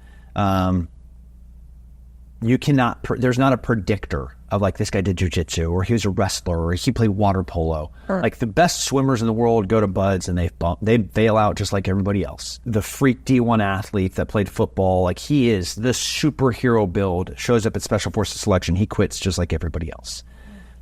Speaker 3: You cannot, there's not a predictor of like this guy did jiu-jitsu or he was a wrestler or he played water polo. Sure. Like the best swimmers in the world go to BUD/S and they bail out just like everybody else. The freak D1 athlete that played football, like he is the superhero build, shows up at Special Forces selection, he quits just like everybody else.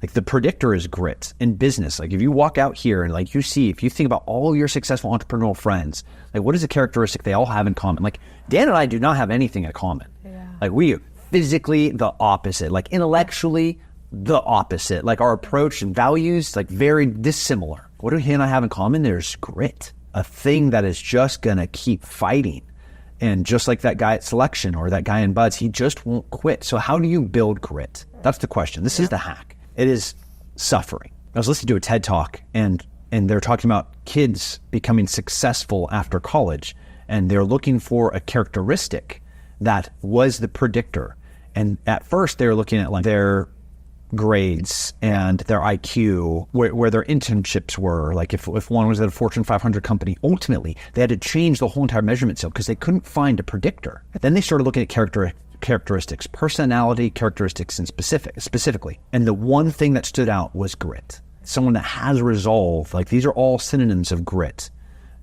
Speaker 3: Like the predictor is grit in business. Like if you walk out here and like if you think about all your successful entrepreneurial friends, like what is a characteristic they all have in common? Like Dan and I do not have anything in common. Yeah. Like we physically the opposite, like intellectually the opposite, like our approach and values like very dissimilar. What do he and I have in common? There's grit, a thing that is just gonna keep fighting. And just like that guy at selection or that guy in BUD/S, he just won't quit. So how do you build grit? That's the question. This is the hack. It is suffering. I was listening to a TED Talk and they're talking about kids becoming successful after college, and they're looking for a characteristic that was the predictor. And at first they were looking at like their grades and their IQ, where their internships were. Like if one was at a Fortune 500 company, ultimately they had to change the whole entire measurement scale because they couldn't find a predictor. Then they started looking at characteristics, personality characteristics and specifically. And the one thing that stood out was grit. Someone that has resolve. Like these are all synonyms of grit.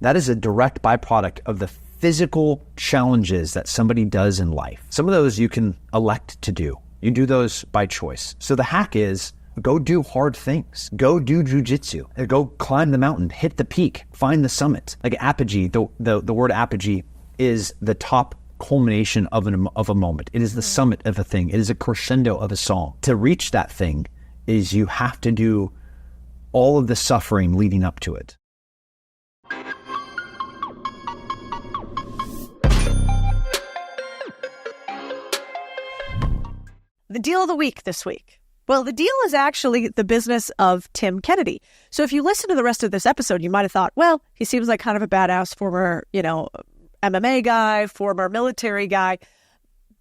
Speaker 3: That is a direct byproduct of the physical challenges that somebody does in life. Some of those you can elect to do. You do those by choice. So the hack is go do hard things. Go do jujitsu. Go climb the mountain, hit the peak, find the summit. Like apogee, the word apogee is the top culmination of a moment. It is the summit of a thing. It is a crescendo of a song. To reach that thing is you have to do all of the suffering leading up to it.
Speaker 1: The deal of the week this week. Well, the deal is actually the business of Tim Kennedy. So if you listen to the rest of this episode, you might have thought, well, he seems like kind of a badass former, MMA guy, former military guy.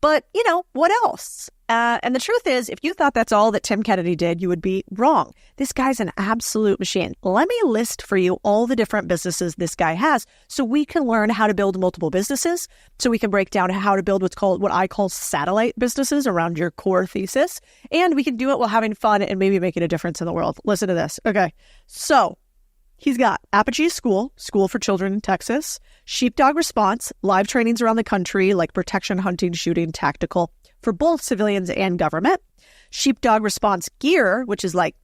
Speaker 1: But, what else? And the truth is, if you thought that's all that Tim Kennedy did, you would be wrong. This guy's an absolute machine. Let me list for you all the different businesses this guy has so we can learn how to build multiple businesses, so we can break down how to build what I call satellite businesses around your core thesis. And we can do it while having fun and maybe making a difference in the world. Listen to this. Okay. So he's got Apogee School for children in Texas, Sheepdog Response, live trainings around the country like protection, hunting, shooting, tactical for both civilians and government. Sheepdog Response Gear, which is like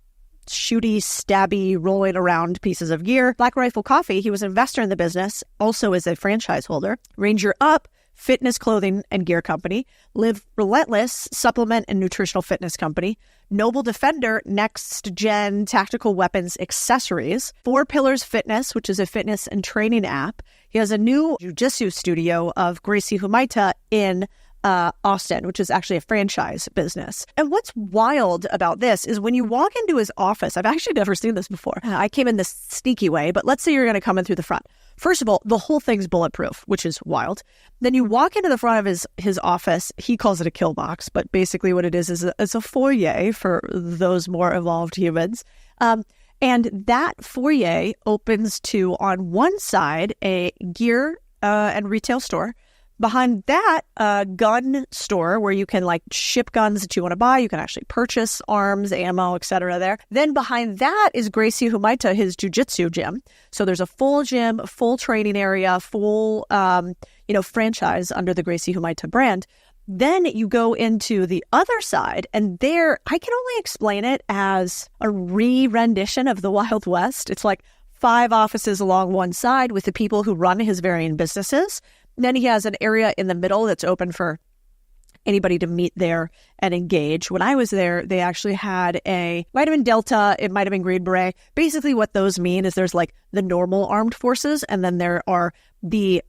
Speaker 1: shooty, stabby, rolling around pieces of gear. Black Rifle Coffee, he was an investor in the business, also is a franchise holder. Ranger Up, fitness clothing and gear company. Live Relentless, supplement and nutritional fitness company. Noble Defender, next gen tactical weapons accessories. 4 Pillars Fitness, which is a fitness and training app. He has a new jiu-jitsu studio of Gracie Humaita in Austin, which is actually a franchise business. And what's wild about this is when you walk into his office, I've actually never seen this before. I came in this sneaky way, but let's say you're going to come in through the front. First of all, the whole thing's bulletproof, which is wild. Then you walk into the front of his office. He calls it a kill box, but basically what it is a foyer for those more evolved humans. And that foyer opens to, on one side, a gear and retail store. Behind that, a gun store where you can like ship guns that you want to buy. You can actually purchase arms, ammo, etc. there. Then behind that is Gracie Humaita, his jiu-jitsu gym. So there's a full gym, a full training area, full, franchise under the Gracie Humaita brand. Then you go into the other side, and there, I can only explain it as a re-rendition of the Wild West. It's like 5 offices along one side with the people who run his varying businesses. Then he has an area in the middle that's open for anybody to meet there and engage. When I was there, they actually had might have been Delta, it might have been Green Beret. Basically what those mean is there's like the normal armed forces, and then there are the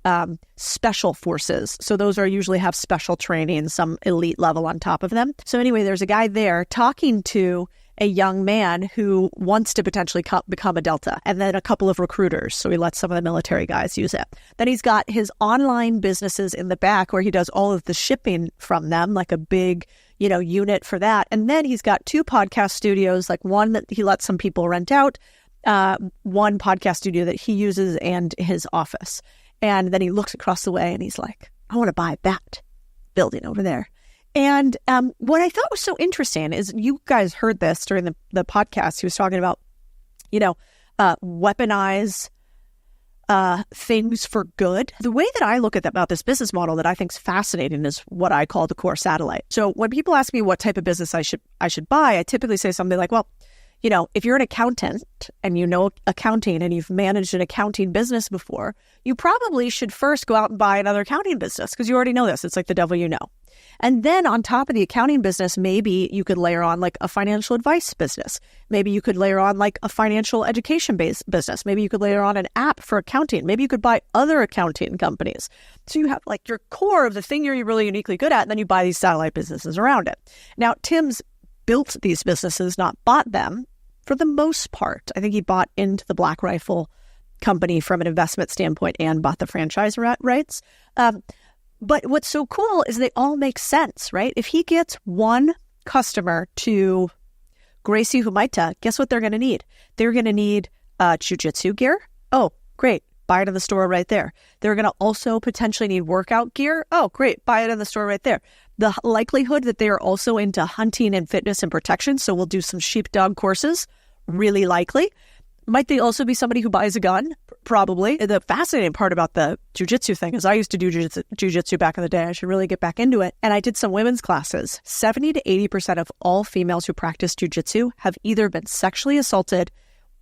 Speaker 1: special forces. So those usually have special training, some elite level on top of them. So anyway, there's a guy there talking to a young man who wants to potentially become a Delta, and then a couple of recruiters. So he lets some of the military guys use it. Then he's got his online businesses in the back where he does all of the shipping from them, like a big, unit for that. And then he's got 2 podcast studios, like one that he lets some people rent out, one podcast studio that he uses, and his office. And then he looks across the way and he's like, I want to buy that building over there. And what I thought was so interesting is, you guys heard this during the podcast. He was talking about, weaponize things for good. The way that I look about this business model that I think is fascinating is what I call the core satellite. So when people ask me what type of business I should buy, I typically say something like, well, if you're an accountant and you know accounting and you've managed an accounting business before, you probably should first go out and buy another accounting business because you already know this. It's like the devil you know. And then on top of the accounting business, maybe you could layer on like a financial advice business. Maybe you could layer on like a financial education-based business. Maybe you could layer on an app for accounting. Maybe you could buy other accounting companies. So you have like your core of the thing you're really uniquely good at, and then you buy these satellite businesses around it. Now, Tim's built these businesses, not bought them for the most part. I think he bought into the Black Rifle company from an investment standpoint and bought the franchise rights. But what's so cool is they all make sense, right? If he gets one customer to Gracie Humaita, guess what they're going to need? They're going to need jiu-jitsu gear. Oh, great. Buy it in the store right there. They're going to also potentially need workout gear. Oh, great. Buy it in the store right there. The likelihood that they are also into hunting and fitness and protection, so we'll do some sheepdog courses, really likely. Might they also be somebody who buys a gun? Probably. The fascinating part about the jiu-jitsu thing is I used to do jiu-jitsu back in the day. I should really get back into it. And I did some women's classes. 70 to 80% of all females who practice jiu-jitsu have either been sexually assaulted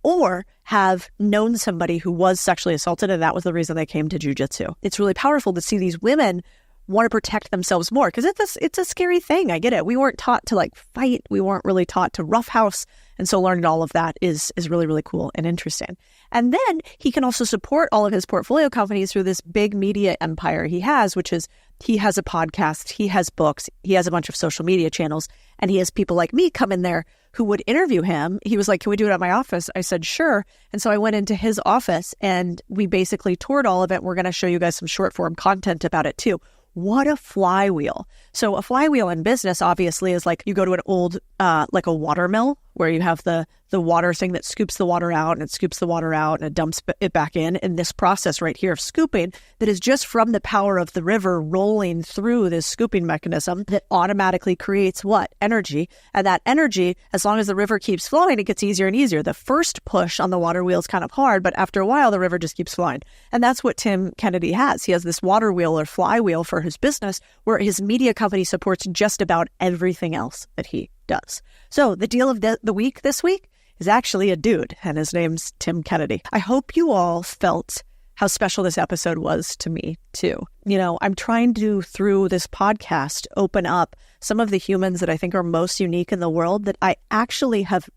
Speaker 1: or have known somebody who was sexually assaulted, and that was the reason they came to jiu-jitsu. It's really powerful to see these women want to protect themselves more because it's a scary thing. I get it. We weren't taught to like fight. We weren't really taught to roughhouse. And so learning all of that is really, really cool and interesting. And then he can also support all of his portfolio companies through this big media empire he has, which is he has a podcast, he has books, he has a bunch of social media channels, and he has people like me come in there who would interview him. He was like, can we do it at my office? I said, sure. And so I went into his office and we basically toured all of it. We're going to show you guys some short form content about it too. What a flywheel. So a flywheel in business obviously is like you go to an old, like a water mill where you have the water thing that scoops the water out and it scoops the water out and it dumps it back in. And this process right here of scooping that is just from the power of the river rolling through this scooping mechanism that automatically creates what? Energy. And that energy, as long as the river keeps flowing, it gets easier and easier. The first push on the water wheel is kind of hard, but after a while, the river just keeps flowing. And that's what Tim Kennedy has. He has this water wheel or flywheel for his business where his media company supports just about everything else that he does. So the deal of the week this week is actually a dude, and his name's Tim Kennedy. I hope you all felt how special this episode was to me, too. You know, I'm trying to, through this podcast, open up some of the humans that I think are most unique in the world that I actually have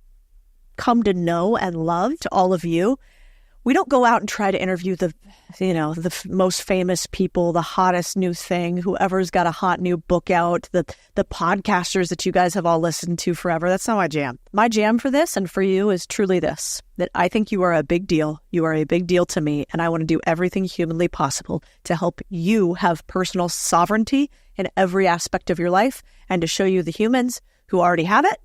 Speaker 1: come to know and love. To all of you, We don't go out and try to interview the most famous people, the hottest new thing, whoever's got a hot new book out, the podcasters that you guys have all listened to forever. That's not my jam. My jam for this and for you is truly this, that I think you are a big deal. You are a big deal to me, and I want to do everything humanly possible to help you have personal sovereignty in every aspect of your life and to show you the humans who already have it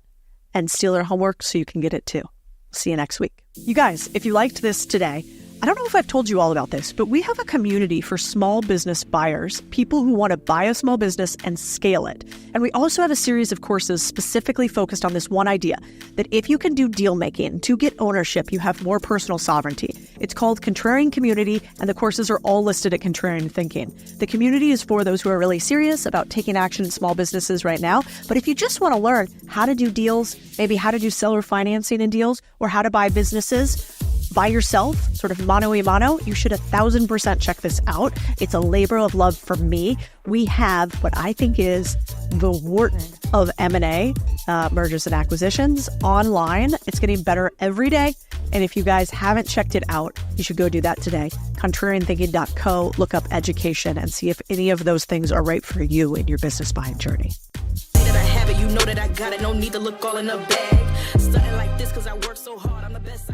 Speaker 1: and steal their homework so you can get it too. See you next week. You guys, if you liked this today, I don't know if I've told you all about this, but we have a community for small business buyers, people who want to buy a small business and scale it. And we also have a series of courses specifically focused on this one idea, that if you can do deal making to get ownership, you have more personal sovereignty. It's called Contrarian Community, and the courses are all listed at Contrarian Thinking. The community is for those who are really serious about taking action in small businesses right now. But if you just want to learn how to do deals, maybe how to do seller financing in deals, or how to buy businesses by yourself, sort of mano a mano, you should 1,000% check this out. It's a labor of love for me. We have what I think is the Wharton of M&A, mergers and acquisitions, online. It's getting better every day. And if you guys haven't checked it out, you should go do that today. Contrarianthinking.co, look up education and see if any of those things are right for you in your business buying journey.
Speaker 6: That I have it, you know that I got it. No need to look all in the bag. Stunting like this because I work so hard. I'm the best.